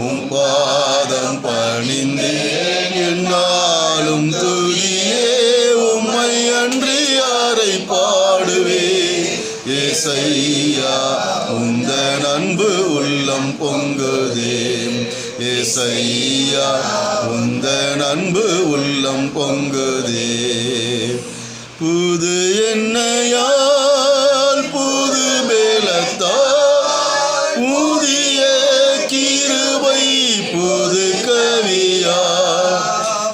உம் பாதம் பணிந்தேன் என்னாலும் துதியே உம்மை அன்றி யாரை பாடுவே. ஏசையா உந்தன் அன்பு உள்ளம் பொங்குதே. ஏசையா உந்தன் அன்பு உள்ளம் பொங்குதே. புது எண்ணெயால் புது பேலத்தால் புதிய கிருபை புது கவியா.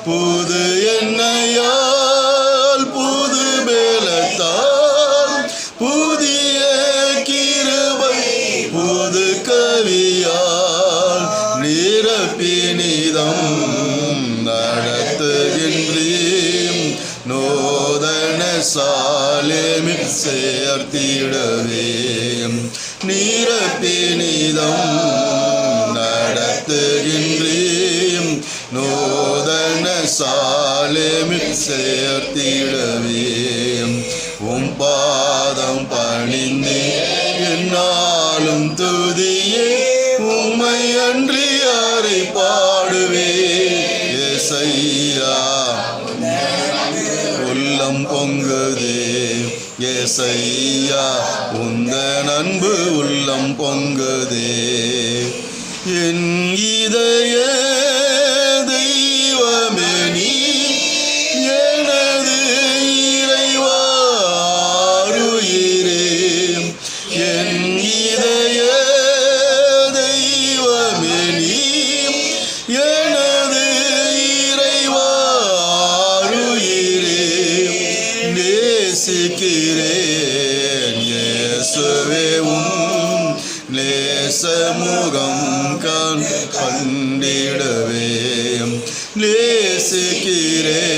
புது எண்ணெயால் புது பேலத்தால் புதிய கிருபை புது கவியால் நிரப்பினிதம் நடத்துகின்றீம். நோதன சாலேமில் சேர்த்திடவே நிரப்பினிதம் நடத்துகின்றீம். நோதன சாலேமில் சேர்த்திடவே உம் பாதம் பணிந்தே என்னாலும் துதியே உம்மை அன்றி யாரை பாடுவே. ஏசையா உள்ளம் பொங்குதே. ஏசையா உந்தன் அன்பு உள்ளம் பொங்குதே. என் இதய தெய்வமே நீ எனது இறைவாருயிரே. என் இதய தெய்வமே நீ எனது இறைவாருயிரே. நேசிக்கிறேன் இயேசுவே உம் நேசமுகம் கண்டிடவே. நேசிக்கிறேன்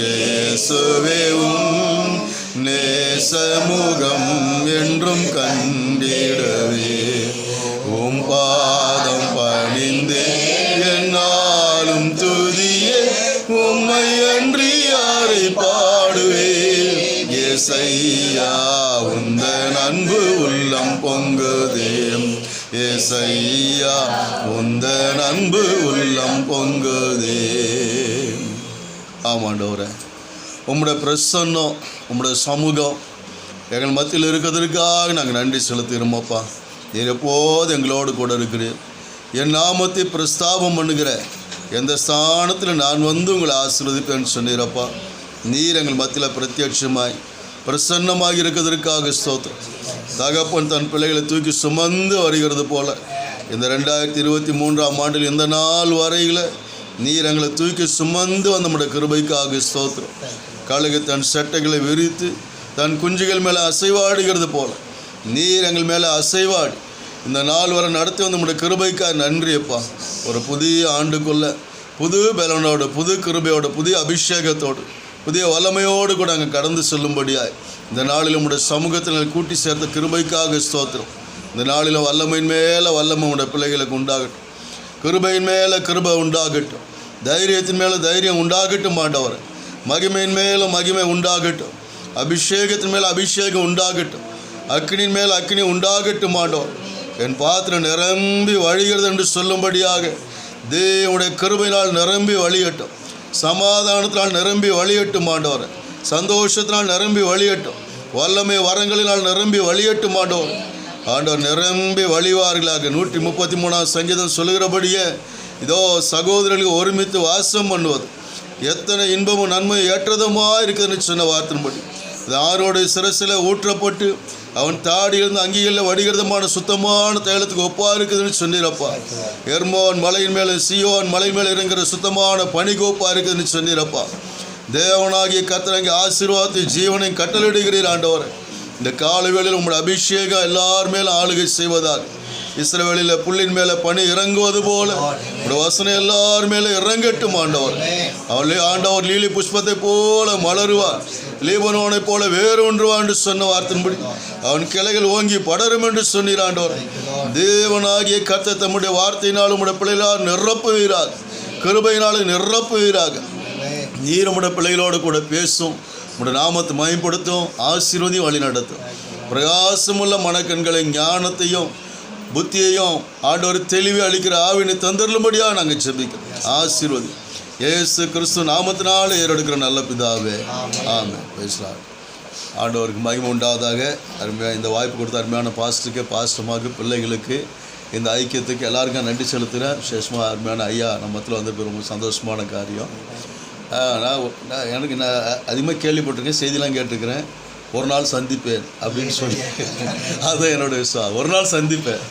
இயேசுவே உம் நேசமுகம் என்றும் கண்டிடவே. உம் பாதம் பணிந்தே என்னாலும் துதியே உம்மை அன்றி யாரை பாடுவே. ஏசையா உந்தன் அன்பு உள்ளம் பொங்குதே. ஏசையா உந்தன் அன்பு உள்ளம் பொங்குதே. ஆமாண்டவரே, உம்முடைய பிரசன்னம் உம்முடைய சமூகம் எங்கள் மத்தியில் இருக்கிறதுக்காக நாங்கள் நன்றி செலுத்துகிறோமப்பா. நீர் எப்போது எங்களோடு கூட இருக்கிறீர். என் நாமத்தை பிரஸ்தாபம் பண்ணுகிற எந்த ஸ்தானத்தில் நான் வந்து உங்களை ஆசீர்வதிப்பேன்னு சொன்னீரப்பா. நீர் எங்கள் மத்தியில் பிரத்யட்சமாய் பிரசன்னமாக இருக்கிறதுக்காக ஸ்தோத்திரம். தகப்பன் தன் பிள்ளைகளை தூக்கி சுமந்து வருகிறது போல இந்த 2023ஆம் ஆண்டில் இந்த நாள் வரையில் நீர் எங்களை தூக்கி சுமந்து வந்த நம்முடைய கிருபைக்காக ஸ்தோத்திரம். கழுகு தன் சட்டைகளை விரித்து தன் குஞ்சுகள் மேலே அசைவாடுகிறது போல நீர் எங்கள் மேலே அசைவாடி இந்த நாள் வரை நடத்தி வந்த நம்முடைய கிருபைக்காக நன்றியப்பா. ஒரு புதிய ஆண்டுக்குள்ள புது பலனோடு புது கிருபையோடு புதிய அபிஷேகத்தோடு புதிய வல்லமையோடு கூட அங்கே கடந்து செல்லும்படியாய் இந்த நாளில் உங்களுடைய சமூகத்தில் கூட்டி சேர்த்த கிருபைக்காக ஸ்தோத்திரம். இந்த நாளில் வல்லமையின் மேலே வல்லமை உடைய பிள்ளைகளுக்கு உண்டாகட்டும். கிருபையின் மேலே கிருபை உண்டாகட்டும். தைரியத்தின் மேலே தைரியம் உண்டாகட்டும் ஆண்டவர். மகிமையின் மேலே மகிமை உண்டாகட்டும். அபிஷேகத்தின் மேலே அபிஷேகம் உண்டாகட்டும். அக்கினியின் மேலே அக்கினி உண்டாகட்டும் ஆண்டவர். என் பாத்திரம் நிரம்பி வழிகிறது என்று சொல்லும்படியாக தேவனுடைய கிருபையினால் நிரம்பி வழியட்டும். சமாதானத்தினால் நிரம்பி வழியட்டும் ஆண்டவர். சந்தோஷத்தினால் நிரம்பி வழியட்டும். வல்லமை வரங்களினால் நிரம்பி வழியட்டும் ஆண்டவர். ஆண்டவர் நிரம்பி வழிவார்களாக. 133ஆம் சங்கீதம் சொல்லுகிறபடியே இதோ சகோதரர்களுக்கு ஒருமித்து வாசம் பண்ணுவது எத்தனை இன்பமும் நன்மை ஏற்றதுமாக இருக்குதுன்னு சொன்ன வார்த்தையின்படி இது ஆரோடைய சிரசில் ஊற்றப்பட்டு அவன் தாடியிலிருந்து அங்கிகளில் வடிகிறதுமான சுத்தமான தைலத்துக்கு ஒப்பாக இருக்குதுன்னு சொன்னீரப்பா. எர்மோன் மலையின் மேலே சியோன் மலை மேலே இறங்குற சுத்தமான பனிகோப்பாக இருக்குதுன்னு சொன்னீரப்பா. தேவனாகிய கர்த்தர் ஆசீர்வாதத்தை ஜீவனை கட்டளையிடுகிறீர் ஆண்டவர். இந்த காலவேளையில் உங்களுடைய அபிஷேகம் எல்லார் மேலும் ஆளுகை செய்வதாக இஸ்ரவேலில் புல்லின் மேலே பனி இறங்குவது போல உடைய வசனம் எல்லார் மேலே இறங்கட்டும் ஆண்டவர். அவளே ஆண்டவர் லீலி புஷ்பத்தை போல மலருவார், லீபனோனை போல வேறொன்றுவான் என்று சொன்ன வார்த்தையின்படி அவன் கிளைகள் ஓங்கி படரும் என்று சொன்னீர் ஆண்டவர். தேவனாகிய கர்த்தர் தம்முடைய வார்த்தையினால் உடைய பிள்ளைகளால் நிரப்புவீராக, கிருபையினாலும் நிரப்புவீராக. நீர் உடைய பிள்ளைகளோடு கூட பேசும், உடைய நாமத்தை மயப்படுத்தும், ஆசீர்வதியும் வழி நடத்தும். பிரகாசமுள்ள மனக்கண்களை ஞானத்தையும் புத்தியையும் ஆண்டவர் தெளிவை அளிக்கிற ஆவினை தந்தருளும்படியாக நாங்கள் ஜெபிக்கிறோம். ஆசீர்வதி இயேசு கிறிஸ்து நாமத்தினால ஏறெடுக்கிற நல்ல பிதாவே, ஆமென். பேசலாம். ஆண்டவருக்கு மகிமை உண்டாவதாக. அருமையாக இந்த வாய்ப்பு கொடுத்த அருமையான பாஸ்டருக்கு, பாஸ்டமாக்கு, பிள்ளைகளுக்கு, இந்த ஐக்கியத்துக்கு எல்லாருக்கும் நன்றி செலுத்துகிறேன். விசேஷமாக அருமையான ஐயா நம்ம மத்தியில் வந்து ரொம்ப சந்தோஷமான காரியம். நான் அதிகமாக கேள்விப்பட்டிருக்கேன், செய்திலாம் கேட்டிருக்கிறேன். ஒரு நாள் சந்திப்பேன் அப்படின்னு சொல்லி, அதுதான் என்னோடய விசுவாசம். ஒரு நாள் சந்திப்பேன்,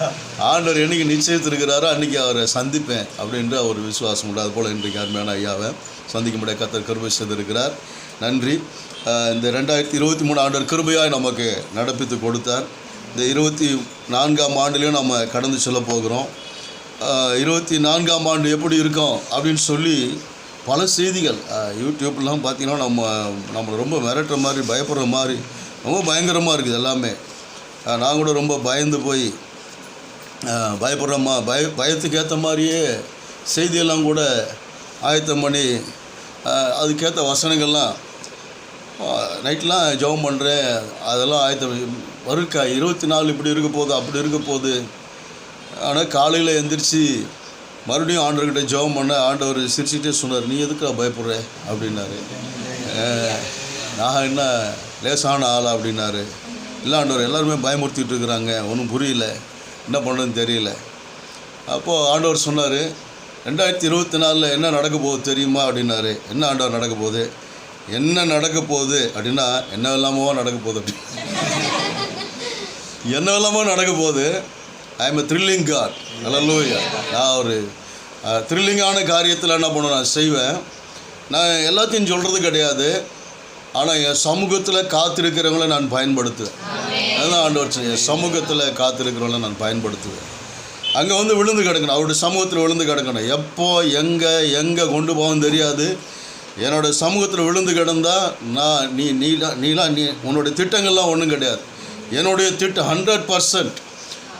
ஆண்டவர் என்றைக்கு நிச்சயத்திருக்கிறாரோ அன்றைக்கி அவரை சந்திப்பேன் அப்படின்ற ஒரு விசுவாசம் உண்டு. அதுபோல் இன்றைக்கு அருமையான ஐயாவை சந்திக்க முடியாத கர்த்தர் கிருபை செய்திருக்கிறார். நன்றி. இந்த 2023 ஆண்டவர் கிருபையாய் நமக்கு நடப்பித்து கொடுத்தார். இந்த 24ஆம் ஆண்டுலேயும் நம்ம கடந்து சொல்ல போகிறோம். 24ஆம் ஆண்டு எப்படி இருக்கும் அப்படின்னு சொல்லி பல செய்திகள் யூடியூப்லாம் பார்த்திங்கன்னா நம்மளை ரொம்ப மிரட்டுற மாதிரி, பயப்படுற மாதிரி, ரொம்ப பயங்கரமாக இருக்குது எல்லாமே. நான் கூட ரொம்ப பயந்து போய் பயத்துக்கு ஏற்ற மாதிரியே செய்தியெல்லாம் கூட ஆயத்தம் பண்ணி அதுக்கேற்ற வசனங்கள்லாம் நைட்லாம் ஜெபம் பண்ணுறேன். அதெல்லாம் ஆயத்தம் வருக்கா 24 இப்படி இருக்க போகுது, அப்படி இருக்க போகுது. ஆனால் காலையில் எழுந்திரிச்சு மறுபடியும் ஆண்டவர்கிட்ட ஜெபம் பண்ண ஆண்டவர் சிரிச்சுக்கிட்டே சொன்னார், நீ எதுக்கா பயப்படுற அப்படின்னாரு. நான் என்ன லேசான ஆளா அப்படின்னாரு. இல்லை ஆண்டவர், எல்லாருமே பயமுறுத்திட்டு இருக்கிறாங்க, ஒன்றும் புரியல, என்ன பண்ணுறதுன்னு தெரியல. அப்போது ஆண்டவர் சொன்னார், 2024 என்ன நடக்க போகுது தெரியுமா அப்படின்னாரு. என்ன ஆண்டவர் நடக்க போகுது? என்ன நடக்க போகுது அப்படின்னா, என்ன இல்லாமோ நடக்க போகுது அப்படி என்ன இல்லாமோ நடக்க போகுது. I am a thrilling God. அல்லேலூயா. நான் ஒரு த்ரில்லிங்கான காரியத்தில் என்ன பண்ணுவேன், நான் செய்வேன். நான் எல்லாத்தையும் சொல்கிறது கிடையாது, ஆனால் என் சமூகத்தில் காத்திருக்கிறவங்கள நான் பயன்படுத்துவேன். அதுதான் ஆண்டவர், என் சமூகத்தில் காத்திருக்கிறவங்கள நான் பயன்படுத்துவேன். அங்கே வந்து விழுந்து கிடக்கணும், அவருடைய சமூகத்தில் விழுந்து கிடக்கணும். எப்போ எங்கே கொண்டு போகணும்னு தெரியாது. என்னோடய சமூகத்தில் விழுந்து கிடந்தால் நீ உன்னுடைய திட்டங்கள்லாம் ஒன்றும் கிடையாது. என்னுடைய திட்டம் 100%,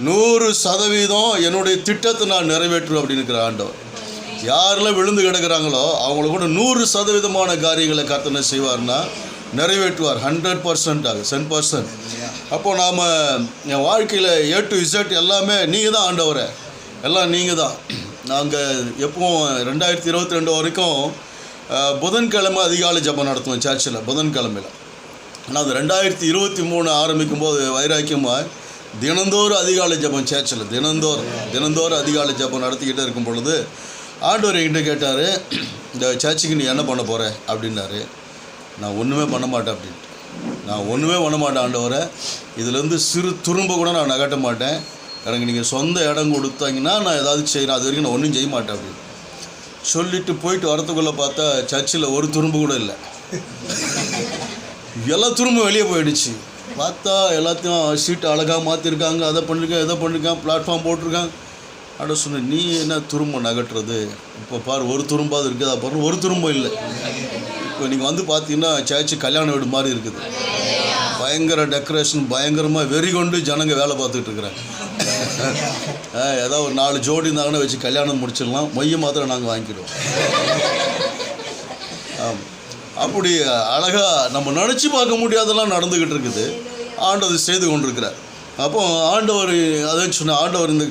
100% என்னுடைய திட்டத்தை நான் நிறைவேற்றுவேன் அப்படின்னு இருக்கிற ஆண்டவர். யாரெல்லாம் விழுந்து கிடக்கிறாங்களோ அவங்கள கூட 100% காரியங்களை கர்த்தர் செய்வார்னா நிறைவேற்றுவார். 100%, 100%. அப்போது நாம் என் வாழ்க்கையில் A to Z எல்லாமே நீங்கள் தான் ஆண்டவரை, எல்லாம் நீங்கள் தான். நாங்கள் எப்பவும் 2022 வரைக்கும் புதன்கிழமை அதிகாலை ஜெபம் நடத்துவோம் சர்ச்சில், புதன்கிழமையில். ஆனால் அது 2023 ஆரம்பிக்கும் போது வைராக்கியமாக தினந்தோறும் அதிகாலை ஜெபம் சர்ச்சில் தினந்தோறும் அதிகாலை ஜெபம் நடத்திக்கிட்டே இருக்கும் பொழுது ஆண்டவர் என்கிட்ட கேட்டார், இந்த சர்ச்சுக்கு நீ என்ன பண்ண போகிற அப்படின்னாரு. நான் ஒன்றுமே பண்ண மாட்டேன் அப்படின்ட்டு. நான் ஒன்றுமே பண்ண மாட்டேன் ஆண்டவரை, இதிலேருந்து சிறு துரும்ப கூட நான் நகட்ட மாட்டேன். எனக்கு நீங்கள் சொந்த இடம் கொடுத்தாங்கன்னா நான் ஏதாவது செய்கிறேன், அது வரைக்கும் நான் ஒன்றும் செய்ய மாட்டேன் அப்படின்னு சொல்லிவிட்டு போயிட்டு வரத்துக்குள்ளே பார்த்தா சர்ச்சில் ஒரு துரும்பு கூட இல்லை. எல்லா துரும்பும் வெளியே போயிடுச்சு. பார்த்தா எல்லாத்தையும் சீட்டை அழகாக மாற்றிருக்காங்க, அதை பண்ணியிருக்காங்க, இதை பண்ணியிருக்காங்க, பிளாட்ஃபார்ம் போட்டிருக்காங்க. அட சொன்னேன், நீ என்ன துரும்பு நகட்டுறது? இப்போ பாரு, ஒரு துரும்பாவது இருக்குது. அதை பாரு, ஒரு துரும்பும் இல்லை. இப்போ நீங்கள் வந்து பார்த்தீங்கன்னா சர்ச்சு கல்யாண வீடு மாதிரி இருக்குது. பயங்கர டெக்கரேஷன், பயங்கரமாக வெறி கொண்டு ஜனங்க வேலை பார்த்துக்கிட்டு இருக்கிறாங்க. ஏதாவது ஒரு 4 ஜோடி இருந்தாங்கன்னா வச்சு கல்யாணம் முடிச்சிடலாம், மைய மாத்திரம் நாங்கள் வாங்கிக்கிடுவோம். அப்படி அழகாக நம்ம நினச்சி பார்க்க முடியாதெல்லாம் நடந்துக்கிட்டு இருக்குது. ஆண்டவர் செய்து கொண்டிருக்கிறார். அப்போ ஆண்டவர் அதான் சொன்ன, ஆண்டவர் இந்த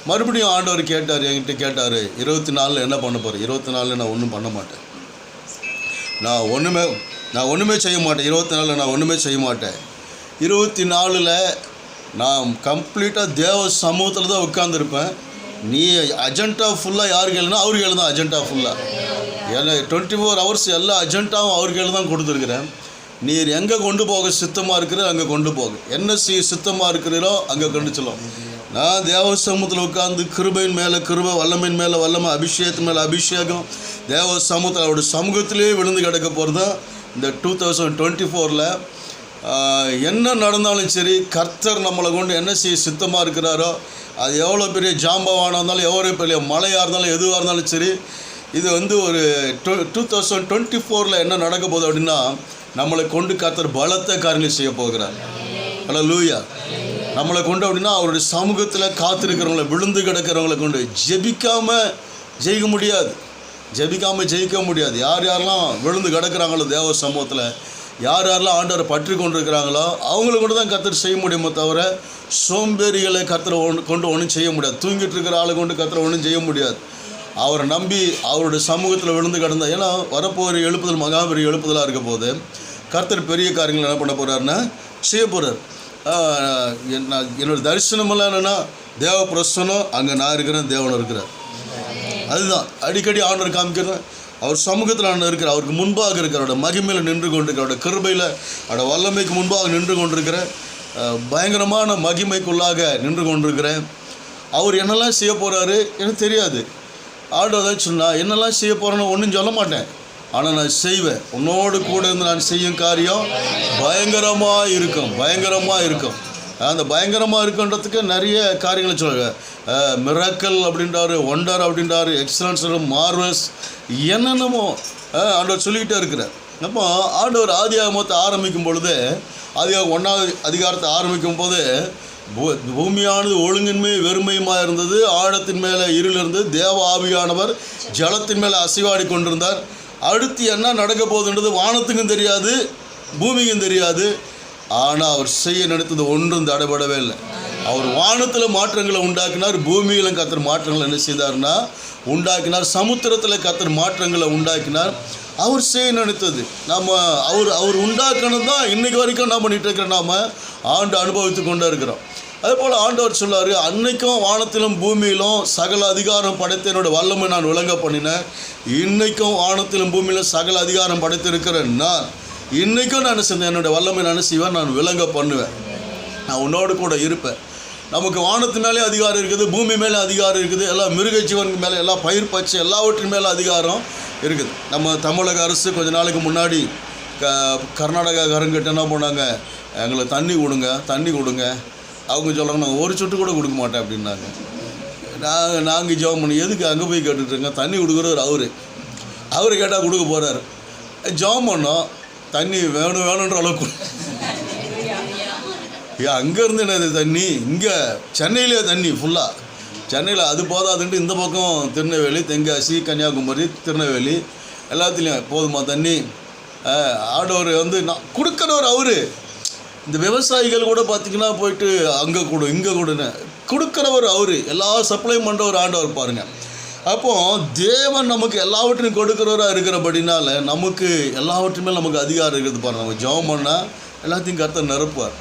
மறுபடியும் ஆண்டவர் கேட்டார், என்கிட்ட கேட்டார், 24 என்ன பண்ண போகிறேன்? 24 நான் ஒன்றும் பண்ண மாட்டேன், நான் ஒன்றுமே செய்ய மாட்டேன். 24 நான் ஒன்றுமே செய்ய மாட்டேன். 24 நான் கம்ப்ளீட்டாக தேவ சமூகத்தில் தான் உட்காந்துருப்பேன். நீ அஜெண்டா ஃபுல்லாக யாருக்கு எழுதுனா அவருக்கு எழுதான் அஜெண்டா ஃபுல்லாக. ஏன்னா 24 ஹவர்ஸ் எல்லா அஜெண்டாவும் அவருக்கு எழுதான் கொடுத்துருக்குறேன். நீர் எங்கே கொண்டு போக சித்தமாக இருக்கிற அங்கே கொண்டு போக, என்ன சித்தமாக இருக்கிறீரோ அங்கே கொண்டு செல்லும். நான் தேவ சமூகத்தில் உட்காந்து கிருபையின் மேலே கிருபை, வல்லமையின் மேலே வல்லமை, அபிஷேகத்தின் மேலே அபிஷேகம், தேவ சமூகத்தில் அவருடைய சமூகத்திலே விழுந்து கிடக்க போகிறது தான் இந்த 2024. என்ன நடந்தாலும் சரி, கர்த்தர் நம்மளை கொண்டு என்ன செய்ய சித்தமாக இருக்கிறாரோ, அது எவ்வளோ பெரிய ஜாம்பவானாக இருந்தாலும், எவ்வளோ பெரிய மழையாக இருந்தாலும், எதுவாக இருந்தாலும் சரி, இது வந்து ஒரு 2024 என்ன நடக்க போகுது அப்படின்னா, நம்மளை கொண்டு கர்த்தர் பலத்த காரியங்களை செய்ய போகிறார். அல்லேலூயா. நம்மளை கொண்டு அப்படின்னா அவருடைய சமூகத்தில் காத்திருக்கிறவங்கள, விழுந்து கிடக்கிறவங்களை கொண்டு ஜெபிக்காமல் ஜெயிக்க முடியாது. யார் யாரெல்லாம் விழுந்து கிடக்கிறாங்களோ தேவ சமூகத்தில், யார் யாரெல்லாம் ஆண்டவரை பற்றி கொண்டிருக்கிறாங்களோ அவங்களுக்கு கூட தான் கர்த்தர் செய்ய முடியுமோ தவிர சோம்பேறிகளை கர்த்தரை கொண்டு ஒன்றும் செய்ய முடியாது. தூங்கிட்டு இருக்கிற ஆளை கொண்டு கர்த்தரை ஒன்றும் செய்ய முடியாது. அவரை நம்பி அவருடைய சமூகத்தில் விழுந்து கிடந்தா, ஏன்னா வரப்போகிற எழுப்புதல் மகாபெரிய எழுப்புதலாக இருக்க போது கர்த்தர் பெரிய காரியங்கள் என்ன பண்ண போகிறாருன்னா செய்ய போகிறார். என்னோடய தரிசனமெல்லாம் என்னென்னா தேவ பிரசனம், அங்கே நான் இருக்கிறேன், தேவன் இருக்கிறார். அதுதான் அடிக்கடி ஆண்டவர் காமிக்கிறேன். அவர் சமூகத்தில் ஆண்டவர் இருக்கிறார், அவருக்கு முன்பாக இருக்கிற அவரோட மகிமையில் நின்று கொண்டிருக்கிற, அவரோட கிருபையில் அவரோட வல்லமைக்கு முன்பாக நின்று கொண்டிருக்கிற, பயங்கரமான மகிமைக்குள்ளாக நின்று கொண்டிருக்கிறேன். அவர் என்னெல்லாம் செய்ய போகிறாரு எனக்கு தெரியாது. ஆண்டவர் தான் சொன்னால் என்னெல்லாம் செய்ய போகிறேன்னு ஒன்றும் சொல்ல மாட்டேன், ஆனால் நான் செய்வேன். உன்னோடு கூட இருந்து நான் செய்யும் காரியம் பயங்கரமாக இருக்கும், பயங்கரமாக இருக்கும். அந்த பயங்கரமாக இருக்குன்றதுக்கு நிறைய காரியங்களை சொல்லுங்க. மிராக்கல் அப்படின்றாரு, ஒண்டர் அப்படின்றாரு, எக்ஸலன்ஸ், மார்வல்ஸ், என்னென்னமோ ஆண்டவர் சொல்லிக்கிட்டே இருக்கிறார். அப்போ ஆண்டவர் ஆதியாகமத்தை ஆரம்பிக்கும் பொழுது, ஆதியாகமம் 1ஆவது அதிகாரத்தை ஆரம்பிக்கும் போது பூமியானது ஒழுங்கின்மை வெறுமையுமாக இருந்தது, ஆழத்தின் மேலே இருள் இருந்தது, தேவ ஆவியானவர் ஜலத்தின் மேலே அசைவாடி கொண்டிருந்தார். அடுத்து என்ன நடக்க போகுதுன்றது வானத்துக்கும் தெரியாது, பூமிக்கும் தெரியாது. ஆனால் அவர் செய்ய நினைத்தது ஒன்றும் தடைபடவே இல்லை. அவர் வானத்தில் மாற்றங்களை உண்டாக்கினார், பூமியில் கர்த்தர் மாற்றங்களை என்ன செய்தார்னா உண்டாக்கினார், சமுத்திரத்தில் கர்த்தர் மாற்றங்களை உண்டாக்கினார். அவர் செய்ய நினைத்தது அவர் உண்டாக்கணும் தான் இன்றைக்கு வரைக்கும் என்ன பண்ணிகிட்டு இருக்கிறோம், நாம் ஆண்டு அனுபவித்து கொண்டே இருக்கிறோம். அதேபோல் ஆண்டவர் சொல்லார், அன்னைக்கும் வானத்திலும் பூமியிலும் சகல அதிகாரம் படைத்த என்னோட வல்லமை நான் விளங்க பண்ணினேன். இன்றைக்கும் வானத்திலும் பூமியிலும் சகல அதிகாரம் படைத்திருக்கிறேன் நான். இன்றைக்கும் நான் செஞ்சேன், என்னோடய வல்லமை நான் செய்வேன், நான் விளங்க பண்ணுவேன், நான் உன்னோடு கூட இருப்பேன். நமக்கு வானத்து மேலே அதிகாரம் இருக்குது, பூமி மேலே அதிகாரம் இருக்குது, எல்லா மிருக ஜீவனுக்கு மேலே, எல்லா பயிர் பச்சை எல்லாவற்றின் மேலே அதிகாரம் இருக்குது. நம்ம தமிழக அரசு கொஞ்ச நாளைக்கு முன்னாடி கர்நாடகாக்காரங்கிட்ட என்ன பண்ணாங்க, எங்களுக்கு தண்ணி கொடுங்க. அவங்க சொல்கிறாங்க, நாங்கள் ஒரு சொட்டு கூட கொடுக்க மாட்டேன் அப்படின்னாங்க. நாங்கள் ஜெபம் பண்ணி எதுக்கு அங்கே போய் கேட்டுட்ருங்க, தண்ணி கொடுக்குறவர் அவர் கேட்டால் கொடுக்க போகிறார். ஜெபம் பண்ணோம், தண்ணி வேணுன்ற அளவுக்கு. அங்கேருந்து என்னது தண்ணி, இங்கே சென்னையிலே தண்ணி ஃபுல்லாக. சென்னையில் அது போதாதுன்ட்டு இந்த பக்கம் திருநெல்வேலி, தென்காசி, கன்னியாகுமரி, திருநெல்வேலி எல்லாத்துலேயும் போதுமா தண்ணி. ஆண்டவர் நான் கொடுக்குறவர் அவர். இந்த விவசாயிகள் கூட பார்த்திங்கன்னா போயிட்டு அங்கே கொடு இங்கே கொடுன்னு கொடுக்குறவர் அவர், எல்லா சப்ளையும் பண்ணுறவர் ஆண்டவர் பாருங்கள். அப்போது தேவன் நமக்கு எல்லாவற்றையும் கொடுக்குறவராக இருக்கிறபடினால நமக்கு எல்லாவற்றுமே நமக்கு அதிகாரம் இருக்கிறது பாருங்கள். நம்ம ஜெபம் பண்ணால் எல்லாத்தையும் கர்த்தர் நிரப்புவார்.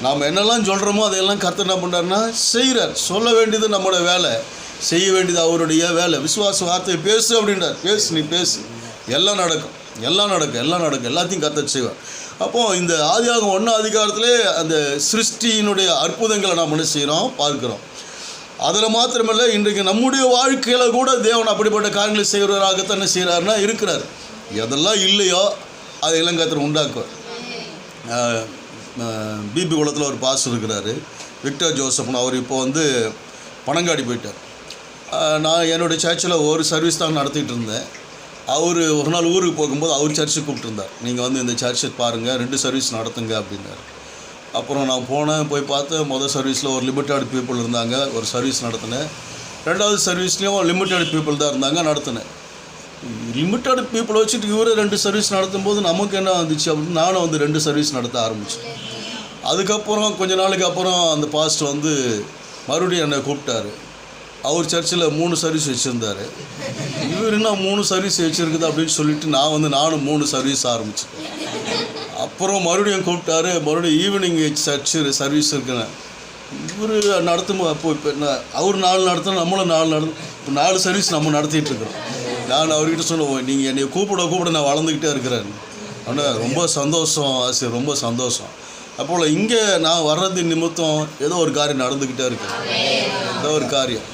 நாம் என்னெல்லாம் சொல்கிறோமோ அதையெல்லாம் கர்த்தர் என்ன பண்ணுறாருன்னா செய்கிறார். சொல்ல வேண்டியது நம்மளோட வேலை, செய்ய வேண்டியது அவருடைய வேலை. விசுவாச வார்த்தையை பேசு அப்படின்றார், நீ பேசு, எல்லாம் நடக்கும், எல்லாத்தையும் கர்த்தர் செய்வார். அப்போது இந்த ஆதியாகமம் 1ஆம் அதிகாரத்திலே அந்த சிருஷ்டியினுடைய அற்புதங்களை நாம் என்ன செய்கிறோம் பார்க்குறோம். அதில் மாத்திரமல்ல, இன்றைக்கு நம்முடைய வாழ்க்கையில் கூட தேவன் அப்படிப்பட்ட காரியங்களை செய்கிறவராகத்தான் என்ன செய்கிறாருன்னா இருக்கிறார். எதெல்லாம் இல்லையோ அதையெல்லாம் கர்த்தர் உண்டாக்குவார். பிபி குளத்தில் ஒரு பாஸ்டர் இருக்கிறார், விக்டர் ஜோசப்னு. அவர் இப்போ பனங்காடி போயிட்டார். நான் என்னுடைய சர்ச்சில் ஒரு சர்வீஸ் தான் நடத்திட்டு இருந்தேன். அவர் ஒரு நாள் ஊருக்கு போகும்போது அவர் சர்ச்சுக்கு கூப்பிட்டுருந்தார், நீங்கள் இந்த சர்ச்சை பாருங்கள், 2 சர்வீஸ் நடத்துங்க அப்படின்னார். அப்புறம் நான் போனேன், போய் பார்த்தேன். மொதல் சர்வீஸில் ஒரு லிமிட்டட் பீப்புள் இருந்தாங்க, ஒரு சர்வீஸ் நடத்தினேன். 2வது சர்வீஸ்லேயும் லிமிட்டட் பீப்புள் தான் இருந்தாங்க, நடத்தினேன். லிமிட்டட் பீப்புளை வச்சுட்டு இவரே 2 சர்வீஸ் நடத்தும் போது நமக்கு என்ன வந்துச்சு அப்படின்னு நானும் 2 சர்வீஸ் நடத்த ஆரம்பித்தேன். அதுக்கப்புறம் கொஞ்ச நாளுக்கு அப்புறம் அந்த பாஸ்டர் மறுபடியும் என்னை கூப்பிட்டாரு. அவர் சர்ச்சில் 3 சர்வீஸ் வச்சுருந்தார். இவர் என்ன 3 சர்வீஸ் வச்சுருக்குது அப்படின்னு சொல்லிட்டு நானும் 3 சர்வீஸ் ஆரம்பித்தேன். அப்புறம் மறுபடியும் கூப்பிட்டாரு, மறுபடியும் ஈவினிங் சர்வீஸ் இருக்குன்னு. இவர் நடத்தும். அப்போ இப்போ அவர் 4 நடத்தணும், நம்மளும் 4 நடத்தணும். இப்போ 4 சர்வீஸ் நம்ம நடத்திட்டு இருக்கிறோம். நான் அவர்கிட்ட சொன்னேன், நீங்கள் என்னை கூப்பிட நான் வளர்ந்துக்கிட்டே இருக்கிறேன். ஆனால் ரொம்ப சந்தோஷம் ஆசிரியர், ரொம்ப சந்தோஷம். அப்போது இங்கே நான் வர்றது நிமித்தம் ஏதோ ஒரு காரியம் நடந்துக்கிட்டே இருக்கு, ஏதோ ஒரு காரியம்.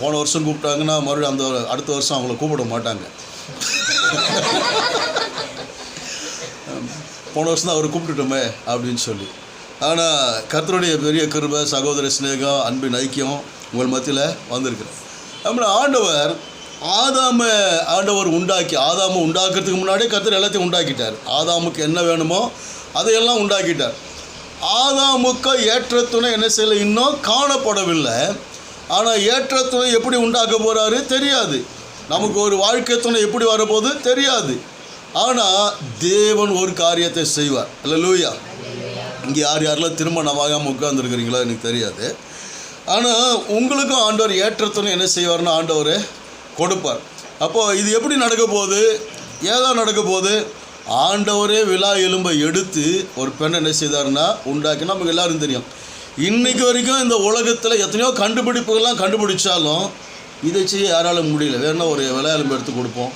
போன வருஷம் கூப்பிட்டாங்கன்னா மறுபடியும் அடுத்த வருஷம் அவங்கள கூப்பிட மாட்டாங்க. போன வருஷம் தான் அவரை கூப்பிட்டுட்டோமே அப்படின்னு சொல்லி. ஆனால் கர்த்தருடைய பெரிய கிருபை, சகோதர சிநேகம், அன்பின் ஐக்கியம் உங்கள் மத்தியில் வந்திருக்கிறேன். நம்மளை ஆண்டவர் ஆதாமை உண்டாக்குறதுக்கு முன்னாடியே கர்த்தர் எல்லாத்தையும் உண்டாக்கிட்டார். ஆதாமுக்கு என்ன வேணுமோ அதையெல்லாம் உண்டாக்கிட்டார். ஆதாமுக்கு ஏற்ற துணை என்ன செய்யலை, இன்னும் காணப்படவில்லை. ஆனால் ஏற்ற துணை எப்படி உண்டாக்க போகிறாரு தெரியாது. நமக்கு ஒரு வாழ்க்கை துணை எப்படி வரப்போகுது தெரியாது. ஆனால் தேவன் ஒரு காரியத்தை செய்வார். அல்லேலூயா. இங்கே யார் யாரெல்லாம் திருமணமாகாமல் உட்கார்ந்துருக்கிறீங்களோ எனக்கு தெரியாது. ஆனால் உங்களுக்கும் ஆண்டவர் ஏற்றத்துணை என்ன செய்வார்னா ஆண்டவர் கொடுப்பார். அப்போது இது எப்படி நடக்க போகுது, ஏதா நடக்க போகுது? ஆண்டவரே விலா எலும்பை எடுத்து ஒரு பெண்ணை என்ன செய்தார்னா உண்டாக்கி, நமக்கு எல்லோரும் தெரியும். இன்றைக்கு வரைக்கும் இந்த உலகத்தில் எத்தனையோ கண்டுபிடிப்புகள்லாம் கண்டுபிடிச்சாலும் இதை செய்ய யாராலும் முடியல. வேணா ஒரு விலா எலும்பு எடுத்து கொடுப்போம்,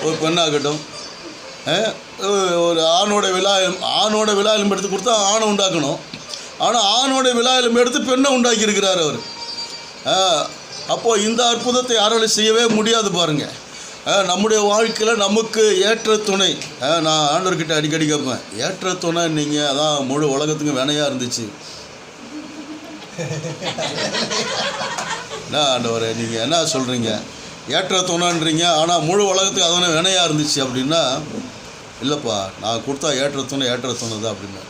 ஒரு பெண்ணாகட்டும். ஒரு ஆணோட விலா எலும்பு எடுத்து கொடுத்தா ஆணை உண்டாக்கணும். ஆனால் ஆணோட விலா எலும்பு எடுத்து பெண்ணை உண்டாக்கி இருக்கிறார் அவர். அப்போது இந்த அற்புதத்தை யாராலும் செய்யவே முடியாது பாருங்கள். நம்முடைய வாழ்க்கையில் நமக்கு ஏற்ற துணை, நான் ஆண்டவர்கிட்ட அடிக்கடி கேட்பேன், ஏற்ற துணை நீங்கள் அதான் முழு உலகத்துக்கு வினையாக இருந்துச்சு. என்ன ஆண்டவரே நீங்கள் என்ன சொல்கிறீங்க, ஏற்ற துணைன்றீங்க, ஆனால் முழு உலகத்துக்கு அதான வினையாக இருந்துச்சு அப்படின்னா, இல்லைப்பா நான் கொடுத்தா ஏற்ற துணை தான் அப்படின்னா.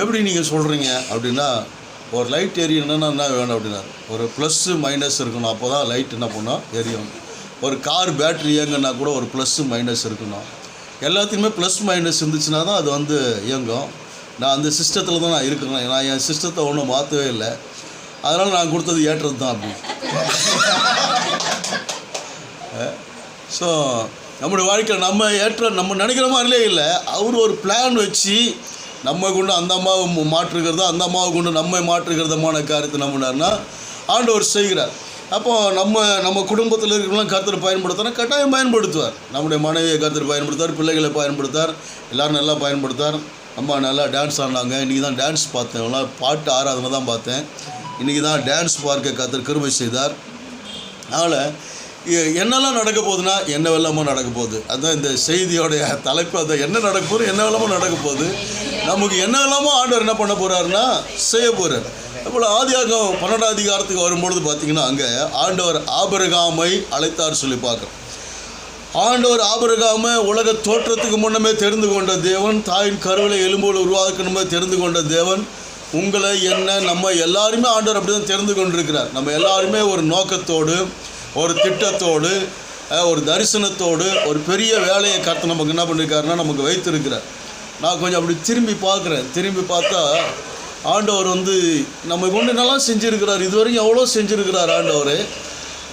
எப்படி நீங்கள் சொல்கிறீங்க அப்படின்னா, ஒரு லைட் எரியணுன்னா என்ன வேணும் அப்படின்னா, ஒரு ப்ளஸ்ஸு மைனஸ் இருக்கணும், அப்போ தான் லைட் என்ன பண்ணோம் எரியும். ஒரு கார் பேட்ரி இயங்குன்னா கூட ஒரு ப்ளஸ்ஸு மைனஸ் இருக்கணும். எல்லாத்துக்குமே ப்ளஸ் மைனஸ் இருந்துச்சுன்னா தான் அது வந்து இயங்கும். நான் அந்த சிஸ்டத்தில் தான் நான் இருக்கிறேன். நான் என் சிஸ்டத்தை ஒன்றும் மாற்றவே இல்லை. அதனால் நான் கொடுத்தது ஏற்றது தான் அப்படி. ஸோ நம்முடைய வாழ்க்கையில் நம்ம நினைக்கிற மாதிரிலே இல்லை. அவர் ஒரு பிளான் வச்சு நம்ம கொண்டு அந்த அம்மாவை மாற்றுகிறதா, அந்த அம்மாவை கொண்டு நம்மை மாற்றுகிறதமான காரியத்தை நம்பினார்னா ஆண்டவர் செய்கிறார். அப்போது நம்ம குடும்பத்தில் இருக்கிறவங்களாம் கர்த்தர் பயன்படுத்தினா கட்டாயம் பயன்படுத்துவார். நம்முடைய மனைவியை கர்த்தர் பயன்படுத்தார், பிள்ளைகளை பயன்படுத்தார், எல்லோரும் நல்லா பயன்படுத்தார். அம்மா நல்லா டான்ஸ் ஆடினாங்க. இன்றைக்கி தான் டான்ஸ் பார்த்தேன், எல்லாம் பாட்டு ஆராதனை தான் பார்த்தேன். இன்றைக்கி தான் டான்ஸ் பார்க்க கர்த்தர் கிருபை செய்தார். அதனால் என்னெல்லாம் நடக்க போகுதுன்னா என்ன வெள்ளமாக நடக்க போகுது. அதுதான் இந்த செய்தியோடைய தலைப்பு. அதான் என்ன நடக்க போகுது, என்ன வெள்ளமாக நடக்க போகுது. நமக்கு என்ன வெள்ளமோ ஆண்டவர் என்ன பண்ண போகிறாருன்னா செய்ய போகிறார். அப்போ ஆதியாகமம் 12ஆம் அதிகாரத்துக்கு வரும்பொழுது பார்த்திங்கன்னா அங்கே ஆண்டவர் ஆபிரகாமை அழைத்தார் சொல்லி பார்க்குறோம். ஆண்டவர் ஆபிரகாமை உலக தோற்றத்துக்கு முன்னமே தெரிந்து கொண்ட தேவன், தாயின் கருவிலை எலும்போடு உருவாக்கணுமே தெரிந்து கொண்ட தேவன். உங்களை என்ன நம்ம எல்லாருமே ஆண்டவர் அப்படி தான் தெரிந்து கொண்டிருக்கிறார். நம்ம எல்லாருமே ஒரு நோக்கத்தோடு, ஒரு திட்டத்தோடு, ஒரு தரிசனத்தோடு, ஒரு பெரிய வேலையை கர்த்தர் நமக்கு என்ன பண்ணியிருக்காருன்னா நமக்கு வைத்திருக்கிறார். நான் கொஞ்சம் அப்படி திரும்பி பார்த்தா ஆண்டவர் வந்து நம்ம கொண்டு நல்லா செஞ்சுருக்கிறார். இது வரைக்கும் எவ்வளோ செஞ்சுருக்கிறார் ஆண்டவர்.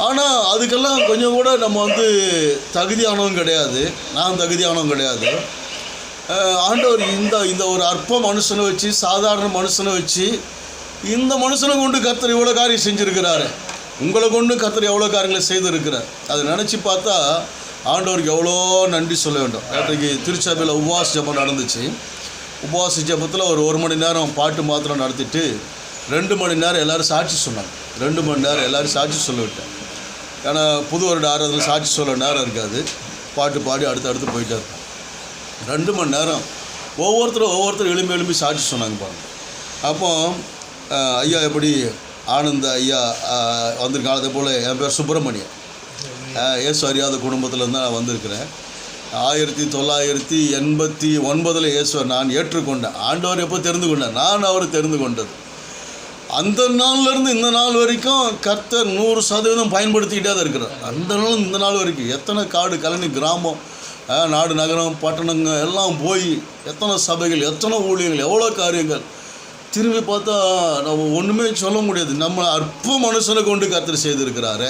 ஆனால் அதுக்கெல்லாம் கொஞ்சம் கூட நம்ம வந்து தகுதியானவங்க கிடையாது, நான் தகுதியானவங்க கிடையாது. ஆண்டவர் இந்த ஒரு அற்ப மனுஷனை வச்சு, சாதாரண மனுஷனை வச்சு, இந்த மனுஷனை கொண்டு கர்த்தர் இவ்வளோ காரியம் செஞ்சுருக்கிறாரு. உங்களை கொண்டு கர்த்தர் எவ்வளோ காரியங்களை செய்திருக்கிறார். அதை நினச்சி பார்த்தா ஆண்டவருக்கு எவ்வளோ நன்றி சொல்ல வேண்டும். நேற்றைக்கு திருச்சபையில் உபவாச ஜெபம் நடந்துச்சு. உபவாச ஜெபத்தில் ஒரு மணி நேரம் பாட்டு மாத்திரம் நடத்திட்டு 2 மணி நேரம் எல்லோரும் சாட்சி சொன்னாங்க. 2 மணி நேரம் எல்லோரும் சாட்சி சொல்ல விட்டேன். ஏன்னா புது வருட ஆராதனை சாட்சி சொல்ல நேரம் இருக்காது. பாட்டு பாடி அடுத்து போயிட்டே இருக்கும். 2 மணி நேரம் ஒவ்வொருத்தரும் எழும்பி சாட்சி சொன்னாங்க பாருங்கள். அப்போ ஐயா எப்படி ஆனந்த ஐயா வந்திருக்காங்க. அதே போல் என் பேர் சுப்பிரமணியன். ஏசு அறியாத குடும்பத்தில் தான் நான் வந்திருக்கிறேன். 1989 இயேசுவை நான் ஏற்றுக்கொண்டேன். ஆண்டவர் எப்போ தெரிந்து கொண்டேன்? நான் அவர் தெரிந்து கொண்டது. அந்த நாள்லேருந்து இந்த நாள் வரைக்கும் கர்த்தர் 100% பயன்படுத்திக்கிட்டே தான் இருக்கிறார். அந்த நாள் இந்த நாள் வரைக்கும் எத்தனை காடு கழனி கிராமம், நாடு நகரம் பட்டணங்க எல்லாம் போய் எத்தனை சபைகள், எத்தனை ஊழியர்கள், எவ்வளோ காரியங்கள். திரும்பி பார்த்தா நம்ம ஒன்றுமே சொல்ல முடியாது. நம்ம அற்ப மனுஷனை கொண்டு கர்த்தர் செய்திருக்கிறாரு.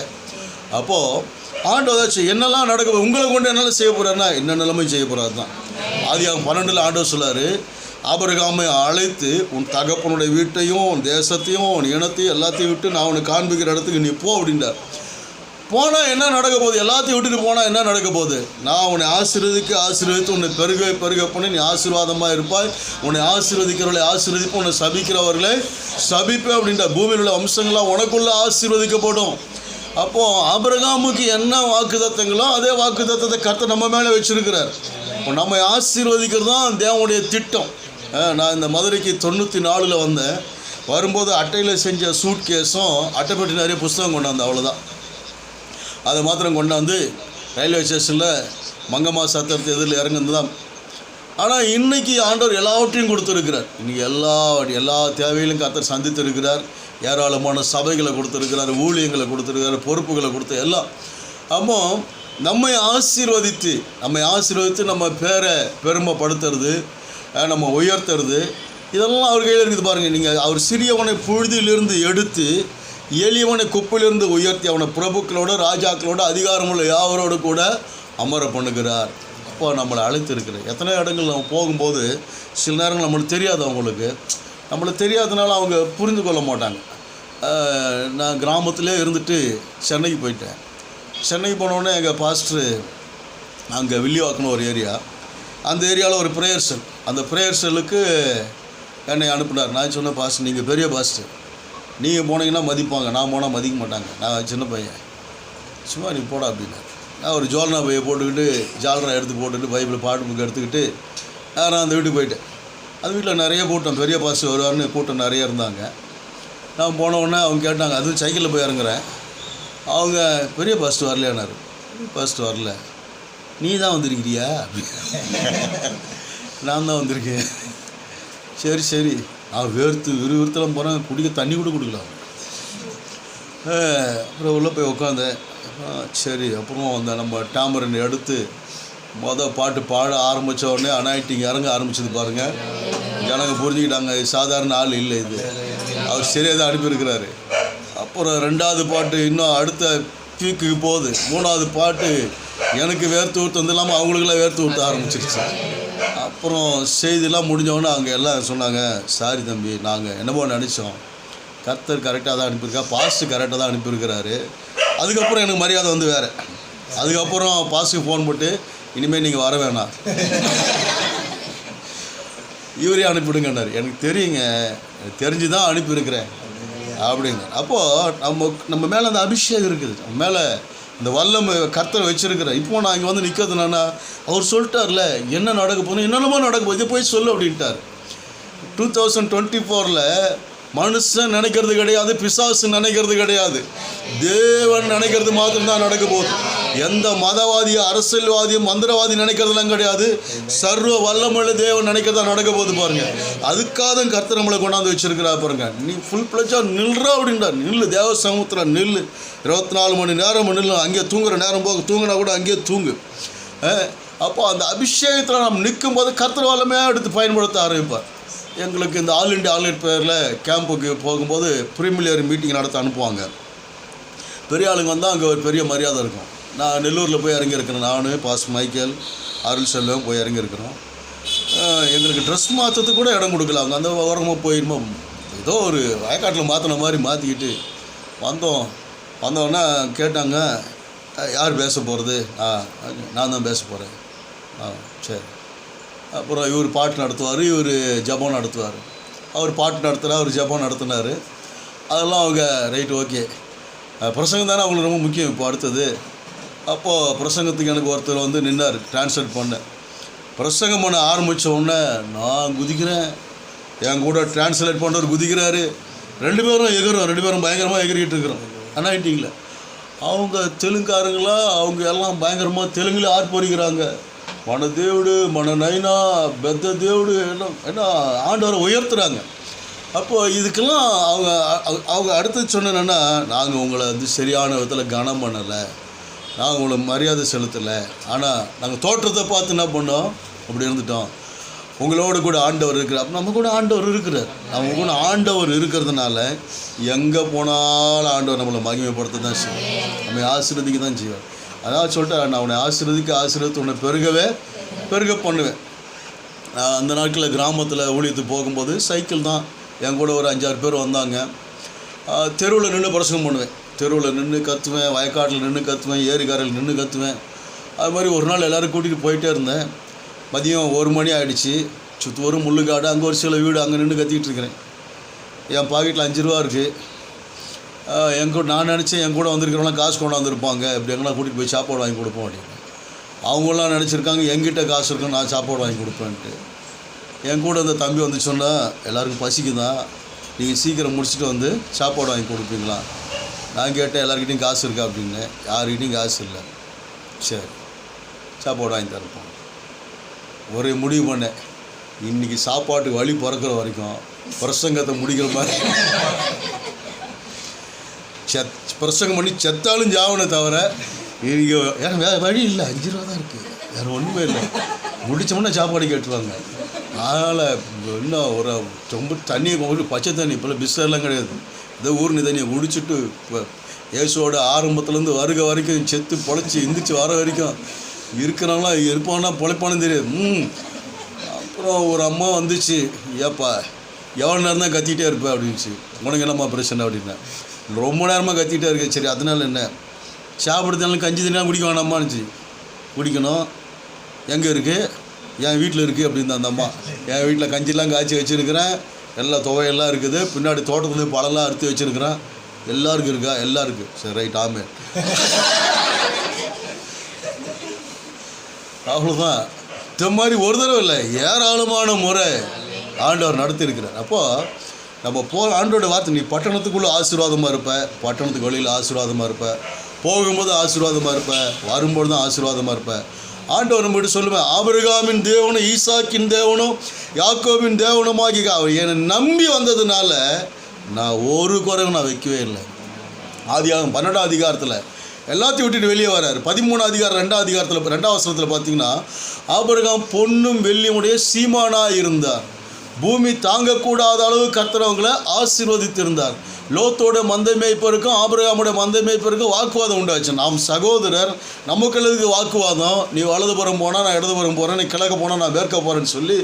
அப்போது ஆண்டவர் என்னெல்லாம் நடக்க உங்களை கொண்டு என்னால் செய்ய போகிறாருன்னா என்ன நிலைமை செய்ய போகிறாரு தான். ஆதியாகமம் 12 ஆண்டவர் சொல்லார், ஆபிரகாமை அழைத்து உன் தகப்பனுடைய வீட்டையும் உன் தேசத்தையும் உன் இனத்தையும் எல்லாத்தையும் விட்டு நான் உனக்கு காண்பிக்கிற இடத்துக்கு நீ போ அப்படின்றார். போனால் என்ன நடக்க போகுது? எல்லாத்தையும் விட்டுட்டு போனால் என்ன நடக்க போகுது? நான் உன்னை ஆசீர்வதித்து உன்னை பெருக பண்ணி நீ ஆசீர்வாதமாக இருப்பாய். உன்னை ஆசீர்வதிக்கிறவர்களை ஆசீர்வதிப்பேன், உன்னை சபிக்கிறவர்களை சபிப்பேன் அப்படின்ற பூமியில் உள்ள வம்சங்களாக உனக்குள்ளே ஆசீர்வதிக்கப்படும். அப்போது ஆபிரகாமுக்கு என்ன வாக்குத்தத்தங்களோ அதே வாக்குத்தத்தத்தை கர்த்தர் நம்ம மேலே வச்சுருக்கிறார். இப்போ நம்ம ஆசீர்வதிக்கிறது தான் தேவனுடைய திட்டம். நான் இந்த மதுரைக்கு 94 வந்தேன். வரும்போது அட்டையில் செஞ்ச சூட் கேஸும் அட்டைப்பட்டி நிறைய புஸ்தகம் கொண்டாந்து, அவ்வளோதான். அதை மாத்திரம் கொண்டாந்து ரயில்வே ஸ்டேஷனில் மங்கம்மா சத்திரத்து எதிரில் இறங்குனது தான். ஆனால் இன்றைக்கி ஆண்டவர் எல்லாவற்றையும் கொடுத்துருக்கிறார். இன்றைக்கி எல்லா தேவையிலும் கர்த்தர் சந்தித்திருக்கிறார். ஏராளமான சபைகளை கொடுத்துருக்கிறார், ஊழியங்களை கொடுத்துருக்கிறார், பொறுப்புகளை கொடுத்து எல்லாம். அப்போ நம்மை ஆசீர்வதித்து நம்ம பேரை பெருமைப்படுத்துறது, நம்ம உயர்த்துறது, இதெல்லாம் அவர் கையில் இருக்குது பாருங்கள். நீங்கள் அவர் சிறியவனை புழுதியிலிருந்து எடுத்து எளியவனை குப்பையிலிருந்து உயர்த்தி அவனை பிரபுக்களோட ராஜாக்களோட அதிகாரமுள்ள யாவரோடு கூட அமர பண்ணுகிறார். அப்போ நம்மளை அழைத்திருக்கிறார். எத்தனை இடங்கள் நம்ம போகும்போது சில நேரங்கள் நம்மளுக்கு தெரியாது, நம்மளுக்கு தெரியாதனால அவங்க புரிந்து கொள்ள மாட்டாங்க. நான் கிராமத்திலே இருந்துட்டு சென்னைக்கு போயிட்டேன். சென்னைக்கு போனோடனே எங்கள் பாஸ்டரு அங்கே வில்லிவாக்கணும் ஒரு ஏரியா, அந்த ஏரியாவில் ஒரு ப்ரேயர் செல், அந்த ப்ரேயர் செல்லுக்கு என்னை அனுப்புனார். நான் சொன்னேன், பாஸ்டர் நீங்கள் பெரிய பாஸ்டர், நீங்கள் போனீங்கன்னா மதிப்பாங்க, நான் போனால் மதிக்க மாட்டாங்க, நான் சின்ன பையன், சும்மா நீ போடா அப்படின்னார். நான் ஒரு ஜோல்னா பையை போட்டுக்கிட்டு ஜாலரா எடுத்து போட்டுக்கிட்டு பைபிள் பாட்டு புக்கு எடுத்துக்கிட்டு நான் அந்த வீட்டுக்கு போயிட்டேன். அந்த வீட்டில் நிறைய கூட்டம், பெரிய பாஸ்டர் வருவார்னு கூட்டம் நிறைய இருந்தாங்க. நான் போன உடனே அவங்க கேட்டாங்க, அதுவும் சைக்கிளில் போய் இறங்குறேன். அவங்க பெரிய பாஸ்டர் வரலையானார். பாஸ்டர் வரல, நீ தான் வந்திருக்கிறியா? நான் தான் வந்திருக்கேன். சரி நான் விறுவிறுத்தலாம் போகிறேன், குடிக்க தண்ணி கூட கொடுக்கலாம். அப்புறம் உள்ளே போய் உட்காந்தேன். சரி, அப்புறம் அந்த நம்ம டேமரன் எடுத்து பாட்டு பாட ஆரம்பித்த உடனே அனாயிட்டிங் இறங்க ஆரம்பிச்சது பாருங்கள். ஜனங்க புரிஞ்சுக்கிட்டாங்க, சாதாரண ஆள் இல்லை, இது அவர் சரியாக தான் அனுப்பியிருக்கிறாரு. அப்புறம் 2வது பாட்டு இன்னும் அடுத்த பீக்குக்கு போகுது. 3வது பாட்டு எனக்கு வேர்த்து ஊற்று வந்து இல்லாமல் அவங்களுக்கெல்லாம் வேர்த்து ஊற்ற ஆரம்பிச்சிருச்சு. அப்புறம் செய்திலாம் முடிஞ்சவொடனே அவங்க எல்லாம் சொன்னாங்க, சாரி தம்பி, நாங்கள் என்னமோ நினச்சோம், கர்த்தர் கரெக்டாக தான் அனுப்பியிருக்கா, பாஸ்ட்டு கரெக்டாக தான் அனுப்பியிருக்கிறாரு. அதுக்கப்புறம் எனக்கு மரியாதை வந்து வேறு. அதுக்கப்புறம் பாஸ்ட்டுக்கு ஃபோன் போட்டு, இனிமேல் நீங்கள் வர வேணாம், இவரே அனுப்பிவிடுங்கன்னாரு. எனக்கு தெரியுங்க, தெரிஞ்சு தான் அனுப்பியிருக்கிறேன் அப்படிங்க. அப்போது நம்ம மேலே அந்த அபிஷேகம் இருக்குது, நம்ம மேலே இந்த வல்லம் கர்த்தர் வச்சுருக்கிறார். இப்போது நான் இங்கே வந்து நிற்கிறது என்னன்னா, அவர் சொல்லிட்டார்ல என்ன நடக்க போகணும், என்னென்னமோ நடக்க போகுது, போய் சொல்லு அப்படின்ட்டார். 2024 மனுஷன் நினைக்கிறது கிடையாது, பிசாசு நினைக்கிறது கிடையாது, தேவன் நினைக்கிறது மாத்திரம்தான் நடக்க போகுது. எந்த மதவாதியும் அரசியல்வாதியும் மந்திரவாதி நினைக்கிறதுலாம் கிடையாது, சர்வ வல்லமுள்ள தேவன் நினைக்கிறதா நடக்க போகுது பாருங்கள். அதுக்காக கர்த்தர் நம்மளை கொண்டாந்து வச்சிருக்கிறா பாருங்க. நீ ஃபுல் பிளச்சாக நில்றா அப்படின்றார். நில்லு, தேவ சமுத்திரம் நில்லு, 24 மணி நேரம் நில்லு, அங்கேயே தூங்குற நேரம் போக, தூங்கினா கூட அங்கேயே தூங்கு. அப்போ அந்த அபிஷேகத்தில் நம்ம நிற்கும் போது கர்த்தர் வல்லமே எடுத்து பயன்படுத்த ஆரம்பிப்பார். எங்களுக்கு இந்த ஆல் இண்டியா ஆல் பேரில் கேம்புக்கு போகும்போது ப்ரீமிலியர் மீட்டிங் நடத்த அனுப்புவாங்க. பெரிய ஆளுங்க வந்தால் அங்கே ஒரு பெரிய மரியாதை இருக்கும். நான் நெல்லூரில் போய் இறங்கியிருக்கிறேன், நான் பாஸ் மைக்கேல் அருள் செல்வம் போய் இறங்கியிருக்கிறோம். எங்களுக்கு ட்ரெஸ் மாற்றத்துக்கு கூட இடம் கொடுக்கல. அவங்க அந்த ஓரமாக போயிருமோ ஏதோ ஒரு வயக்காட்டில் மாற்றின மாதிரி மாற்றிக்கிட்டு வந்தோடனே கேட்டாங்க, யார் பேச போகிறது? நான் தான் பேச போகிறேன். சரி. அப்புறம் இவர் பாட்டு நடத்துவார், இவர் ஜபம் நடத்துவார். அவர் பாட்டு நடத்துகிறார், அவர் ஜபம் நடத்தினார். அதெல்லாம் அவங்க ரைட்டு, ஓகே, பிரசங்கம் தானே அவங்களுக்கு ரொம்ப முக்கியம். இப்போ அடுத்தது அப்போது பிரசங்கத்துக்கு எனக்கு ஒருத்தர் வந்து நின்னார், டிரான்ஸ்லேட் பண்ண. பிரசங்கம் பண்ண ஆரம்பித்த உடனே நான் குதிக்கிறேன், என் கூட டிரான்ஸ்லேட் பண்ணுறவர் குதிக்கிறாரு. 2 பேரும் பயங்கரமாக எகிரிக்கிட்டு இருக்கிறோம். அனாயிட்டிங்கில் அவங்க தெலுங்காரங்களா, அவங்க எல்லாம் பயங்கரமாக தெலுங்குல ஆர்ப்பரிக்கிறாங்க. మన దేవుడు మన నైనా పెద్ద దేవుడు என்ன ஆண்டவரை உயர்த்துறாங்க. அப்போது இதுக்கெல்லாம் அவங்க அடுத்து சொன்னேன்னா, நாங்கள் உங்களை வந்து சரியான விதத்தில் கனம் பண்ணலை, நாங்கள் உங்களை மரியாதை செலுத்தலை, ஆனால் நாங்கள் தோற்றத்தை பார்த்து என்ன பண்ணோம், அப்படி இருந்துட்டோம். உங்களோடு கூட ஆண்டவர் இருக்கிறார். அப்போ நம்ம கூட ஆண்டவர் இருக்கிறார். நம்ம கூட ஆண்டவர் இருக்கிறதுனால எங்கே போனாலும் ஆண்டவர் நம்மளை மகிமைப்படுத்த தான் செய்வார், நம்ம ஆசீர்வதிக்க தான் செய்வார். அதான் சொல்லிட்டு, நான் உன்னை ஆசீர்வதித்து உன்னை பெருக பண்ணுவேன். அந்த நாட்களில் கிராமத்தில் ஊழியத்துக்கு போகும்போது சைக்கிள் தான், என் கூட ஒரு 5-6 பேர் வந்தாங்க. தெருவில் நின்று பிரசங்கம் பண்ணுவேன், தெருவில் நின்று கற்றுவேன், வயக்காட்டில் நின்று கற்றுவேன், ஏரிக்காரில் நின்று கற்றுவேன். அது மாதிரி ஒரு நாள் எல்லோரும் கூட்டிகிட்டு போயிட்டே இருந்தேன். மதியம் 1 மணி ஆகிடுச்சு. சுற்றி ஒரு முள்ளுக்காடு, அங்கே ஒரு சில வீடு, அங்கே நின்று கத்திக்கிட்டு இருக்கிறேன். என் பாக்கெட்டில் 5 ரூபா இருக்குது. நான் நினச்சேன் என் கூட வந்திருக்கிறவங்களாம் காசு கொண்டாந்துருப்பாங்க, இப்படி எங்கெல்லாம் கூட்டிகிட்டு போய் சாப்பாடு வாங்கி கொடுப்போம் அப்படின்னு. அவங்களாம் நினச்சிருக்காங்க என்கிட்ட காசு இருக்கும், நான் சாப்பாடு வாங்கி கொடுப்பேன்ட்டு. என் கூட அந்த தம்பி வந்து சொன்னால், எல்லாருக்கும் பசிக்குதான், நீங்கள் சீக்கிரம் முடிச்சுட்டு வந்து சாப்பாடு வாங்கி கொடுப்பீங்களா? நான் கேட்டேன், எல்லாருக்கிட்டையும் காசு இருக்கா அப்படின்னு. யாருக்கிட்டையும் காசு இல்லை. சரி, சாப்பாடு வாங்கி தரப்போம். ஒரே முடிவு பண்ணேன், இன்றைக்கி சாப்பாட்டுக்கு வழி பிறக்கிற வரைக்கும் பிரசங்கத்தை முடிக்கிற மாதிரி பிரசங்கம் பண்ணி செத்தாலும் ஜாவனை தவிர இங்கே வேறு வழி இல்லை, 5 ரூபா தான் இருக்குது, வேறு ஒன்றுமே இல்லை. முடித்தோம்னா சாப்பாடு கேட்டுருவாங்க. அதனால் இன்னும் ஒரு ரொம்ப தண்ணியை கொண்டு பச்சை தண்ணி, இப்போல்லாம் பிஸ்லர்லாம் கிடையாது, இதை ஊர்னி தண்ணியை குடிச்சிட்டு இப்போ இயேசுவோட ஆரம்பத்துலேருந்து வருக வரைக்கும் செத்து பொழைச்சி எந்திரிச்சு வர வரைக்கும் இருக்கிறவங்களாம் இருப்பான்னா பொழைப்பானு தெரியாது. அப்புறம் ஒரு அம்மா வந்துச்சு, ஏப்பா எவ்வளோ நேரம் தான் கத்திக்கிட்டே இருப்பேன் அப்படின்ச்சு. உனக்கு என்னம்மா பிரச்சனை அப்படின்னா, ரொம்ப நேரமாக கத்திக்கிட்டே இருக்கேன். சரி அதனால் என்ன, சாப்பிட்றதுனாலும் கஞ்சி தண்ணியாக குடிக்க வேணாமான்னுச்சு. குடிக்கணும், எங்கே இருக்குது, என் வீட்டில் இருக்குது அப்படின்னு அந்த அம்மா. என் வீட்டில் கஞ்சிலாம் காய்ச்சி வச்சுருக்கிறேன், எல்லா துவையெல்லாம் இருக்குது, பின்னாடி தோட்டத்துலேருந்து பழம்லாம் அறுத்து வச்சுருக்கிறேன், எல்லாருக்கும் இருக்கா, எல்லாம் இருக்குது. சரி ரைட், ஆமே. அவ்வளோதான். இந்த மாதிரி ஒரு தடவை இல்லை, ஏராளமான முறை ஆண்டவர் நடத்தியிருக்கிறார். அப்போது நம்ம ஆண்டோட வார்த்தை, நீ பட்டணத்துக்குள்ளே ஆசீர்வாதமாக இருப்ப, பட்டணத்துக்கு வெளியில் ஆசீர்வாதமாக இருப்ப, போகும்போது ஆசீர்வாதமாக இருப்ப, வரும்போது தான் ஆசீர்வாதமாக இருப்ப. ஆண்டவர் நம்மகிட்ட சொல்லுவேன், ஆபிரகாமின் தேவனும் ஈசாக்கின் தேவனும் யாக்கோபின் தேவனுமாகி அவர் என்னை நம்பி வந்ததுனால நான் ஒரு குறைவும் நான் வைக்கவே இல்லை. ஆதியாகமம் 12ஆம் அதிகாரத்தில் எல்லாத்தையும் விட்டுட்டு வெளியே வர்றார். 13ஆம் அதிகாரம் 2ஆம் அதிகாரத்தில் 2ஆம் வசனத்தில் பார்த்தீங்கன்னா, ஆபிரகாம் பொன்னும் வெள்ளியுடைய சீமானாக இருந்தார், பூமி தாங்கக்கூடாத அளவு கர்த்தர் அவங்களை ஆசீர்வதித்திருந்தார். லோத்தோட மந்தை மேய்ப்பருக்கும் ஆபிரகாமுடைய மந்தை மேய்ப்பருக்கும் வாக்குவாதம் உண்டாச்சு. நாம் சகோதரர், நமக்கு வாக்குவாதம், நீ வலதுபுறம் போனால் நான் இடதுபுறம் போகிறேன், நீ கிழக்க போனால் நான் மேற்க போகிறேன்னு சொல்லி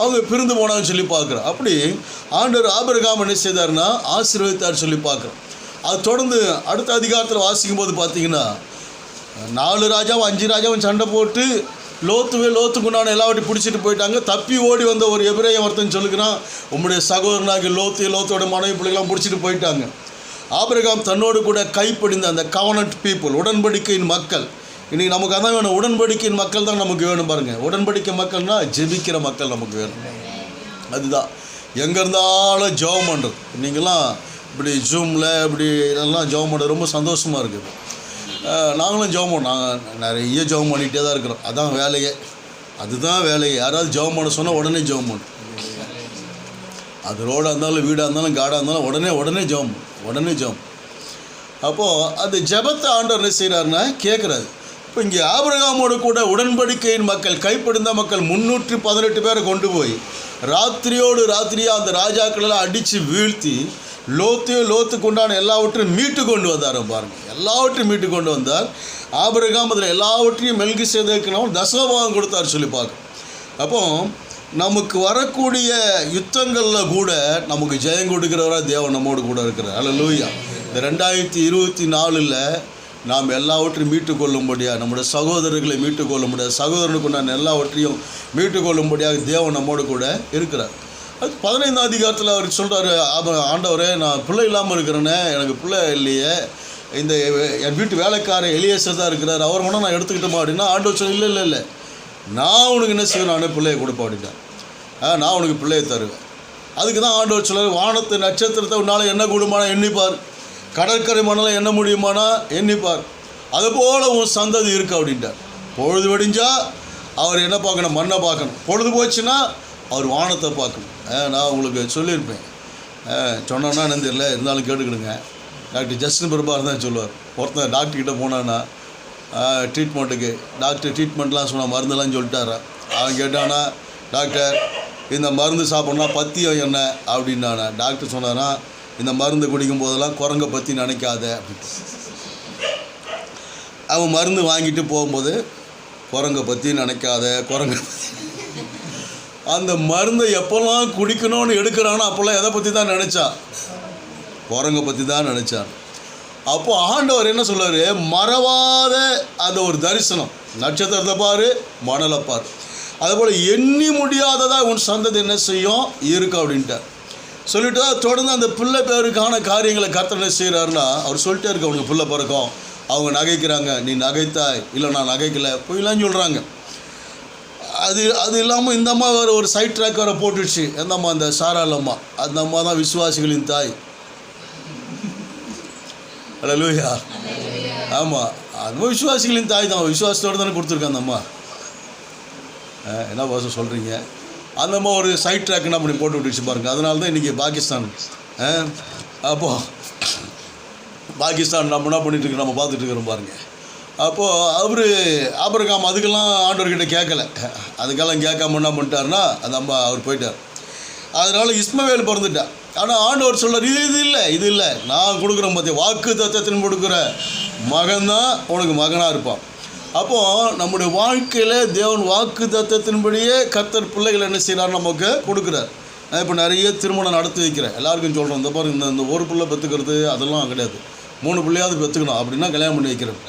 அவங்க பிரிந்து போனான்னு சொல்லி பார்க்குறோம். அப்படி ஆண்டவர் ஆபிரகாம் என்ன செய்தார்னா ஆசீர்வதித்தார் சொல்லி பார்க்குறோம். அது தொடர்ந்து அடுத்த அதிகாரத்தில் வாசிக்கும்போது பார்த்தீங்கன்னா, 4 ராஜாவும் 5 ராஜாவும் சண்டை போட்டு லோத்துக்குண்டான எல்லாவற்றையும் பிடிச்சிட்டு போயிட்டாங்க. தப்பி ஓடி வந்த ஒரு எபிரேயன் ஒருத்தன் சொல்லுகிறான், உம்முடைய சகோதரனாக லோத்தோட மனைவி பிள்ளைகளாம் பிடிச்சிட்டு போயிட்டாங்க. ஆபிரகாம் தன்னோடு கூட கைப்படிந்த அந்த கவனன்ட் பீப்புள், உடன்படிக்கையின் மக்கள். இன்றைக்கி நமக்கு அதான் வேணும், உடன்படிக்கையின் மக்கள் தான் நமக்கு வேணும். பாருங்கள், உடன்படிக்கை மக்கள்னால் ஜெபிக்கிற மக்கள் நமக்கு வேணும். அதுதான் எங்கே இருந்தாலும் ஜெபம் பண்ணுறது. நீங்களாம் இப்படி ஜூமில் இப்படி இதெல்லாம் ஜெபம் பண்ணுறது ரொம்ப சந்தோஷமாக இருக்குது. நாங்களும் ஜெபம் பண்ணோம், நாங்கள் நிறைய ஜெபம் பண்ணிகிட்டே தான் இருக்கிறோம். அதான் வேலையே, அதுதான் வேலையே. யாராவது ஜெபம் பண்ண சொன்னால் உடனே ஜெபம் பண்ணும். அது ரோடாக இருந்தாலும் வீடாக இருந்தாலும் காடாக இருந்தாலும் உடனே ஜெபம். அப்போது அந்த ஜெபத்தை ஆண்டவர் என்ன செய்கிறாருன்னா கேட்குறாரு. இப்போ இங்கே ஆபிரகாமோடு கூட உடன்படிக்கையின் மக்கள், கைப்படிந்த மக்கள் 318 பேரை கொண்டு போய் ராத்திரியோடு ராத்திரியாக அந்த ராஜாக்களெல்லாம் அடித்து வீழ்த்தி லோத்துக்கு உண்டான எல்லாவற்றையும் மீட்டு கொண்டு வந்தார். பாருங்கள், எல்லாவற்றையும் மீட்டு கொண்டு வந்தார். ஆபிரகாம் அதில் எல்லாவற்றையும் மெல்கிசேதேக்குன்னு தசமபாகம் கொடுத்தார் சொல்லி பார்க்க. அப்போ நமக்கு வரக்கூடிய யுத்தங்களில் கூட நமக்கு ஜெயம் கொடுக்கிறவராக தேவன் நம்மோடு கூட இருக்கிறார். அல்லேலூயா. இந்த 2024 நாம் எல்லாவற்றையும் மீட்டுக்கொள்ளும்படியாக, நம்முடைய சகோதரர்களை மீட்டுக்கொள்ளும்படியாக, சகோதரனுக்கு உண்டான எல்லாவற்றையும் மீட்டுக்கொள்ளும்படியாக தேவன் நம்மோடு கூட இருக்கிறார். அது 15ஆம் அதிகாரத்தில் அவர் சொல்கிறாரு, ஆண்டவரே நான் பிள்ளை இல்லாமல் இருக்கிறேன்னே, எனக்கு பிள்ளை இல்லையே, இந்த என் வீட்டு வேலைக்காரர் எலியேசர் தான் இருக்கிறார், அவர் வேணால் நான் எடுத்துக்கிட்டோமா அப்படின்னா, ஆண்டவர் சொல்ல இல்லை, நான் உனக்கு என்ன செய்வேன், நானே பிள்ளையை கொடுப்பேன் அப்படின்ட்டேன். நான் உனக்கு பிள்ளையை தருவேன். அதுக்கு தான் ஆண்டவர் சொல்கிறார், வானத்து நட்சத்திரத்தை உன்னால் என்ன கூடுமானா எண்ணிப்பார், கடற்கரை மணலை எண்ண முடியுமானா எண்ணிப்பார், அதுபோல் உன் சந்ததி இருக்கு அப்படின்ட்டார். பொழுது வெடிஞ்சால் அவர் என்ன பார்க்கணும், மண்ணை பார்க்கணும். பொழுது போச்சுன்னா அவர் வானத்தை பார்க்கணும். நான் உங்களுக்கு சொல்லியிருப்பேன், சொன்னோன்னா என்ன தெரியல, இருந்தாலும் கேட்டுக்கிடுங்க. டாக்டர் ஜஸ்டின் பிரபார் தான் சொல்லுவார். ஒருத்தன் டாக்டர்கிட்ட போனான்னா ட்ரீட்மெண்ட்டுக்கு, டாக்டர் ட்ரீட்மெண்ட்லாம் சொன்னால் மருந்தெல்லாம் சொல்லிட்டாரா. அவன் கேட்டானா, டாக்டர் இந்த மருந்து சாப்பிட்னா பத்தியம் என்ன அப்படின்னானா. டாக்டர் சொன்னானா, இந்த மருந்து குடிக்கும் போதெல்லாம் குரங்கை பற்றி நினைக்காத அப்படின்ட்டு. அவன் மருந்து வாங்கிட்டு போகும்போது குரங்கை பற்றி நினைக்காத, அந்த மருந்தை எப்போல்லாம் குடிக்கணும்னு எடுக்கிறானோ அப்போல்லாம் எதை பற்றி தான் நினச்சான், குரங்கை பற்றி தான் நினச்சான். அப்போ ஆண்டவர் என்ன சொல்கிறாரு, மறவாத அந்த ஒரு தரிசனம், நட்சத்திரத்தை பாரு, மணலை பாரு, அதுபோல் எண்ணி முடியாததாக உன் சந்ததி என்ன செய்யும் இருக்கு அப்படின்ட்டார். சொல்லிட்டு தான் தொடர்ந்து அந்த பிள்ளை பேருக்கான காரியங்களை கர்த்தர் என்ன செய்கிறாருன்னா, அவர் சொல்லிட்டே இருக்க, அவனுக்கு பிள்ளை பிறக்கும், அவங்க நகைக்கிறாங்க, நீ நகைத்தாய், இல்லை நான் நகைக்கலை, போயிலாம் சொல்கிறாங்க. அது இல்லாமல் இந்த அம்மா வேறு ஒரு சைட் ட்ராக் வேறு போட்டுடுச்சு. எந்த அம்மா, அந்த சாராள் அம்மா, அந்த அம்மா தான் விசுவாசிகளின் தாய். அல்லேலூயா. ஆமாம், அந்த விசுவாசிகளின் தாய் தான், விசுவாசத்தோடு தானே கொடுத்துருக்காங்க அந்த அம்மா. என்ன பாசம் சொல்கிறீங்க, அந்த அம்மா ஒரு சைட் ட்ராக்னா அப்படி போட்டு விட்டுச்சு பாருங்கள். அதனால தான் இன்றைக்கி பாகிஸ்தான், அப்போது பாகிஸ்தான் நம்ம என்ன பண்ணிகிட்டு இருக்கோம், நம்ம பார்த்துட்டு இருக்கிறோம் பாருங்கள். அப்போது ஆபிரகாம் அதுக்கெல்லாம் ஆண்டவர்கிட்ட கேட்கல. அதுக்கெல்லாம் கேட்காம என்ன பண்ணிட்டாருன்னா அந்த அம்மா அவர் போயிட்டார். அதனால் இஸ்மவேல் பிறந்துட்டான். ஆனால் ஆண்டவர் சொல்கிறார், இது இல்லை நான் கொடுக்குறேன் பார்த்தியா, வாக்கு தத்தத்தின் கொடுக்குற மகன்தான் உனக்கு மகனாக இருப்பான். அப்போது நம்முடைய வாழ்க்கையில் தேவன் வாக்கு தத்தத்தின்படியே கர்த்தர் பிள்ளைகள் என்ன செய்கிறார், நமக்கு கொடுக்குறார். நான் இப்போ நிறைய திருமணம் நடத்தி வைக்கிறேன். எல்லாருக்கும் சொல்கிறேன், இந்த பாருங்க இந்த ஒரு பிள்ளை பெற்றுக்கிறது அதெல்லாம் கிடையாது, 3 பிள்ளையாவது பெற்றுக்கணும் அப்படின்னா கல்யாணம் பண்ணி வைக்கிறேன்.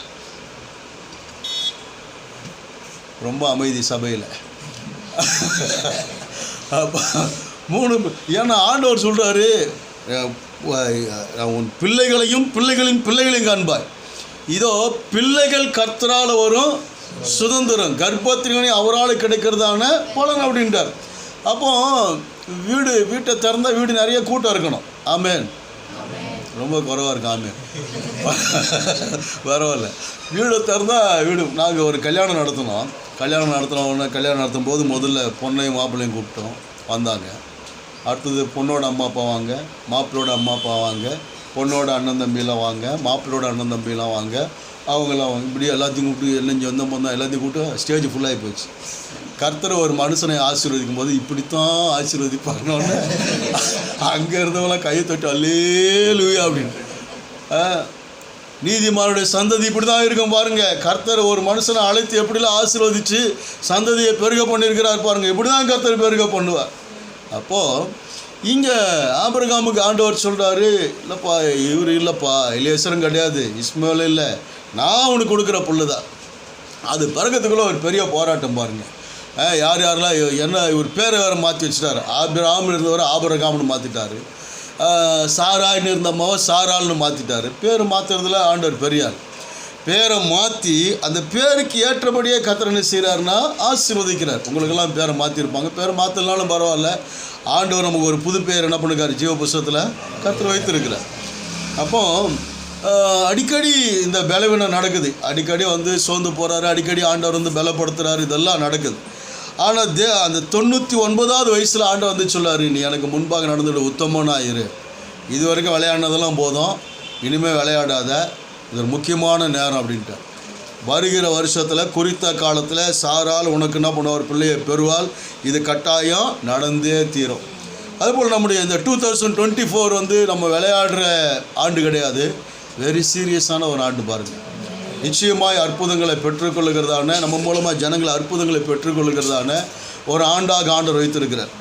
ரொம்ப அமைதி சபையில். அப்போ 3 ஏன்னா ஆண்டவர் சொல்கிறாரு, உன் பிள்ளைகளையும் பிள்ளைகளின் பிள்ளைகளையும் காண்பாய். இதோ பிள்ளைகள் கர்த்தரால் வரும் சுதந்திரம், கர்ப்பத்தினை அவரால் கிடைக்கிறதான பலன் அப்படின்றார். அப்போது வீட்டை திறந்தால் வீடு நிறைய கூட்டம் இருக்கணும். ஆமேன். ரொம்ப குறைவாக இருக்கு. ஆமேன். பரவாயில்ல. வீடை திறந்தால் வீடு. நாங்கள் ஒரு கல்யாணம் நடத்தினோம். கல்யாணம் நடத்தும் போது முதல்ல பொண்ணையும் மாப்பிள்ளையும் கூப்பிட்டோம், வந்தாங்க. அடுத்தது பொண்ணோட அம்மா அப்பா வாங்க, மாப்பிள்ளோட அம்மா அப்பா வாங்க, பொண்ணோட அண்ணன் தம்பியெலாம் வாங்க, மாப்பிள்ளோட அண்ணன் தம்பியெலாம் வாங்க, அவங்களாம் வாங்க. இப்படி எல்லாத்தையும் கூப்பிட்டு எல்லாம் சொந்தம் வந்தால் எல்லாத்தையும் கூப்பிட்டு ஸ்டேஜ் ஃபுல்லாகி போச்சு. கர்த்தர் ஒரு மனுஷனை ஆசீர்வதிக்கும் போது இப்படித்தான் ஆசீர்வதிப்பாங்கன்னு அங்கே இருந்தவங்களாம் கையை தொட்டு அல்லேலூயா அப்படின்னு. நீதிமானுடைய சந்ததி இப்படி தான் இருக்கும் பாருங்கள். கர்த்தர் ஒரு மனுஷனை அழைத்து எப்படிலாம் ஆசீர்வதித்து சந்ததியை பெருக பண்ணியிருக்கிறார் பாருங்கள். இப்படி தான் கர்த்தர் பெருக பண்ணுவார். அப்போது இங்கே ஆபிரகாமுக்கு ஆண்டவர் சொல்கிறாரு, இல்லைப்பா இவர் இல்லைப்பா, எலியேசரும் கிடையாது, இஸ்மவேலும் இல்லை, நான் அவனுக்கு கொடுக்குற புல்லு தான். அது பிறகுறதுக்குள்ளே ஒரு பெரிய போராட்டம் பாருங்கள். யாரெல்லாம் என்ன இவர் பேரை வேறு மாற்றி வச்சுட்டார். ஆபிரகாம்னு இருந்தவரை ஆபிரகாம்னு மாற்றிட்டார். சாராயின்னு இருந்தம்மாவை சாராள்னு மாற்றிட்டார். பேர் மாற்றுறதுல ஆண்டவர் பெரியார். பேரை மாற்றி அந்த பேருக்கு ஏற்றபடியே கர்த்தர் என்ன செய்கிறாருன்னா ஆசீர்வதிக்கிறார். உங்களுக்கெல்லாம் பேரை மாற்றிருப்பாங்க, பேரை மாற்றலனாலும் பரவாயில்ல, ஆண்டவர் நமக்கு ஒரு புது பேர் என்ன பண்ணுறாரு, ஜீவ புஸ்தகத்தில் கர்த்தர் வைத்திருக்கிறார். அப்போ அடிக்கடி இந்த பலவீனம் நடக்குது. அடிக்கடி சோர்ந்து போகிறாரு, அடிக்கடி ஆண்டவர் பலப்படுத்துகிறாரு, இதெல்லாம் நடக்குது. ஆனால் அந்த 99வது வயசில் ஆண்டவர் சொல்லார், நீ எனக்கு முன்பாக நடந்துட்டு உத்தமனாக இரு, இது வரைக்கும் விளையாடினதெல்லாம் போதும், இனிமேல் விளையாடாத, இது ஒரு முக்கியமான நேரம் அப்படின்ட்டு. வருகிற வருஷத்தில் குறித்த காலத்தில் சாரால் உனக்கு என்ன பண்ணுவார், பிள்ளையை பெறுவாள், இது கட்டாயம் நடந்தே தீரும். அதுபோல் நம்முடைய இந்த 2024 நம்ம விளையாடுற ஆண்டு கிடையாது, வெரி சீரியஸான ஒரு ஆண்டு பாருங்கள். நிச்சயமாய் அற்புதங்களை பெற்றுக்கொள்ளுகிறதான, நம்ம மூலமாக ஜனங்களை அற்புதங்களை பெற்றுக்கொள்ளுகிறதான ஒரு ஆண்டாக ஆண்டவர் வைத்திருக்கிறார்.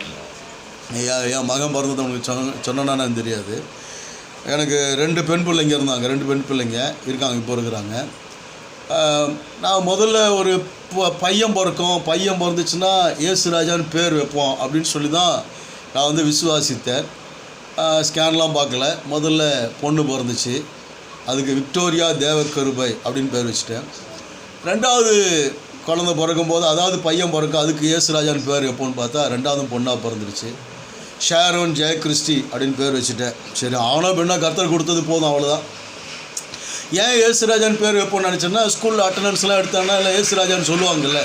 என் மகன் பிறந்தது அவனுக்கு சொன்னா தெரியாது. எனக்கு 2 பெண் பிள்ளைங்க இருந்தாங்க, 2 பெண் பிள்ளைங்க இருக்காங்க, இப்போ இருக்கிறாங்க. நான் முதல்ல ஒரு பையன் பிறந்துச்சுன்னா ஏசுராஜான்னு பேர் வைப்போம் அப்படின்னு சொல்லி தான் நான் விசுவாசித்தேன். ஸ்கேன்லாம் பார்க்கல. முதல்ல பொண்ணு பிறந்துச்சு, அதுக்கு விக்டோரியா தேவக்கருபை அப்படின்னு பேர் வச்சுட்டேன். 2வது குழந்தை பிறக்கும்போது, அதாவது பையன் அதுக்கு ஏசுராஜான்னு பேர் எப்போன்னு பார்த்தா 2வது பொண்ணாக பிறந்துருச்சு. ஷேரோன் ஜெயகிறிஸ்டி அப்படின்னு பேர் வச்சுட்டேன். சரி, ஆனா பெண்ணா கர்த்தர் கொடுத்தது போதும், அவ்வளோதான். ஏன் ஏசுராஜான்னு பேர் வைப்போன்னு நினச்சேன்னா, ஸ்கூலில் அட்டண்டன்ஸ்லாம் எடுத்தாங்கன்னா இல்லை ஏசுராஜான்னு சொல்லுவாங்கள்ல,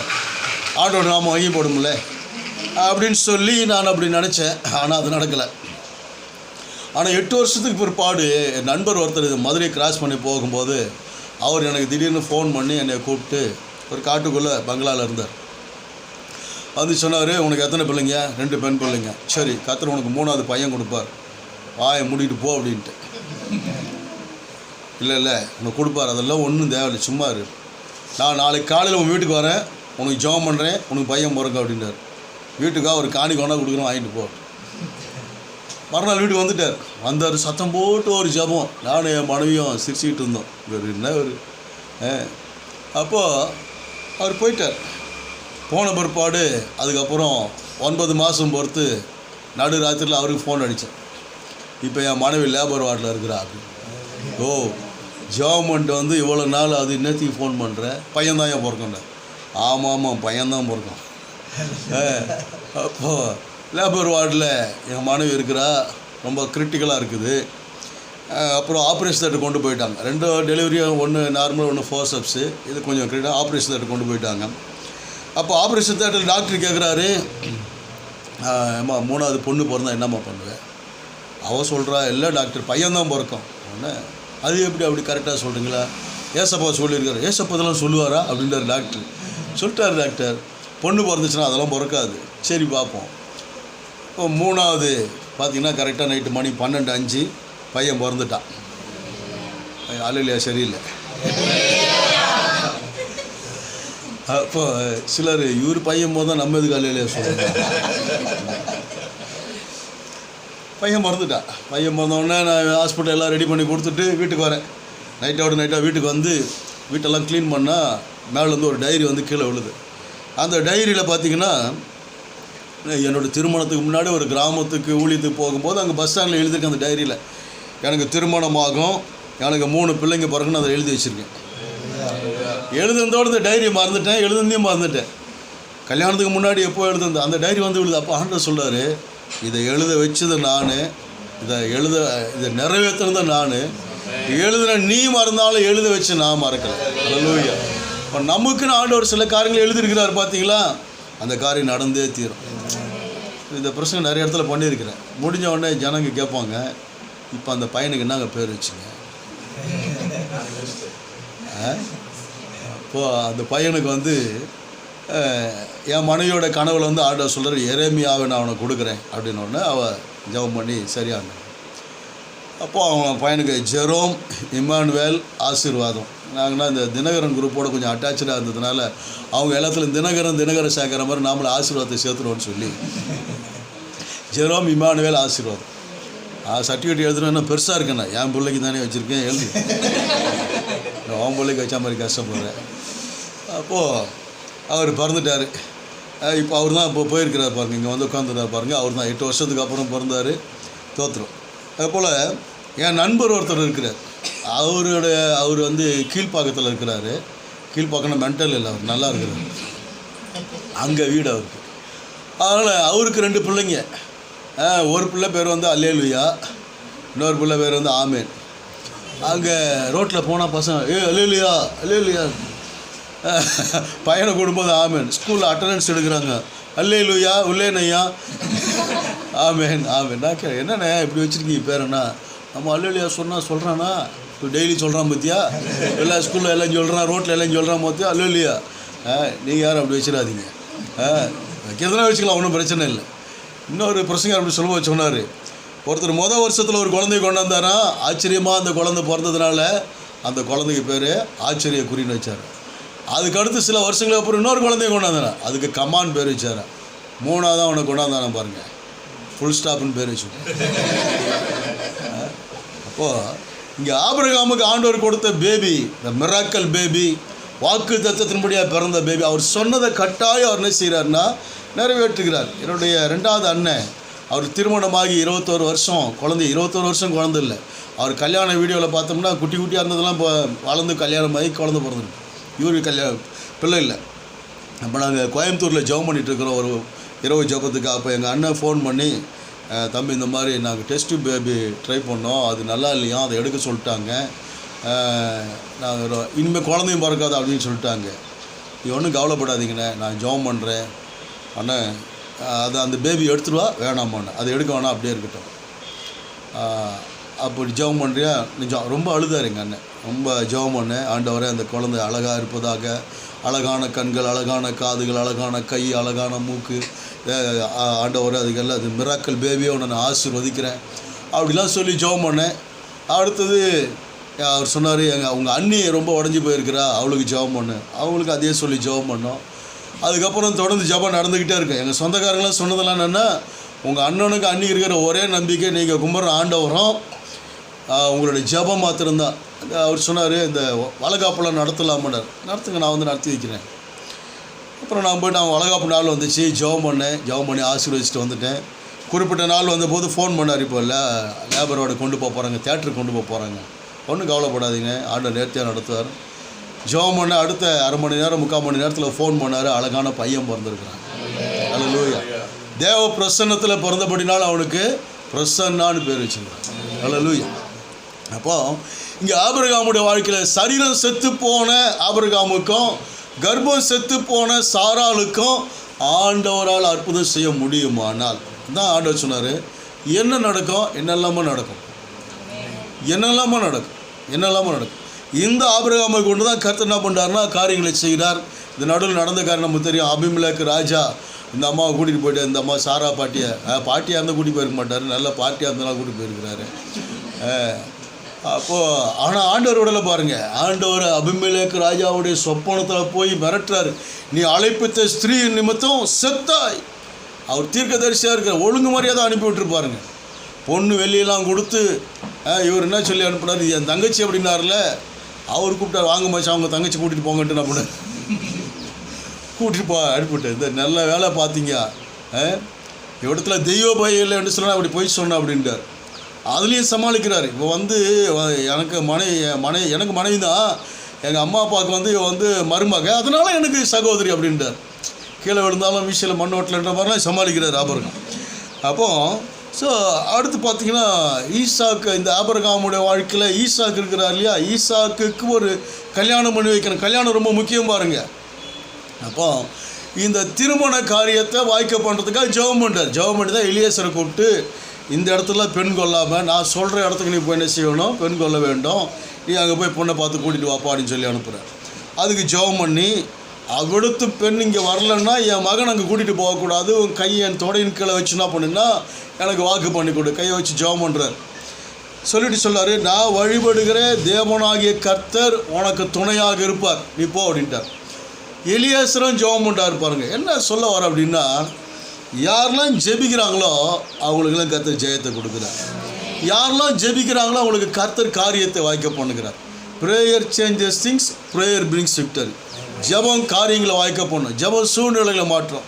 ஆண்டோட நாம வாங்கி போடும்ல அப்படின்னு சொல்லி நான் அப்படி நினச்சேன். ஆனால் அது நடக்கலை. ஆனால் 8 வருஷத்துக்கு பிற்பாடு என் நண்பர் ஒருத்தர் மதுரையை கிராஸ் பண்ணி போகும்போது அவர் எனக்கு திடீர்னு ஃபோன் பண்ணி என்னை கூப்பிட்டு ஒரு காட்டுக்குள்ளே பங்களாவில் இருந்தார். சொன்னார், உனக்கு எத்தனை பிள்ளைங்க? 2 பெண் பிள்ளைங்க. சரி, கர்த்தர் உனக்கு 3வது பையன் கொடுப்பார், வாயை மூடிட்டு போ அப்படின்ட்டு. இல்லை உனக்கு கொடுப்பார், அதெல்லாம் ஒன்றும் தேவையில்லை, சும்மா இரு, நான் நாளைக்கு காலையில் உன் வீட்டுக்கு வரேன், உனக்கு ஜெபம் பண்ணுறேன், உனக்கு பையன் பிறக்க அப்படின்றார். வீட்டுக்காக ஒரு காணி கொண்டா கொடுக்குறோம், வாங்கிட்டு போ. மறுநாள் வீட்டுக்கு வந்தார், சத்தம் போட்டு ஒரு ஜெபம். நானும் என் மனைவியும் சிரிச்சுக்கிட்டு இருந்தோம். என்ன ஒரு அப்போது அவர் போயிட்டார். போன பிற்பாடு அதுக்கப்புறம் 9 மாதம் பொறுத்து நடு ராத்திரியில் அவருக்கு ஃபோன் அடித்தேன். இப்போ என் மனைவி லேபர் வார்டில் இருக்கிறா அப்படின்னு. ஓ, ஜெவமெண்ட் இவ்வளோ நாள் அது இன்னத்துக்கு ஃபோன் பண்ணுறேன், பையன்தான் ஏன் பிறக்கண்ட? ஆமாம் பையன்தான் பிறக்கும். அப்போது லேபர் வார்டில் என் மனைவி இருக்கிறா, ரொம்ப கிரிட்டிக்கலாக இருக்குது. அப்புறம் ஆப்ரேஷன் தேட்டர் கொண்டு போயிட்டாங்க. 2 டெலிவரியும், ஒன்று நார்மல், ஒன்று ஃபோர்சப்ஸு. இது கொஞ்சம் கிரிட்டிக்கல். ஆப்ரேஷன் தேட்டர் கொண்டு போயிட்டாங்க. அப்போ ஆப்ரேஷன் தேட்டரில் டாக்டர் கேட்குறாரு, அம்மா 3வது பொண்ணு பிறந்தா என்னம்மா பண்ணுவேன்? அவள் சொல்கிறா, இல்லை டாக்டர் பையன்தான் பிறக்கும். அது எப்படி அப்படி கரெக்டாக சொல்கிறீங்களா? ஏசப்பா சொல்லியிருக்காரு. ஏசப்பா இதெல்லாம் சொல்லுவாரா அப்படின்றார் டாக்டர். சொல்லிட்டார் டாக்டர், பொண்ணு பிறந்துச்சுன்னா அதெல்லாம் பிறக்காது. சரி பார்ப்போம். இப்போ 3வது பார்த்திங்கன்னா கரெக்டாக நைட்டு மணி 12:05 பையன் பிறந்துட்டான். அல்லேலூயா. சரியில்லை. அப்போ சிலர் இவர் பையன் போது தான் நம்ம எதுக்கு அல்லேலூயா சொல்லுங்க. பையன் பிறந்துட்டான். பையன் பிறந்தோடனே நான் ஹாஸ்பிட்டல் எல்லாம் ரெடி பண்ணி கொடுத்துட்டு வீட்டுக்கு வரேன். நைட்டாக வீட்டுக்கு வந்து வீட்டெல்லாம் க்ளீன் பண்ணால் மேலேருந்து ஒரு டைரி வந்து கீழே விழுது. அந்த டைரியில் பார்த்திங்கன்னா என்னோடய திருமணத்துக்கு முன்னாடி ஒரு கிராமத்துக்கு ஊழியத்துக்கு போகும்போது அங்கே பஸ் ஸ்டாண்டில் எழுதியிருக்கேன். அந்த டைரியில் எனக்கு திருமணமாகும், எனக்கு 3 பிள்ளைங்க பிறகுன்னு அதை எழுதி வச்சுருக்கேன். எழுதுனதோடு இந்த டைரியை மறந்துட்டேன், எழுதுனதையும் மறந்துட்டேன். கல்யாணத்துக்கு முன்னாடி எப்போ எழுதுனது அந்த டைரி வந்து விழுது. அப்போ ஆண்டவர் சொல்கிறார், இதை எழுத வச்சது நான், இதை நிறைவேற்றினது நான், எழுதுன நீ மறந்தாலும் எழுத வச்சு நான் மறக்கலை. அல்லேலூயா. இப்போ நமக்குன்னு ஆண்டவர் சில காரியங்கள் எழுதியிருக்கிறார் பார்த்தீங்களா, அந்த காரியம் நடந்தே தீரும். இந்த பிரச்சனை நிறைய இடத்துல பண்ணியிருக்கிறேன். முடிஞ்ச உடனே ஜனங்க கேட்பாங்க, இப்போ அந்த பையனுக்கு என்னங்க பேர் வச்சுங்க? அப்போது அந்த பையனுக்கு வந்து என் மனைவியோட கனவுல வந்து ஆண்டவர் சொல்கிறார், எரேமியாவை நான் அவனை கொடுக்குறேன் அப்படின்னு. உடனே அவள் ஜெபம் பண்ணி சரியான. அப்போது அவன் பையனுக்கு ஜெரோம் இம்மானுவேல் ஆசீர்வாதம். நாங்கன்னா இந்த தினகரன் குரூப்போடு கொஞ்சம் அட்டாச்சாக இருந்ததுனால அவங்க எல்லாத்துலையும் தினகரன் சேர்க்குற மாதிரி நாமளை ஆசீர்வாதத்தை சேர்த்துருவோன்னு சொல்லி ஜெரோம் இம்மானுவேல் ஆசீர்வாதம். சர்டிஃபிகேட் எழுதுனா பெருசாக இருக்குண்ணா, என் பிள்ளைக்கு தானே வச்சுருக்கேன், எழுதி அவன் பிள்ளைக்கு வச்ச மாதிரி கஷ்டப்படுறேன். அப்போது அவர் பிறந்துட்டார். இப்போ அவர் தான் இப்போ போயிருக்கிறார் பாருங்கள், இங்கே வந்து உட்காந்துருந்தார் பாருங்கள். அவர் தான் 8 வருஷத்துக்கு அப்புறம் பிறந்தார். தோற்றுரும். அதுபோல் என் நண்பர் ஒருத்தர் இருக்கிறார். அவர் வந்து கீழ்ப்பாக்கத்தில் இருக்கிறாரு. கீழ்ப்பாக்கம்னா மென்டல் இல்லை, அவர் நல்லா இருக்கிறார். அங்கே வீடு அவருக்கு. அதனால் அவருக்கு 2 பிள்ளைங்க. ஒரு பிள்ளை பேர் வந்து அல்லேலூயா, இன்னொரு பிள்ளை பேர் வந்து ஆமேன். அங்கே ரோட்டில் போனால் பசங்க அல்லேலூயா அல்லேலூயா, பையனை கொடுக்கும்போது ஆமேன். ஸ்கூலில் அட்டண்டன்ஸ் எடுக்கிறாங்க, அல்லேலூயா உள்ளேனையா ஆமேன் ஆமேன். நான் என்னண்ணே இப்படி வச்சுருக்கீங்க பேரண்ணா? நம்ம அல்லேலூயா சொல்கிறானா இப்போ டெய்லி சொல்கிறான் பார்த்தியா, எல்லா ஸ்கூலில் எல்லாம் சொல்கிறான், ரோட்டில் எல்லாம் சொல்கிறான் பார்த்தியா அல்லேலூயா. நீங்கள் யாரும் அப்படி வச்சிடாதீங்க, வைக்கிறதுனா வச்சுக்கலாம், ஒன்றும் பிரச்சனை இல்லை. இன்னொரு பிரசங்க அப்படி சொல்லும்போது சொன்னார், ஒருத்தர் வருஷத்தில் ஒரு குழந்தைய கொண்டாந்தாரா, ஆச்சரியமாக அந்த குழந்தை பிறந்ததுனால அந்த குழந்தைக்கு பேர் ஆச்சரிய குறின்னு வச்சார். அதுக்கடுத்து சில வருஷங்களுக்கு அப்புறம் இன்னொரு குழந்தைய கொண்டாந்தாரா, அதுக்கு கமான் பேர் வச்சார். 3ஆவது அவனை கொண்டாந்தானே பாருங்கள், ஃபுல் ஸ்டாப்னு பேர் வச்சு. அப்போது இங்கே ஆபிரகாமுக்கு ஆண்டவர் கொடுத்த பேபி, இந்த மிராக்கல் பேபி, வாக்கு தத்தத்தின்படியாக பிறந்த பேபி, அவர் சொன்னதை கட்டாயம் அவர் என்ன செய்கிறார்னா நிறைவேற்றுகிறார். என்னுடைய 2வது அண்ணன், அவர் திருமணமாகி 21 வருஷம் குழந்தை, 21 வருஷம் குழந்தை இல்லை. அவர் கல்யாண வீடியோவில் பார்த்தோம்னா குட்டி குட்டியாக இருந்ததெல்லாம் இப்போ வளர்ந்து கல்யாணமாகி குழந்தை பிறந்துருக்கு. இவருக்கு பிள்ளை இல்லை. அப்போ நாங்கள் கோயம்புத்தூரில் ஜெபம் பண்ணிகிட்ருக்குறோம் ஒரு இரவு ஜெபத்துக்கு. அப்போ எங்கள் அண்ணன் ஃபோன் பண்ணி, தம்பி இந்த மாதிரி நாங்கள் டெஸ்ட்டு பேபி ட்ரை பண்ணோம், அது நல்லா இல்லையா, அதை எடுக்க சொல்லிட்டாங்க, நாங்கள் இனிமேல் குழந்தையும் பிறக்காது அப்படின்னு சொல்லிட்டாங்க. நீ ஒன்றும் கவலைப்படாதீங்கண்ணே, நான் ஜெபம் பண்ணுறேன் அண்ணன், அதை அந்த பேபி எடுத்துருவா வேணாமாண்ணே, அதை எடுக்க வேணாம் அப்படியே இருக்கட்டும். அப்படி ஜெபம் பண்ணுறியா? நிஜம் ரொம்ப அழுதார் எங்கள் அண்ணன். ரொம்ப ஜெபம் பண்ணேன், ஆண்டவரே அந்த குழந்தை அழகாக இருப்பதாக, அழகான கண்கள், அழகான காதுகள், அழகான கை, அழகான மூக்கு, ஆண்டவரே அதுக்கெல்லாம் அது மிராக்கல் பேபியை நான் ஆசீர்வதிக்கிறேன் அப்படிலாம் சொல்லி ஜெபம் பண்ணேன். அடுத்தது அவர் சொன்னார், உங்கள் அண்ணி ரொம்ப உடஞ்சி போயிருக்கிறா, அவளுக்கு ஜெபம் பண்ணேன். அவங்களுக்கு அதே சொல்லி ஜெபம் பண்ணோம். அதுக்கப்புறம் தொடர்ந்து ஜெபம் நடந்துக்கிட்டே இருக்கேன். எங்கள் சொந்தக்காரங்களாம் சொன்னதெல்லாம் என்னென்னா, உங்கள் அண்ணனுக்கு அண்ணி இருக்கிற ஒரே நம்பிக்கை நீங்கள் கும்பிட்ற ஆண்டவரும் உங்களுடைய ஜெபம் மாத்திரம்தான். அவர் சொன்னார், இந்த வளகாப்பெல்லாம் நடத்தலாமாட்டார். நடத்துங்க, நான் வந்து நடத்தி வைக்கிறேன். அப்புறம் நான் போய்ட்டு அவன் வளகாப்பு நாள் வந்துச்சு, ஜெபம் பண்ணேன். ஜெபம் பண்ணி ஆசீர்வதிச்சுட்டு வந்துட்டேன். குறிப்பிட்ட நாள் வந்தபோது ஃபோன் பண்ணார், இப்போ இல்லை லேபரோட கொண்டு போக போகிறாங்க, தியேட்டருக்கு கொண்டு போக போகிறாங்க, ஒன்றும் கவலைப்படாதீங்க, ஆண்டவர் நேர்த்தியாக நடத்துவார். ஜெபம் பண்ண அடுத்த அரை மணி நேரம் 3/4 மணி நேரத்தில் ஃபோன் பண்ணார், அழகான பையன் பிறந்திருக்கிறான். அல்லேலூயா. தேவ பிரசன்னத்தில் பிறந்தபடினால் அவனுக்கு பிரசன்னான்னு பேர் வச்சுருக்கான். அல்லேலூயா. அப்போது இங்கே ஆபிரகாமுடைய வாழ்க்கையில் சரீரம் செத்து போன ஆபிரகாமுக்கும் கர்ப்பம் செத்து போன சாராளுக்கும் ஆண்டவரால் அற்புதம் செய்ய முடியுமானால் தான் ஆண்டவர் சொன்னார், என்ன நடக்கும், என்னெல்லாமோ நடக்கும், என்னெல்லாமோ நடக்கும், என்னெல்லாமோ நடக்கும். இந்த ஆபிரகாமை கொண்டு தான் கர்த்தர் என்ன பண்ணுறாருன்னா காரியங்களை செய்கிறார். இந்த நடுவில் நடந்த காரியம் நமக்கு தெரியும். அபிமெலேக்கு ராஜா இந்த அம்மாவை கூட்டிகிட்டு போயிட்டு, இந்த அம்மா சாரா பாட்டியாக இருந்தால் கூட்டிகிட்டு போயிருக்க மாட்டார், நல்ல பார்ட்டியாக இருந்தாலும் கூட்டிகிட்டு போயிருக்கிறாரு. அப்போது ஆனால் ஆண்டவர் விடலை பாருங்கள். ஆண்டவர் அபிமெலேக்கு ராஜாவுடைய சொப்பனத்தில் போய் மிரட்டுறாரு, நீ அழைப்பித்த ஸ்திரீ நிமித்தம் செத்தாய். அவர் தீர்க்கதரிசியாக இருக்கிற ஒழுங்கு மாதிரியாக தான் அனுப்பி விட்டுருப்பாருங்க. பொண்ணு வெளியெல்லாம் கொடுத்து இவர் என்ன சொல்லி அனுப்புனார், என் தங்கச்சி அப்படின்னார்ல, அவர் கூப்பிட்டார், வாங்க மச்சான் அவங்க தங்கச்சி கூட்டிகிட்டு போங்கன்ட்டு நான் பண்ணேன், கூட்டிகிட்டு அனுப்பிவிட்டேன். இந்த நல்ல வேலை பார்த்தீங்க, இடத்துல தெய்வ பயம் இல்லைன்னு சொன்னால் அப்படி போய் சொன்னேன் அப்படின்ட்டார். அதுலேயும் சமாளிக்கிறார். இப்போ எனக்கு மனைவி தான், எங்கள் அம்மா அப்பாவுக்கு வந்து மருமக, அதனால் எனக்கு சகோதரி அப்படின்ட்டார். கீழே விழுந்தாலும் வீசில் மண் ஓட்டலன்ற மாதிரிலாம் சமாளிக்கிறார் ஆபிரகாம். அப்போது ஸோ அடுத்து பார்த்திங்கன்னா ஈசாக்கு, இந்த ஆபிரகாமுடைய வாழ்க்கையில் ஈசாக்கு இருக்கிறார் இல்லையா, ஈசாக்குக்கு ஒரு கல்யாணம் பண்ணி வைக்கணும். கல்யாணம் ரொம்ப முக்கியம் பாருங்கள். அப்போ இந்த திருமண காரியத்தை வாய்க்க பண்ணுறதுக்காக ஜெபம் பண்ணுறார். ஜெபம் பண்ணி தான் எலியேசரை கூப்பிட்டு, இந்த இடத்துல பெண் கொள்ளாமல் நான் சொல்கிற இடத்துக்கு நீ போய் என்ன செய்யணும், பெண் கொள்ள வேண்டும், நீ அங்கே போய் பொண்ணை பார்த்து கூட்டிகிட்டு வாப்பா அப்படின்னு சொல்லி அனுப்புகிறேன். அதுக்கு ஜெபம் பண்ணி, அவிடுத்து பெண் இங்கே வரலன்னா என் மகன் அங்கே கூட்டிகிட்டு போகக்கூடாது, உன் கையை என் தொடையின் கீழே வச்சு என்ன பண்ணுன்னா எனக்கு வாக்கு பண்ணி கொடு, கையை வச்சு ஜெபம் பண்ணுறார். சொல்லிட்டு சொல்லார், நான் வழிபடுகிற தேவனாகிய கர்த்தர் உனக்கு துணையாக இருப்பார், நீ போ அப்படின்ட்டார். எலியேசரும் ஜெபம் பண்ணுறாரு பாருங்கள். என்ன சொல்ல வர அப்படின்னா, யாரெல்லாம் ஜெபிக்கிறாங்களோ அவங்களுக்கெல்லாம் கர்த்தர் ஜெயத்தை கொடுக்குறார். யாரெல்லாம் ஜெபிக்கிறாங்களோ அவங்களுக்கு கர்த்தர் காரியத்தை வாய்க்க பண்ணுகிறார். Prayer changes things, prayer brings victory. ஜெபம் காரியங்களை வாய்க்க பண்ணும், ஜெபம் சூழ்நிலைகளை மாற்றும்,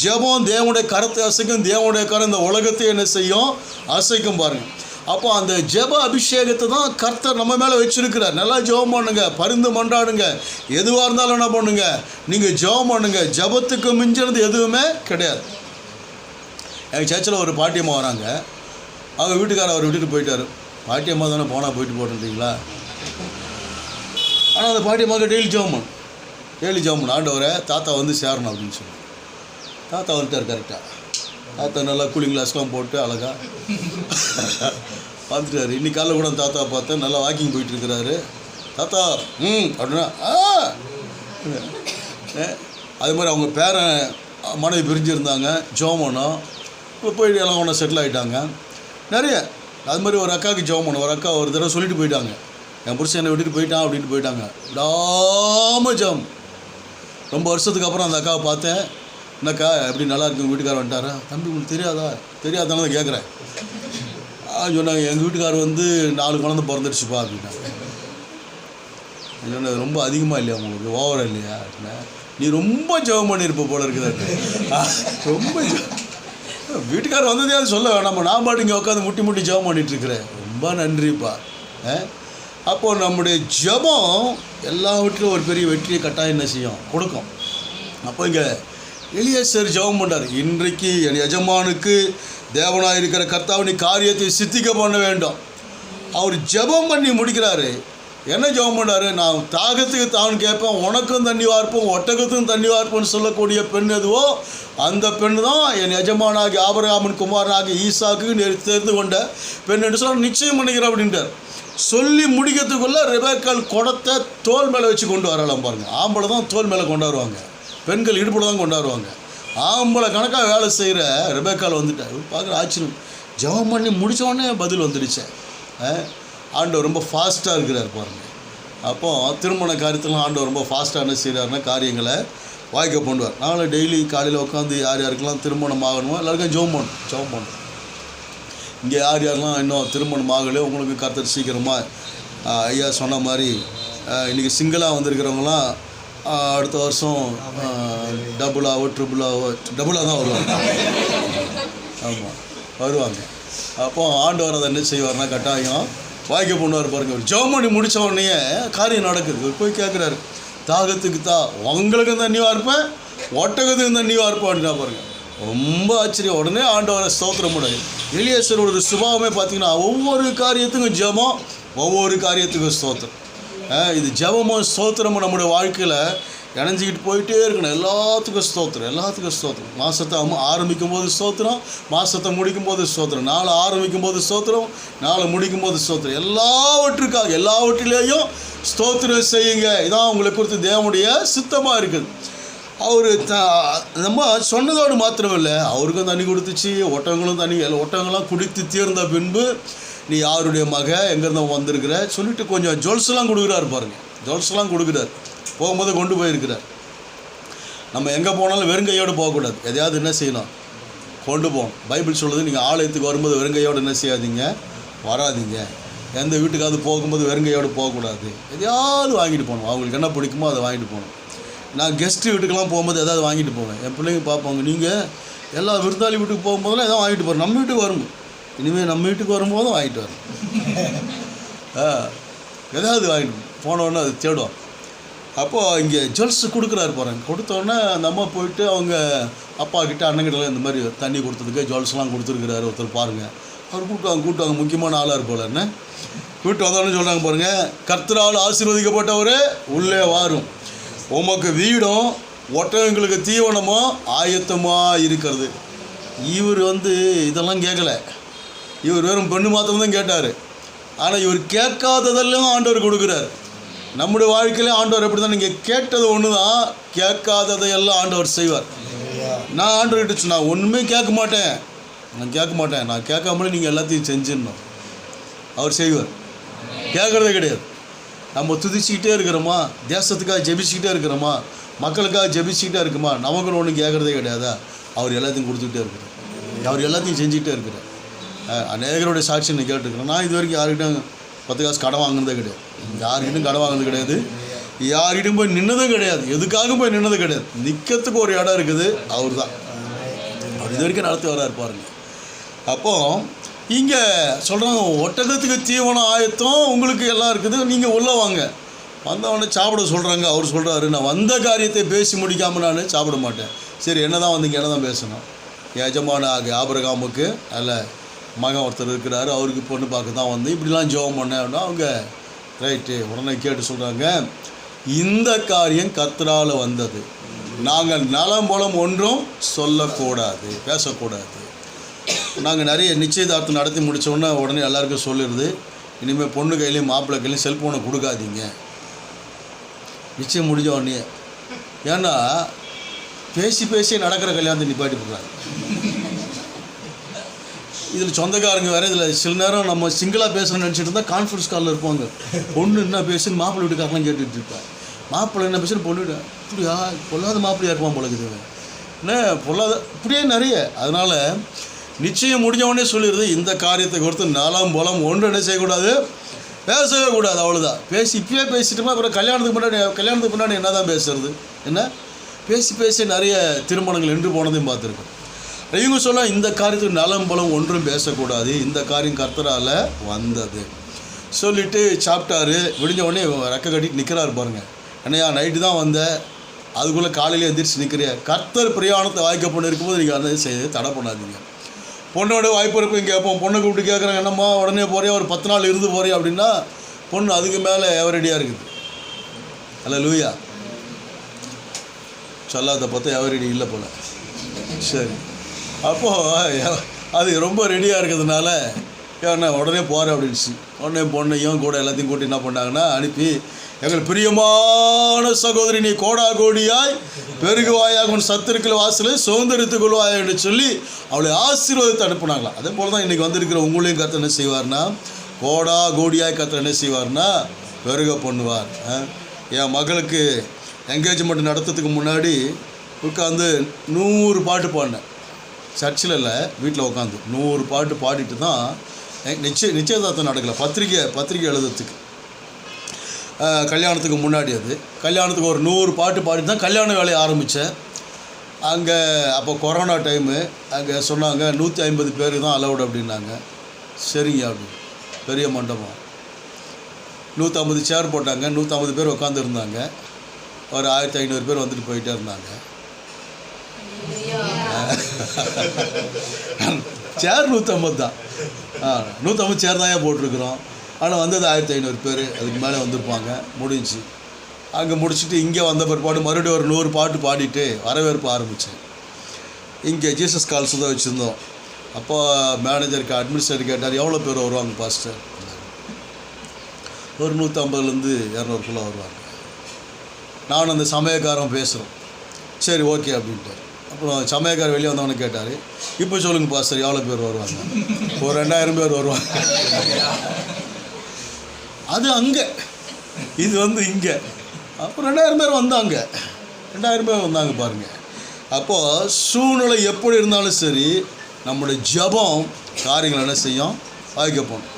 ஜெபம் தேவனுடைய கரத்தை அசைக்கும், தேவனுடைய கரம் இந்த உலகத்தை என்ன செய்யும், அசைக்கும் பாருங்கள். அப்போ அந்த ஜெப அபிஷேகத்தை தான் கர்த்தர் நம்ம மேலே வச்சுருக்கிறார். நல்லா ஜெபம் பண்ணுங்க, பரிந்து மன்றாடுங்க, எதுவாக இருந்தாலும் என்ன பண்ணுங்க, நீங்கள் ஜெபம் பண்ணுங்க. ஜெபத்துக்கு மிஞ்சினது எதுவுமே கிடையாது. எங்கள் சர்ச்சில் ஒரு பாட்டியம்மா வராங்க, அவங்க வீட்டுக்காரர் அவர் விட்டுட்டு போயிட்டார். பாட்டியம்மா தானே போனால் போயிட்டு போட்டுட்டீங்களா, ஆனால் அந்த பாட்டியம்மாவுக்கு டெய்லி ஜெபம் பண்ணு, ஆண்டவரை தாத்தா வந்து சேரணும் அப்படின்னு சொல்லி. தாத்தா வந்துட்டார் கரெக்டாக. தாத்தா நல்லா கூலிங் கிளாஸ்லாம் போட்டு அழகாக பார்த்துட்டாரு. இன்னைக்கு காலையில் கூட தாத்தா பார்த்தேன், நல்லா வாக்கிங் போயிட்டுருக்கிறாரு. தாத்தா அப்படின்னா அது மாதிரி அவங்க பேரன் மனைவி பிரிஞ்சுருந்தாங்க, ஜெபம் பண்ணோம், இப்போ போயிட்டு எல்லாம் ஒன்றா செட்டில் ஆகிட்டாங்க. நிறைய அது மாதிரி ஒரு அக்காவுக்கு ஜெபம் பண்ணோம். ஒரு அக்கா ஒரு தடவை சொல்லிட்டு போயிட்டாங்க, என் புருஷன் என்னை விட்டுட்டு போயிட்டான் அப்படின்ட்டு போயிட்டாங்க. விடாமல் ஜெபம். ரொம்ப வருஷத்துக்கு அப்புறம் அந்த அக்காவை பார்த்தேன், என்னக்கா எப்படி நல்லா இருக்கு, வீட்டுக்காரர் வந்துட்டாரா, தம்பி உங்களுக்கு தெரியாதானே தான் கேட்குறேன். சொன்னாங்க, எங்கள் வீட்டுக்காரர் வந்து 4 குழந்தை பிறந்துடுச்சுப்பா அப்படின்னாங்க. சொன்ன ரொம்ப அதிகமாக இல்லையா உங்களுக்கு, ஓவராக இல்லையா அப்படின்னா, நீ ரொம்ப ஜெபம் பண்ணியிருப்ப போல இருக்குதாட்டு. ரொம்ப வீட்டுக்காரர் வந்ததே அது சொல்ல வேணாமா, நான் பாட்டு இங்கே உட்காந்து முட்டி ஜெபம் பண்ணிகிட்ருக்கிறேன். ரொம்ப நன்றிப்பா. அப்போது நம்முடைய ஜெபம் எல்லாவற்றிலும் ஒரு பெரிய வெற்றியை கட்டாயம் என்ன செய்யும், கொடுக்கும். அப்போ இங்கே எலியேசர் ஜெபம் பண்ணார், இன்றைக்கு என் எஜமானுக்கு தேவனாக இருக்கிற கர்த்தாவின் காரியத்தை சித்திக்க பண்ண வேண்டும். அவர் ஜெபம் பண்ணி முடிக்கிறாரு. என்ன ஜெபம் பண்ணார், நான் தாகத்துக்கு தான் கேட்பேன், உனக்கும் தண்ணி வார்ப்போம், ஒட்டகத்துக்கும் தண்ணி வார்ப்போம்னு சொல்லக்கூடிய பெண் எதுவோ அந்த பெண் தான் என் எஜமானாகி ஆபிரகாமின் குமாரனாகி ஈசாக்கு தெரிந்து கொண்ட பெண் என்று சொல்ல நிச்சயம் பண்ணிக்கிறேன் அப்படின்றார். சொல்லி முடிக்கிறதுக்குள்ளே ரெபேக்காள் குடத்தை தோல் மேலே வச்சு கொண்டு வரலாம் பாருங்கள். ஆம்பளை தான் தோல் மேலே கொண்டாடுவாங்க, பெண்கள் இடுப்பில் தான் கொண்டாடுவாங்க. ஆம்பளை கணக்காக வேலை செய்கிற ரெபேக்காள் வந்துட்டார். பார்க்குற ஆச்சரியம், ஜெபம் பண்ணி முடித்தோடனே பதில் வந்துடுச்சேன். ஆண்டவர் ரொம்ப ஃபாஸ்ட்டாக இருக்கிறார் பாருங்கள். அப்போது திருமண காரியத்திலாம் ஆண்டவர் ரொம்ப ஃபாஸ்ட்டாக என்ன செய்கிறாருன்னா காரியங்களை வாய்க்க பண்ணுவார். நானும் டெய்லி காலையில் உட்காந்து யார் யாருக்கெல்லாம் திருமணம் ஆகணுமோ எல்லாருக்கும் ஜெபம் பண்ணணும். இங்கே யாரெல்லாம் இன்னும் திருமணம் ஆகலையோ உங்களுக்கு கர்த்தர் சீக்கிரமாக ஐயா சொன்ன மாதிரி இன்றைக்கி சிங்கிளாக வந்திருக்கிறவங்களாம் அடுத்த வருஷம் டபுளாக தான் வருவாங்க. ஆமாம் வருவாங்க. அப்போ ஆண்டவர் அதை என்ன செய்வார்னா கட்டாயம் வாய்க்க பண்ணுவார் பாருங்கள். ஜெபம் பண்ணி முடித்த உடனே காரியம் நடக்குது. போய் கேட்குறாரு, தாகத்துக்கு உங்களுக்கும் தண்ணியாக இருப்பேன், ஒட்டகத்துக்கும் தண்ணியாக இருப்பேன் அப்படின்னா பாருங்கள். ரொம்ப ஆச்சரியம். உடனே ஆண்டவரை ஸ்தோத்திரம் முடியாது. எலியேசரோட சுபாவமே பார்த்திங்கன்னா ஒவ்வொரு காரியத்துக்கும் ஜெபம், ஒவ்வொரு காரியத்துக்கும் ஸ்தோத்திரம். இது ஜெபமும் ஸ்தோத்திரமும் நம்முடைய வாழ்க்கையில் இணைஞ்சிக்கிட்டு போயிட்டே இருக்கணும். எல்லாத்துக்கும் ஸ்தோத்திரம். மாதத்தை ஆரம்பிக்கும் போது ஸ்தோத்திரம், மாதத்தை முடிக்கும் போது ஸ்தோத்திரம், நாளை ஆரம்பிக்கும் போது ஸ்தோத்திரம், நாளை முடிக்கும் போது ஸ்தோத்திரம். எல்லாவற்றிலேயும் ஸ்தோத்திரம் செய்யுங்க. இதான் உங்களை குறித்து தேவனுடைய சித்தமாக இருக்குது. அவர் நம்ம சொன்னதோடு மாத்திரமில்லை, அவருக்கும் தண்ணி கொடுத்துச்சு, ஒட்டகங்களும் தண்ணி, ஒட்டகங்கள்லாம் குடித்து தீர்ந்த பின்பு நீ யாருடைய மக எங்கேருந்து வந்திருக்கிற சொல்லிட்டு கொஞ்சம் ஜுவல்ஸ்லாம் கொடுக்குறாரு பாருங்கள். ஜுவல்ஸ்லாம் கொடுக்குறாரு, போகும்போது கொண்டு போயிருக்கிறார். நம்ம எங்கே போனாலும் வெறுங்கையோடு போகக்கூடாது, எதையாவது என்ன செய்யணும், கொண்டு போகணும். பைபிள் சொல்லுது, நீங்கள் ஆலயத்துக்கு வரும்போது வெறுங்கையோடு என்ன செய்யாதீங்க, வராதிங்க. எந்த வீட்டுக்காவது போகும்போது வெறுங்கையோடு போகக்கூடாது, எதையாவது வாங்கிட்டு போகணும். அவங்களுக்கு என்ன பிடிக்குமோ அதை வாங்கிட்டு போகணும். நான் கெஸ்ட்டு வீட்டுக்கெல்லாம் போகும்போது எதாவது வாங்கிட்டு போவேன். என் பிள்ளைங்க பார்ப்பாங்க, நீங்கள் எல்லா விருந்தாளி வீட்டுக்கு போகும்போதெல்லாம் எதாவது வாங்கிட்டு போகிறோம். நம்ம வீட்டுக்கு வரும்போது, இனிமேல் நம்ம வீட்டுக்கு வரும்போதும் வாங்கிட்டு வரும். எதாவது வாங்கிட்டு போனோடனே அது தேடுவோம். அப்போது இங்கே ஜுவல்ஸ் கொடுக்குறாரு பாருங்க. கொடுத்தோடனே அந்த அம்மா போயிட்டு அவங்க அப்பா கிட்ட அண்ணங்கிட்டலாம் இந்த மாதிரி தண்ணி கொடுத்ததுக்கு ஜுவல்ஸ்லாம் கொடுத்துருக்குறாரு ஒருத்தர் பாருங்கள். அவர் கூட்டுவாங்க முக்கியமான ஆளாக இருப்போம்ல. என்ன கூப்பிட்டு வந்தோடனே சொல்கிறாங்க பாருங்கள், கர்த்தரால் ஆசீர்வதிக்கப்பட்டவரே உள்ளே வாரும், உமக்கு வீடும் ஒட்டகங்களுக்கு தீவனமும் ஆயத்தமாக இருக்கிறது. இவர் இதெல்லாம் கேட்கல, இவர் வெறும் பெண்ணு மாத்திரம்தான் கேட்டார். ஆனால் இவர் கேட்காததெல்லாம் ஆண்டவர் கொடுக்குறார். நம்முடைய வாழ்க்கையிலே ஆண்டவர் எப்படி தான், நீங்கள் கேட்டது ஒன்று தான், கேட்காததையெல்லாம் ஆண்டவர் செய்வார். நான் ஆண்டவர்கிட்ட சொன்னேன், ஒன்றுமே கேட்க மாட்டேன், நான் கேட்காமலே நீங்கள் எல்லாத்தையும் செஞ்சிடணும். அவர் செய்வார், கேட்குறதே கிடையாது. நம்ம துதிச்சிக்கிட்டே இருக்கிறோமா, தேசத்துக்காக ஜெபிச்சுக்கிட்டே இருக்கிறோமா, மக்களுக்காக ஜெபிச்சுக்கிட்டே இருக்குமா, நமக்குன்னு ஒன்றும் கேட்குறதே கிடையாதா? அவர் எல்லாத்தையும் கொடுத்துக்கிட்டே இருக்கிறார், அவர் எல்லாத்தையும் செஞ்சுக்கிட்டே இருக்கிறார். அநேகருடைய சாட்சி நான் கேட்டுருக்கிறேன். நான் இது வரைக்கும் யார்கிட்டும் 10 காசு கடன் வாங்கினதே கிடையாது, யார்கிட்டும் கடன் வாங்கினது கிடையாது, யார்கிட்டும் போய் நின்னதும் கிடையாது, எதுக்காக போய் நின்னது கிடையாது. நிற்கிறதுக்கு ஒரு இடம் இருக்குது, அவர் தான். அவர் இது வரைக்கும் நடத்தி வராரு பாருங்க. அப்போது இங்கே சொல்கிறாங்க, ஒட்டகத்துக்கு தீவனம் ஆயத்தம் உங்களுக்கு எல்லாம் இருக்குது, நீங்கள் உள்ளே வாங்க. வந்தவொடனே சாப்பிட சொல்கிறாங்க. அவர் சொல்கிறாரு, நான் வந்த காரியத்தை பேசி முடிக்காமல் நான் சாப்பிட மாட்டேன். சரி, என்ன தான் வந்தீங்க, என்ன தான் பேசணும்? எஜமான ஆபிரகாமுக்கு நல்ல மகன் ஒருத்தர் இருக்கிறாரு, அவருக்கு பொண்ணு பார்க்க தான் வந்து இப்படிலாம் ஜெபம் பண்ணேன்னா அவங்க ரைட்டு உடனே கேட்டு சொல்கிறாங்க, இந்த காரியம் கர்த்தரால் வந்தது, நாங்கள் நலம் பலம் ஒன்றும் சொல்லக்கூடாது, பேசக்கூடாது. நாங்கள் நிறைய நிச்சயதார்த்தம் நடத்தி முடித்தோடனே உடனே எல்லாருக்கும் சொல்லிடுது, இனிமேல் பொண்ணு கையிலையும் மாப்பிள்ளை கையிலையும் செல்ஃபோனை கொடுக்காதீங்க நிச்சயம் முடிஞ்ச உடனே. ஏன்னா பேசி நடக்கிற கல்யாணத்தை நிப்பாட்டி போடுறாங்க. இதில் சொந்தக்காரங்க வேறு, இதில் சில நேரம் நம்ம சிங்கிளாக பேசணும்னு நினச்சிட்டு இருந்தால் கான்ஃபரன்ஸ் காலில் இருப்பாங்க. பொண்ணு என்ன பேசுன்னு மாப்பிள்ளை வீட்டுக்காரெலாம் கேட்டுட்டு இருப்பேன். மாப்பிள்ளை என்ன பேசுன்னு பொண்ணு விட இப்படியா பொல்லாத மாப்பிள்ளையாக இருப்பான் பொழுது என்ன பொல்லாத இப்படியே நிறைய. அதனால் நிச்சயம் முடிஞ்சவொடனே சொல்லிடுது, இந்த காரியத்தை கொடுத்து நலம் பலம் ஒன்று என்ன செய்யக்கூடாது, பேசவே கூடாது, அவ்வளோதான். இப்பயே பேசிட்டோம்னா அப்புறம் கல்யாணத்துக்கு முன்னாடி என்ன தான் பேசுறது, என்ன பேசி நிறைய திருமணங்கள் நின்று போனதையும் பார்த்துருக்கோம். இவங்க சொல்ல, இந்த காரியத்துக்கு நலம் பலம் ஒன்றும் பேசக்கூடாது, இந்த காரியம் கர்த்தரால் வந்தது சொல்லிவிட்டு சாப்பிட்டாரு. விடிஞ்ச உடனே ரெக்க கட்டிட்டு நிற்கிறாரு பாருங்கள். என்னையா நைட்டு தான் வந்தேன், அதுக்குள்ளே காலையில் எந்திரிச்சு நிற்கிறியா? கர்த்தர் பிரயாணத்தை வாய்க்க பொண்ணு இருக்கும்போது நீங்கள் அதை செய்ய தடை பண்ணாதீங்க. பொண்ணோட வாய்ப்பு இருப்பையும் கேட்போம். பொண்ணை கூப்பிட்டு கேட்குறாங்க, என்னம்மா உடனே போறியா, ஒரு 10 நாள் இருந்து போறியா அப்படின்னா பொண்ணு அதுக்கு மேலே எவரடியாக இருக்குது. அல்லேலூயா. சொல்லாத பார்த்தா எவரடி இல்லை போல். சரி, அப்போது அது ரொம்ப ரெடியாக இருக்கிறதுனால என்ன உடனே போகிறேன் அப்படின்ச்சு. உடனே பொண்ணையும் கூட எல்லாத்தையும் கூட்டி என்ன பண்ணாங்கன்னா அனுப்பி, எங்கள் பிரியமான சகோதரி நீ கோடா கோடியாய் பெருகுவாயாக உன் சத்துருக்கள் வாசலில் சுதந்திரத்துக் கொள்வாயாக என்று சொல்லி அவளை ஆசீர்வாதத்தை அனுப்புனாங்களாம். அதே போல் தான் இன்றைக்கி வந்திருக்கிற உங்களையும் கர்த்தர் என்ன செய்வார்னா, கோடா கோடியாய் கர்த்தர் என்ன செய்வார்னா பெருக பண்ணுவார். என் மகளுக்கு என்கேஜ்மெண்ட் நடத்துறதுக்கு முன்னாடி உட்காந்து 100 பாட்டு பாடினேன். சர்ச்சில் இல்லை, வீட்டில் உட்காந்து 100 பாட்டு பாடிட்டு தான் நிச்சயதார்த்தம் நடக்கலை. பத்திரிக்கை எழுதுறதுக்கு கல்யாணத்துக்கு முன்னாடி, அது கல்யாணத்துக்கு ஒரு 100 பாட்டு பாடிட்டு தான் கல்யாண வேலையை ஆரம்பித்தேன். அங்கே அப்போ கொரோனா டைமு, அங்கே சொன்னாங்க 150 பேர் தான் அலவுடு அப்படின்னாங்க. சரிங்க அப்படி பெரிய மண்டபம், 150 சேர் போட்டாங்க, 150 பேர் உட்காந்துருந்தாங்க. ஒரு 1500 பேர் வந்துட்டு போயிட்டே இருந்தாங்க. சேர் 150 தான், 150 சேர் தான் போட்டிருக்கிறோம். ஆனால் வந்தது 1500 பேர், அதுக்கு மேலே வந்திருப்பாங்க. முடிஞ்சு அங்கே முடிச்சுட்டு இங்கே வந்த பிற்பாடு மறுபடியும் ஒரு 100 பாட்டு பாடிட்டு வரவேற்பு ஆரம்பித்தேன். இங்கே ஜீசஸ் கால்ஸ் தான் வச்சுருந்தோம். அப்போ மேனேஜருக்கு அட்மினிஸ்ட்ரேட்டர் கேட்டார், எவ்வளோ பேர் வருவாங்க பாஸ்டர்? ஒரு 150லேருந்து 200 வருவாங்க. நான் அந்த சமயக்காரன் பேசுகிறோம். சரி ஓகே அப்படின்ட்டு. அப்புறம் சமயக்காரர் வெளியே வந்தவனு கேட்டார், இப்போ சொல்லுங்கள் பாஸ்டர் எவ்வளோ பேர் வருவாங்க? ஒரு 2000 பேர் வருவாங்க. அது அங்கே, இது இங்கே. அப்போ 2000 பேர் வந்தாங்க. 2000 பேர் வந்தாங்க பாருங்கள். அப்போது சூழ்நிலை எப்படி இருந்தாலும் சரி, நம்முடைய ஜெபம் காரியங்கள் என்ன செய்யும்? வாய்க்க போகணும்.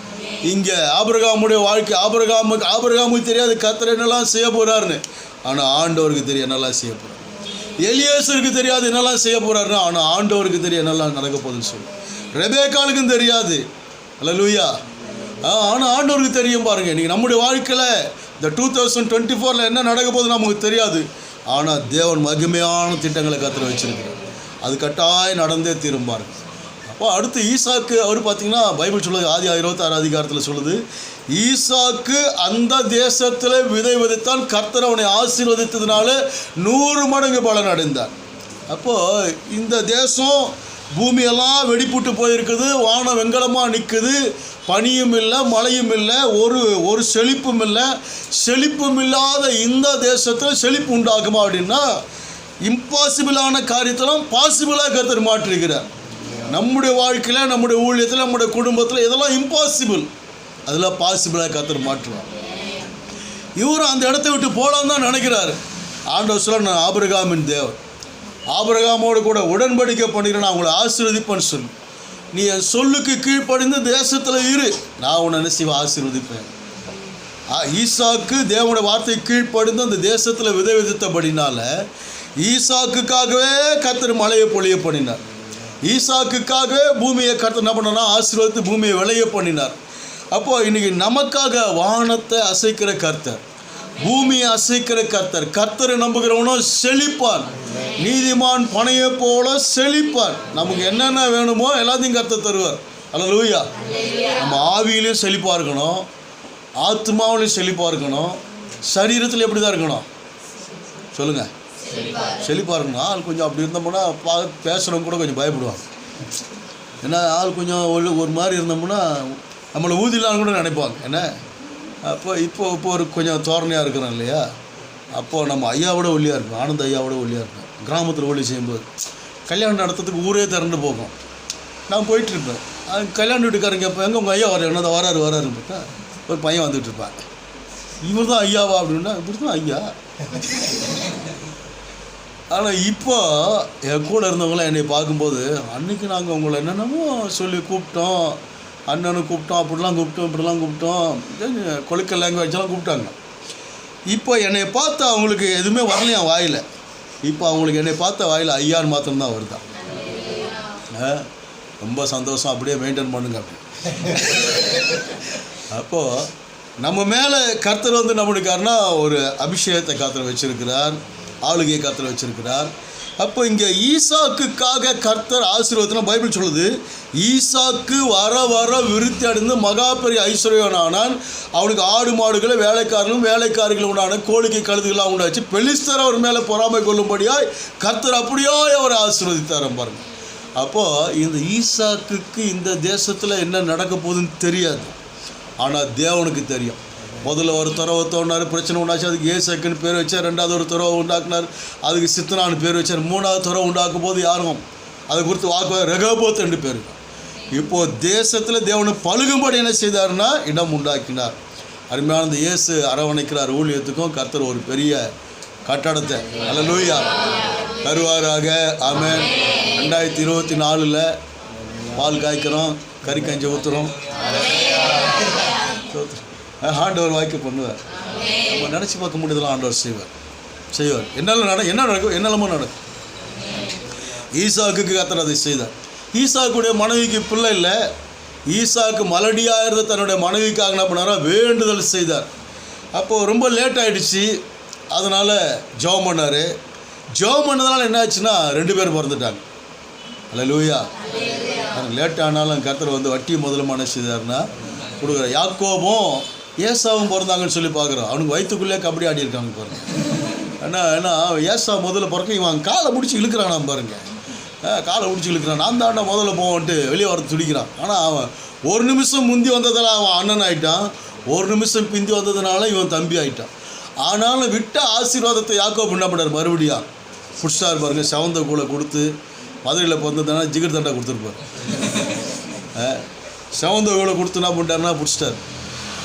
இங்கே ஆபிரகாமுடைய வாழ்க்கை, ஆபிரகாமுக்கு தெரியாது கர்த்தர் என்னெல்லாம் செய்ய போகிறாருன்னு. ஆனால் ஆண்டவருக்கு தெரியும் என்னெல்லாம் செய்ய போகிறார். எலியேசருக்கு தெரியாது என்னெல்லாம் செய்ய போகிறாருன்னு. ஆனால் ஆண்டவருக்கு தெரியும் என்னெல்லாம் நடக்க போகுதுன்னு சொல்லி. ரெபேக்காளுக்கும் தெரியாது. அல்லேலூயா. ஆனால் ஆண்டவருக்கு தெரியும் பாருங்கள். இன்றைக்கி நம்முடைய வாழ்க்கையில் இந்த 2024 என்ன நடக்க போகுது நமக்கு தெரியாது. ஆனால் தேவன் மகிமையான திட்டங்களை கர்த்தர் வச்சிருக்கிறார். அது கட்டாயம் நடந்தே திரும்பாருங்க. அப்போ அடுத்து ஈசாக்கு, அவர் பார்த்திங்கன்னா பைபிள் சொல்லுது, ஆதி 26 அதிகாரத்தில் சொல்லுது, ஈசாக்கு அந்த தேசத்தில் விதை விதைத்தான், கர்த்தர் அவனை ஆசீர்வதித்ததுனால 100 மடங்கு பலன் அடைந்தார். அப்போது இந்த தேசம் பூமியெல்லாம் வெடிப்புட்டு போயிருக்குது, வானம் வெங்கலமாக நிற்குது, பனியும் இல்லை மழையும் இல்லை, ஒரு செழிப்பும் இல்லை. செழிப்பும் இல்லாத இந்த தேசத்தில் செழிப்பு உண்டாகுமா அப்படின்னா, இம்பாசிபிளான காரியத்தெல்லாம் பாசிபிளாக கர்த்தர் மாற்றிருக்கிறார். நம்முடைய வாழ்க்கையில், நம்முடைய ஊழியத்தில், நம்முடைய குடும்பத்தில் இதெல்லாம் இம்பாசிபிள், அதில் பாசிபிளாக கர்த்தர் மாற்றுவார். இவரும் அந்த இடத்த விட்டு போகலான்னு தான் நினைக்கிறாரு. ஆண்டவர் சொல்ல, நான் ஆபிரகாமின் தேவன், ஆபிரகாமோடு கூட உடன்படிக்கை பண்ணிக்கிறேன், நான் உங்களை ஆசீர்வதிப்பேன்னு சொல்லி, நீ என் சொல்லுக்கு கீழ்ப்படிந்து தேசத்தில் இரு, நான் உன்னை என்ன செய்வேன்? ஆசீர்வதிப்பேன். ஈசாக்கு தேவனுடைய வார்த்தை கீழ்ப்படிந்து அந்த தேசத்தில் விதை விதைத்தபடினால ஈசாக்குக்காகவே கர்த்தர் மழையை பொழிய பண்ணினார். ஈசாக்குக்காகவே பூமியை கர்த்தர் என்ன பண்ணனா? ஆசீர்வதித்து பூமியை விளைய பண்ணினார். அப்போது இன்றைக்கி நமக்காக வானத்தை அசைக்கிற கர்த்தர், பூமியை அசைக்கிற கர்த்தர், கர்த்தரை நம்புகிறவனும் செழிப்பான், நீதிமான் பனையை போல செழிப்பான். நமக்கு என்னென்ன வேணுமோ எல்லாத்தையும் கர்த்தர் தருவார். அல்லேலூயா. நம்ம ஆவியிலையும் செழிப்பாக இருக்கணும், ஆத்மாவிலையும் செழிப்பாக இருக்கணும், சரீரத்தில் எப்படி தான் இருக்கணும் சொல்லுங்கள்? செழிப்பாக இருக்கணும். ஆள் கொஞ்சம் அப்படி இருந்தோம்னா பேசுகிறவங்க கூட கொஞ்சம் பயப்படுவாங்க. ஏன்னா ஆள் கொஞ்சம் ஒரு மாதிரி இருந்தோம்னா நம்மளை ஊதிலான்னு கூட நினைப்பாங்க. என்ன இப்போ ஒரு கொஞ்சம் தோரணையாக இருக்கிறோம் இல்லையா? அப்போது நம்ம ஐயாவோட ஒல்லியாக இருக்கும், ஆனந்த ஐயாவோட ஒல்லியாக இருக்கும். கிராமத்தில் ஒல்லி செய்யும்போது கல்யாணம் நடத்துறதுக்கு ஊரே திரண்டு போகும். நான் போயிட்டுருப்பேன், கல்யாண வீட்டுக்காரங்க இப்போ எங்கே உங்கள் ஐயா வர என்ன வராருன்னு பார்த்தா ஒரு பையன் வந்துட்டு இருப்பான். இவர் தான் ஐயாவா அப்படின்னா, இவர் தான் ஐயா. ஆனால் இப்போ என் கூட இருந்தவங்களாம் என்னை பார்க்கும்போது, அன்றைக்கி நாங்கள் உங்களை என்னென்னமோ சொல்லி கூப்பிட்டோம், அண்ணனும் கூப்பிட்டோம், அப்படிலாம் கூப்பிட்டோம், இப்படிலாம் கூப்பிட்டோம், கொழுக்கல் லாங்குவேஜெலாம் கூப்பிட்டாங்க. இப்போ என்னை பார்த்து அவங்களுக்கு எதுவுமே வரலையாம் வாயில். இப்போ அவங்களுக்கு என்னை பார்த்த வாயில் ஐயான்னு மாத்திரம்தான் வருதான். ரொம்ப சந்தோஷம், அப்படியே மெயின்டைன் பண்ணுங்க அப்படி. அப்போது நம்ம மேலே கர்த்தர் நம்மளுக்காருன்னா ஒரு அபிஷேகத்தை கர்த்தர் வச்சுருக்கிறார், ஆளுகையை கர்த்தர் வச்சுருக்கிறார். அப்போ இங்கே ஈசாக்குக்காக கர்த்தர் ஆசீர்வாதத்தினா பைபிள் சொல்லுது, ஈசாக்கு வர வர விருத்தி அடைந்து மகா பெரிய ஐஸ்வர்யனானான். அவனுக்கு ஆடு மாடுகளை வேலைக்காரர்களும் உண்டான, கோழிக்கை கழுதுகளாக உண்டாச்சு. பெலிஸ்தர் அவர் மேலே பொறாமை கொள்ளும்படியாய் கர்த்தர் அப்படியாய் அவர் ஆசீர்வதித்தார் பாருங்க. அப்போது இந்த ஈசாக்குக்கு இந்த தேசத்தில் என்ன நடக்க போகுதுன்னு தெரியாது, ஆனால் தேவனுக்கு தெரியும். முதல்ல ஒரு துறவை தோண்டினார், பிரச்சனை உண்டாச்சு, அதுக்கு ஏசாக்குன்னு பேர் வச்சார். ரெண்டாவது ஒரு துறவை உண்டாக்குனார், அதுக்கு சித்தனான்னு பேர் வச்சார். மூணாவது துறவை உண்டாக்கும் போது யாரும் அதை குறித்து வாக்கு ரெகோபோத் என்று பேர். இப்போது தேசத்தில் தேவனை பழுகும்படி என்ன செய்தார்னா இடம் உண்டாக்கினார். அருமையான இந்த இயேசு அரவணைக்கிறார் ஊழியத்துக்கும் கர்த்தர் ஒரு பெரிய கட்டடத்தை அல்லேலூயா தருவாராக. ஆமென். 2024 பால் காய்க்கிறோம், கறி கஞ்சி ஊற்றுறோம், ஆண்டவர் வாய்க்கு பண்ணுவார். நம்ம நினச்சி பார்க்க முடியுதெல்லாம் ஆண்டவர் செய்வார். என்ன நடக்கும்? என்னெல்லாமோ நடக்கும். ஈசாக்கு கர்த்தர் அதை செய்தார். ஈசாக்குடைய மனைவிக்கு பிள்ளை இல்லை. ஈசாக்கு மலடியாக இருந்த தன்னுடைய மனைவிக்காக என்ன பண்ணாரோ வேண்டுதல் செய்தார். அப்போது ரொம்ப லேட் ஆகிடுச்சு, அதனால் ஜெபம் பண்ணார். ஜெபம் பண்ணதுனால என்ன ஆச்சுன்னா 2 பேர் பிறந்துட்டாங்க. அல்லேலூயா. லேட் ஆனாலும் கர்த்தர் வட்டி முதல்ல என்ன செய்தார்னா கொடுக்குற. யாக்கோபும் ஏசாவும் பிறந்தாங்கன்னு சொல்லி பார்க்குறோம். அவனுக்கு வயிற்றுக்குள்ளே கபடி ஆடி இருக்காங்க பாருங்கள். ஏன்னா ஏசா முதல்ல பிறக்க இவன் காலை பிடிச்சி இழுக்கிறானாம் பாருங்கள். காலை பிடிச்சி இழுக்கிறான். நான் தாண்டா முதல்ல போவன்ட்டு வெளியே வர துடிக்கிறான். ஆனால் அவன் ஒரு நிமிஷம் முந்தி வந்ததால் அவன் அண்ணன் ஆகிட்டான், ஒரு நிமிஷம் பிந்தி வந்ததுனால இவன் தம்பி ஆகிட்டான். ஆனாலும் விட்ட ஆசீர்வாதத்தை யாக்கோபு என்ன பண்ணார், மறுபடியும் பிடிச்சார் பாருங்க. செவந்த கூலை கொடுத்து மதுரையில் பிறந்ததுனால ஜிகர் தண்டை கொடுத்துருப்பார். செவந்த கூலை கொடுத்து என்ன பண்ணிட்டாருன்னா பிடிச்சிட்டார்.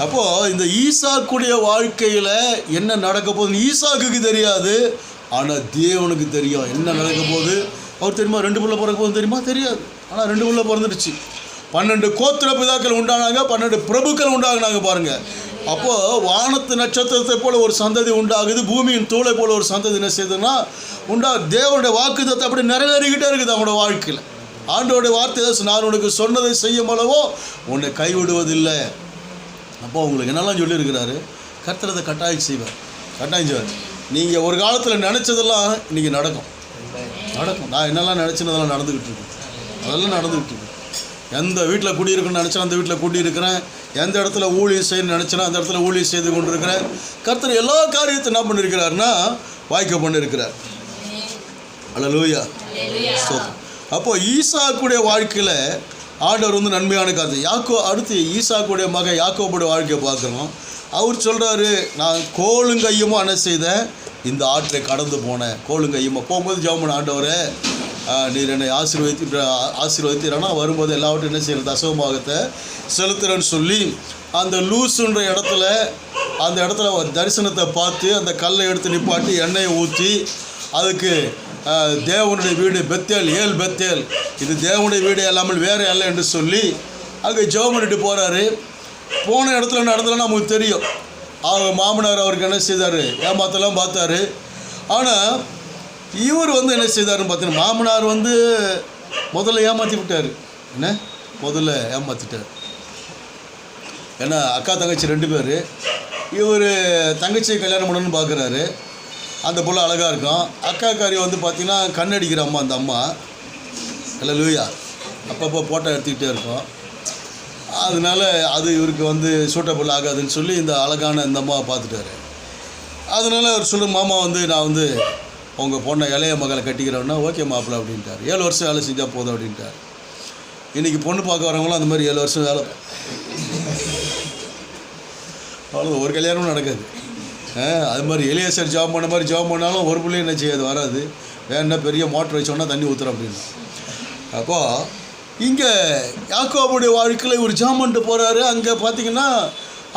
அப்போது இந்த ஈசாக்குடைய வாழ்க்கையில் என்ன நடக்க போகுதுன்னு ஈசாக்குக்கு தெரியாது, ஆனால் தேவனுக்கு தெரியும் என்ன நடக்க போகுது. அவர் தெரியுமா 2 பிள்ளை பிறக்க போகுது தெரியுமா, தெரியாது. ஆனால் 2 பிள்ளை பிறந்துடுச்சு. 12 கோத்திர பிதாக்கள் உண்டானாங்க, 12 பிரபுக்கள் உண்டாகினாங்க பாருங்கள். அப்போது வானத்து நட்சத்திரத்தை போல் ஒரு சந்ததி உண்டாகுது, பூமியின் தூளை போல் ஒரு சந்ததி என்ன செய்யுதுன்னா தேவனுடைய வாக்குத்தத்தை அப்படி நிறைவேறிக்கிட்டே இருக்குது அவங்களோட வாழ்க்கையில். ஆண்டோடைய வார்த்தை, நான் உனக்கு சொன்னதை செய்யும் அளவோ உன்னை கைவிடுவதில்லை. அப்போ உங்களுக்கு என்னெல்லாம் சொல்லியிருக்கிறாரு, கர்த்தர் அதை கட்டாயம் செய்வார். நீங்கள் ஒரு காலத்தில் நினச்சதெல்லாம் இன்றைக்கி நடக்கும். நான் என்னெல்லாம் நினச்சினதெல்லாம் நடந்துக்கிட்டு இருக்கேன், அதெல்லாம் நடந்துக்கிட்டு இருக்கு. எந்த வீட்டில் குடியிருக்கணும்னு நினச்சேன் அந்த வீட்டில் குடியிருக்கிறேன், எந்த இடத்துல ஊழியம் செய்யணும்னு நினச்சேன்னா அந்த இடத்துல ஊழியம் செய்து கொண்டு இருக்கிறேன். கர்த்தர் எல்லா காரியத்தை என்ன பண்ணியிருக்கிறாருன்னா வாய்க்க பண்ணியிருக்கிறார். அல்லேலூயா. அப்போது ஈசாக்குடைய வாழ்க்கையில் ஆண்டவர் நன்மையான காரியத்தை அடுத்து ஈசாக்குடைய மகன் யாக்கோபுடைய வாழ்க்கையை பார்க்குறோம். அவர் சொல்கிறாரு, நான் கோளுங்கையுமா என்ன செய்தேன், இந்த ஆற்றை கடந்து போனேன். கோளுங்கையுமா போகும்போது ஜெபம் பண்ண, ஆண்டவரே நீர் என்னை ஆசீர்வதித்தீரனா வரும்போது எல்லாவற்றும் என்ன செய்கிற தசமபாகத்தை செலுத்துகிறேன்னு சொல்லி அந்த லூசுன்ற இடத்துல அந்த இடத்துல ஒரு தரிசனத்தை பார்த்து அந்த கல்லை எடுத்து நிப்பாட்டி எண்ணெயை ஊற்றி அதுக்கு தேவனுடைய வீடு பெத்தேல், பெத்தேல், இது தேவனுடைய வீடு இல்லாமல் வேறு அல்ல என்று சொல்லி அங்கே ஜெபம் பண்ணிட்டு போகிறாரு. போன இடத்துல நடந்தலாம் நமக்கு தெரியும். அவங்க மாமனார் அவருக்கு என்ன செய்தார், ஏமாத்தலாம் பார்த்தாரு. ஆனால் இவர் என்ன செய்தாருன்னு பார்த்தீங்கன்னா, மாமனார் முதல்ல ஏமாற்றி விட்டார். முதல்ல ஏமாற்றிட்டார். ஏன்னா அக்கா தங்கச்சி 2 பேர். இவர் தங்கச்சியை கல்யாணம் பண்ணணும்னு பார்க்குறாரு. அந்த பொண்ணு அழகாக இருக்கும். அக்காக்காரி பார்த்தீங்கன்னா கண்ணடிக்கிற அம்மா, அந்த அம்மா அல்லேலூயா அப்பப்போ போட்டோ எடுத்துக்கிட்டே இருக்கும். அதனால் அது இவருக்கு சூட்டபிள் ஆகாதுன்னு சொல்லி இந்த அழகான இந்த அம்மாவை பார்த்துட்டாரு. அதனால் அவர் சொல்கிற மாமா நான் உங்கள் பொண்ணை இளைய மகளை கட்டிக்கிறோன்னா ஓகே மாப்பிள்ள அப்படின்ட்டார். 7 வருஷம் வேலை செஞ்சால் போதும் அப்படின்ட்டார். இன்றைக்கி பொண்ணு பார்க்க வரவங்களும் அந்த மாதிரி 7 வருஷம் வேலை, அவ்வளோ ஒரு கல்யாணமும் நடக்காது. அது மாதிரி எலியேசர் ஜாப் பண்ண மாதிரி ஜாப் பண்ணாலும் ஒரு பிள்ளையும் என்ன செய்யாது, வராது. வேணா பெரிய மோட்டர் வச்சோன்னா தண்ணி ஊற்றுறோம் அப்படின்னு. அப்போது இங்கே யாக்கோபுடைய வாழ்க்கையில் ஒரு ஜாப் பண்ணிட்டு போகிறாரு. அங்கே பார்த்திங்கன்னா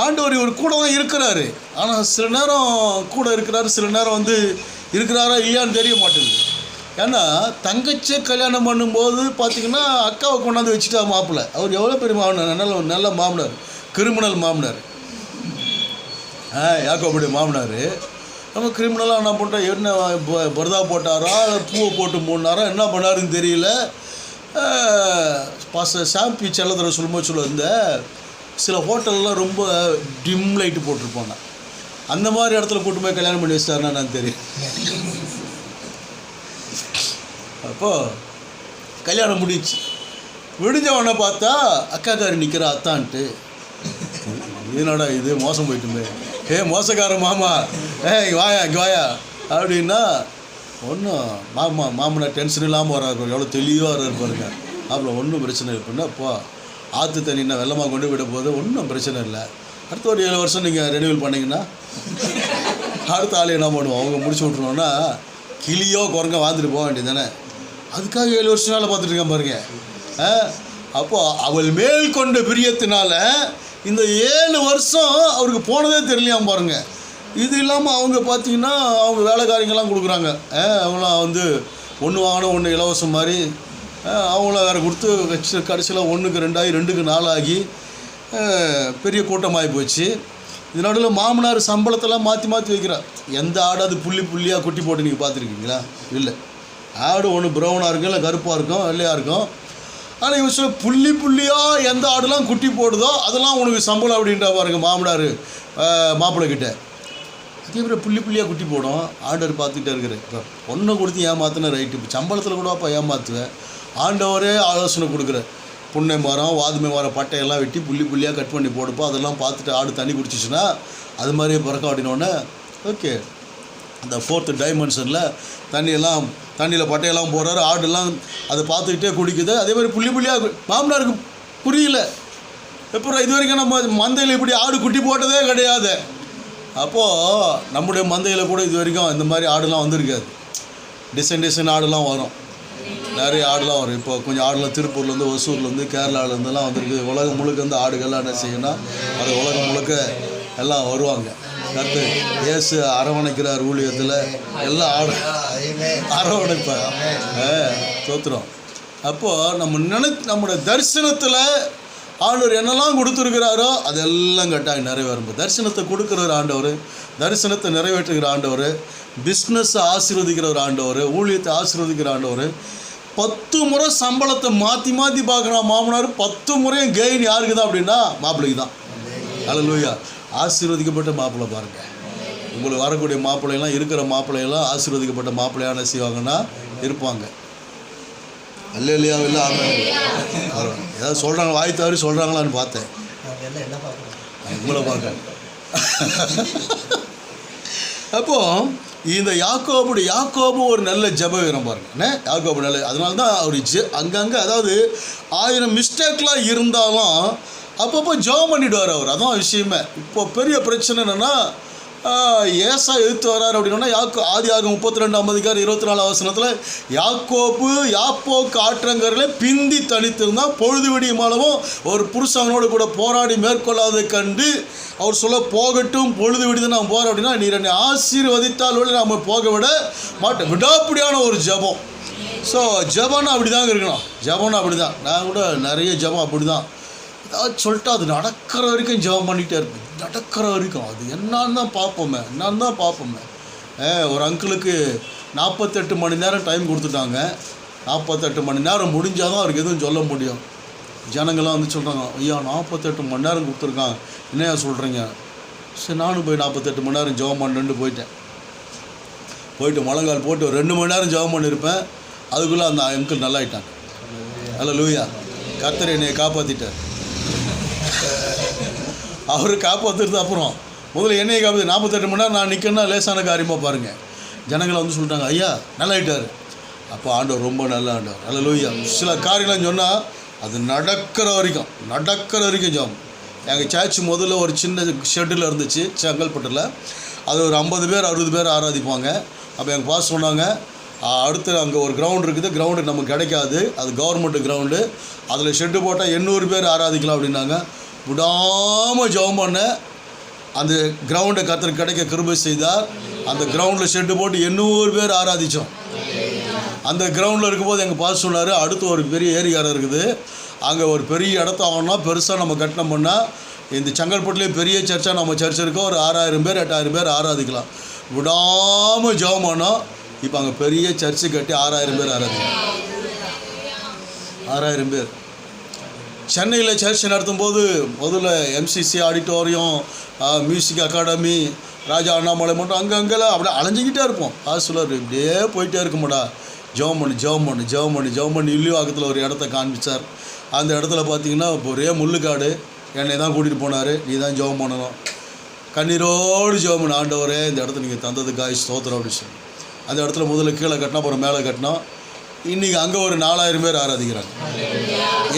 ஆண்டவர் இவர் கூட தான் இருக்கிறாரு. ஆனால் சில நேரம் கூட இருக்கிறாரு, சில நேரம் இருக்கிறாரா இல்லையான்னு தெரிய மாட்டேங்குது. ஏன்னா தங்கச்சியை கல்யாணம் பண்ணும்போது பார்த்திங்கன்னா அக்காவை கொண்டாந்து வச்சுட்டா மாப்பிள்ளை. அவர் எவ்வளோ பெரிய மாமனார், நல்ல மாமனார், கிரிமினல் மாமனார். யாக்கோபுடைய மாமனார் நம்ம கிரிமினலாக என்ன பண்ணுறோம், என்ன பரதா போட்டாரா பூவை போட்டு மூடினாரா என்ன பண்ணாருன்னு தெரியல. ஷாம்பி செல்லதர சொல்லும்போது இந்த சில ஹோட்டல்லாம் ரொம்ப டிம் லைட்டு போட்டிருப்பாங்க. அந்த மாதிரி இடத்துல கூட்டு போய் கல்யாணம் பண்ணி வச்சிட்டாருன்னா நான் தெரியும். அப்போது கல்யாணம் முடிச்சு விடிஞ்சவனை பார்த்தா அக்காக்காரி நிற்கிற அத்தான்ட்டு. இதனடா இது மோசம் போயிட்டுமே, மோசக்கார மாமா, வாயா இங்கே வாயா அப்படின்னா ஒன்றும் மாமனா டென்ஷன் இல்லாமல் வராரு, எவ்வளோ தெளிவாக வர்றாரு பாருங்க. அப்புறம் ஒன்றும் பிரச்சனை இல்லைன்னா அப்போ ஆற்று தண்ணின்னா வெள்ளமாக கொண்டு விட போது ஒன்றும் பிரச்சனை இல்லை. அடுத்த ஒரு 7 வருஷம் நீங்கள் ரெனியூவல் பண்ணிங்கன்னா அடுத்த ஆள் என்ன பண்ணுவோம், அவங்க முடிச்சு விட்ருவோன்னா கிளியோ குரங்க வாழ்ந்துட்டு போக வேண்டியது தானே. அதுக்காக 7 வருஷம் வேலை பார்த்துட்ருக்கேன் பாருங்க. அப்போது அவள் மேல் கொண்ட பிரியத்தினால இந்த 7 வருஷம் அவருக்கு போனதே தெரியலையாம் பாருங்கள். இது இல்லாமல் அவங்க பார்த்திங்கன்னா அவங்க வேலைக்காரங்கெல்லாம் கொடுக்குறாங்க. அவங்களாம் ஒன்று வாங்கினா ஒன்று இலவசம் மாதிரி அவங்கள வேறு கொடுத்து கடைசியில் 1க்கு 2 ஆகி 2க்கு 4 ஆகி பெரிய கூட்டமாகி போச்சு. இது நடுவில் மாமனார் சம்பளத்தெல்லாம் மாற்றி வைக்கிறார். எந்த ஆடு அது புள்ளியாக குட்டி போட்டு நீங்கள் பார்த்துருக்கீங்களா? இல்லை. ஆடு ஒன்று ப்ரௌனாக இருக்கும், இல்லை கருப்பாக இருக்கும், வெள்ளையாக இருக்கும். ஆனால் இவன் சொல்ல புள்ளியாக எந்த ஆடுலாம் குட்டி போடுதோ அதெல்லாம் உனக்கு சம்பளம் அப்படின்றா பாருங்க மாமனார் மாப்பிள்ளைக்கிட்ட. அதே மாதிரி புள்ளியாக குட்டி போடும். ஆண்டவர் பார்த்துக்கிட்டே இருக்கிறேன். இப்போ பொண்ணை கொடுத்து ஏமாத்தின ரைட்டு, இப்போ சம்பளத்தில் கூட அப்போ ஏமாற்றுவேன். ஆண்டவரே ஆலோசனை கொடுக்குற புன்னை மரம் வாதுமை மரம் பட்டையெல்லாம் வெட்டி புள்ளியாக கட் பண்ணி போடுப்போம். அதெல்லாம் பார்த்துட்டு ஆடு தண்ணி குடிச்சிச்சுன்னா அது மாதிரியே பிறக்க அப்படின்னோடனே ஓகே அந்த 4th டைமென்ஷனில் தண்ணியில் பட்டையெல்லாம் போடுறாரு. ஆடுலாம் அதை பார்த்துக்கிட்டே குடிக்குது. அதே மாதிரி புள்ளியாக மாமனாருக்கு புரியல. எப்போ இது வரைக்கும் நம்ம மந்தையில் இப்படி ஆடு குட்டி போட்டதே கிடையாது. அப்போது நம்முடைய மந்தையில் கூட இது வரைக்கும் இந்த மாதிரி ஆடுலாம் வந்திருக்காது. டிசைன் ஆடுலாம் வரும், நிறைய ஆடுலாம் வரும். இப்போ கொஞ்சம் ஆடுலாம் திருப்பூர்லேருந்து, ஒசூர்லேருந்து, கேரளாவிலேருந்துலாம் வந்திருக்கு. உலகம் முழுக்க வந்து ஆடுகள்லாம் என்ன செய்யணும், அது உலகம் முழுக்க எல்லாம் வருவாங்க. கருத்து இயேசு அரவணைக்கிறார் ஊழியத்தில், எல்லாம் ஆடு அரவணைப்பார். தோத்துறோம். அப்போது நம்முடைய தரிசனத்தில் ஆண்டவர் என்னெல்லாம் கொடுத்துருக்கிறாரோ அதெல்லாம் கட்டாயம் நிறைவேறும். தரிசனத்தை கொடுக்குற ஆண்டவர், தரிசனத்தை நிறைவேற்றுகிற ஆண்டவர், பிஸ்னஸை ஆசீர்வதிக்கிற ஒரு ஆண்டவர், ஊழியத்தை ஆசீர்வதிக்கிற ஆண்டவர். 10 முறை சம்பளத்தை மாற்றி பார்க்குறான் மாமனார். 10 முறையும் கெயின் யாருக்கு தான் அப்படின்னா மாப்பிள்ளைக்கு தான். அல்லேலூயா. ஆசீர்வதிக்கப்பட்ட மாப்பிள்ளை பாருங்கள். உங்களுக்கு வரக்கூடிய மாப்பிள்ளையெல்லாம், இருக்கிற மாப்பிள்ளையெல்லாம் ஆசீர்வதிக்கப்பட்ட மாப்பிள்ளையான செய்வாங்கன்னா இருப்பாங்க. அல்லேலூயா. இல்லை ஆமாம். ஏதாவது சொல்கிறாங்க, வாய் தவறி சொல்கிறாங்களான்னு பார்த்தேன். உங்களை பார்க்க அப்போது இந்த யாக்கோபு ஒரு நல்ல ஜெப வீரம் பாருங்க. யாக்கோபு நல்ல, அதனால தான் அவர் அங்கங்கே, அதாவது 1000 மிஸ்டேக்லாம் இருந்தாலும் அப்பப்போ ஜெபம் பண்ணிவிடுவார் அவர். அதான் விஷயமே. இப்போ பெரிய பிரச்சனை என்னென்னா, ஏசா எதிர்த்து வர்றார் அப்படின்னா, ஆதியாகமம் 32:24 யாக்கோப்பு ஆற்றங்கரையில் பிந்தி தனித்திருந்தால் பொழுது விடியும் அளவும் ஒரு புருஷனோடு கூட போராடி மேற்கொள்ளாதை கண்டு அவர் சொல்ல, போகட்டும், பொழுது விடுது நான் போகிறேன் அப்படின்னா, நீர் என்னை ஆசீர்வதித்தால் நம்ம போக விட மாட்டேன். விடாப்படியான ஒரு ஜபம். ஸோ ஜபம்னா அப்படி தாங்க இருக்கணும். ஜபம்னா அப்படி தான். நான் கூட நிறைய ஜபம் அப்படி தான். ஏதாவது சொல்லிட்டு அது நடக்கிற வரைக்கும் ஜபம் பண்ணிகிட்டே இருப்பேன். நடக்கிற வரைக்கும் அது என்னான்னு தான் பார்ப்போமே. ஒரு அங்கிளுக்கு 48 மணி நேரம் டைம் கொடுத்துட்டாங்க. 48 மணி நேரம் முடிஞ்சால் தான் அவருக்கு எதுவும் சொல்ல முடியும். ஜனங்கள்லாம் வந்து சொல்கிறாங்க, ஐயா 48 மணி நேரம் கொடுத்துருக்கான், என்னையா சொல்கிறீங்க? சரி, நானும் போய் 48 மணி நேரம் ஜெபம் பண்ணுறேன்ட்டு போயிட்டு முழங்கால் போட்டு 2 மணி நேரம் ஜெபம் பண்ணியிருப்பேன். அதுக்குள்ளே அந்த அங்கிள் நல்லாயிட்டாங்க. அல்லேலூயா. கர்த்தர் என்னை காப்பாற்றிட்டார். அவர் காப்பாற்றுறது அப்புறம் முதல்ல என்னையை காப்பாற்று. 48 மணி நேரம் நான் நிற்கணும்னா லேசான காரியமாக பாருங்கள். ஜனங்களை வந்து சொல்லிட்டாங்க, ஐயா நல்லாயிட்டார். அப்போ ஆண்டவர் ரொம்ப நல்ல ஆண்டவர். அல்லேலூயா. சில காரியங்கள்லாம் சொன்னால் அது நடக்கிற வரைக்கும் ஜெபம். எங்கள் சர்ச் முதல்ல ஒரு சின்ன ஷெட்டில் இருந்துச்சு, செங்கல்பட்டில். அது ஒரு 50 பேர் 60 பேர் ஆராதிப்பாங்க. அப்போ எங்கள் பாஸ் சொன்னாங்க, அடுத்து அங்கே ஒரு கிரவுண்டு இருக்குது, கிரவுண்டு நமக்கு கிடைக்காது, அது கவர்மெண்ட்டு கிரவுண்டு, அதில் ஷெட்டு போட்டால் 800 பேர் ஆராதிக்கலாம் அப்படின்னாங்க. விடாமல் ஜெபம் பண்ண அந்த கிரவுண்டை கர்த்தருக்கு கிடைக்க கிருபை செய்தார். அந்த கிரவுண்டில் ஷெட்டு போட்டு 800 பேர் ஆராதித்தோம். அந்த கிரவுண்டில் இருக்கும்போது எங்கள் பாஸ் சொன்னார், அடுத்து ஒரு பெரிய ஏரியாரம் இருக்குது, அங்கே ஒரு பெரிய இடத்த ஆகணும்னா பெருசாக நம்ம கட்டணம் பண்ணால் இந்த செங்கல்பட்டுலேயே பெரிய சர்ச்சாக நம்ம சர்ச் இருக்கோம், ஒரு 6000 பேர் 8000 பேர் ஆராதிக்கலாம். விடாமல் ஜெபம் பண்ணோம். இப்போ அங்கே பெரிய சர்ச்சு கட்டி 6000 பேர் ஆராதிக்கலாம். 6000 பேர். சென்னையில் சர்ச் நடத்தும் போது முதல்ல MCC ஆடிட்டோரியம், மியூசிக் அகாடமி, ராஜா அண்ணாமலை மட்டும் அங்கெல்லாம் அப்படியே அலைஞ்சிக்கிட்டே இருப்போம். ஆசுலர் இப்படியே போயிட்டே இருக்குமாடா, ஜெபம் பண்ணி இல்லிவாக்கத்தில் ஒரு இடத்த காண்பிச்சார். அந்த இடத்துல பார்த்தீங்கன்னா ஒரே முள்ளுக்காடு. என்னை தான் கூட்டிகிட்டு போனார், நீ தான் ஜெபம் பண்ணணும். கண்ணீரோடு ஜெபம் பண்ண, ஆண்டவரே இந்த இடத்த நீங்கள் தந்ததுக்காக ஸ்தோத்திரம் அப்படின்னு சொல்லி அந்த இடத்துல முதல்ல கீழே கட்டினா, அப்புறம் மேலே கட்டினோம். இன்றைக்கி அங்கே ஒரு 4000 பேர் ஆராதிக்கிறாங்க.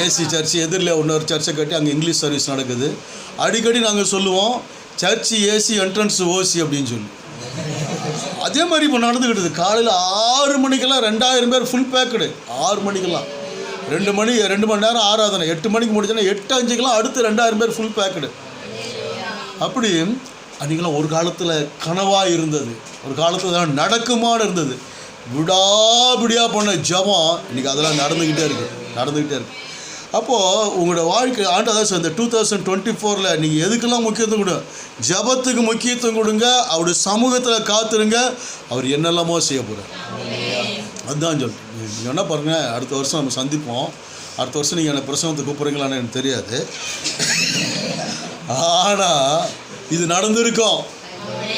ஏசி சர்ச் எதிரில் இன்னொரு சர்ச்சை கட்டி அங்கே இங்கிலீஷ் சர்வீஸ் நடக்குது. அடிக்கடி நாங்கள் சொல்லுவோம், சர்ச்சு ஏசி என்ட்ரன்ஸ் ஓசி அப்படின்னு சொல்லி. அதே மாதிரி இப்போ நடந்துக்கிட்டது. காலையில் 6 மணிக்கெல்லாம் 2000 பேர் ஃபுல் பேக்கடு. 6 மணிக்கெல்லாம் 2 மணி நேரம் ஆராதனை. 8 மணிக்கு முடிச்சோன்னா 8:05 அடுத்து 2000 பேர் ஃபுல் பேக்கடு. அப்படி அன்றைக்கெல்லாம் ஒரு காலத்தில் கனவாக இருந்தது, ஒரு காலத்தில் நடக்குமான்னு இருந்தது. விடாபிடியாக பண்ண ஜபம் இன்றைக்கி அதெல்லாம் நடந்துக்கிட்டே இருக்குது. அப்போது உங்களோட வாழ்க்கை ஆண்டதான் இந்த 2024 நீங்கள் எதுக்கெல்லாம் முக்கியத்துவம் கொடுங்க, ஜபத்துக்கு முக்கியத்துவம் கொடுங்க, அவருடைய சமூகத்தில் காத்துருங்க, அவர் என்னெல்லாமோ செய்ய போகிறார். அதுதான் சொல்லு. நீங்கள் என்ன பாருங்கள், அடுத்த வருஷம் நம்ம சந்திப்போம். அடுத்த வருஷம் நீங்கள் என்னை பிரசவத்துக்கு கூப்பிட்றீங்களான்னு எனக்கு தெரியாது. ஆனால் இது நடந்திருக்கும்,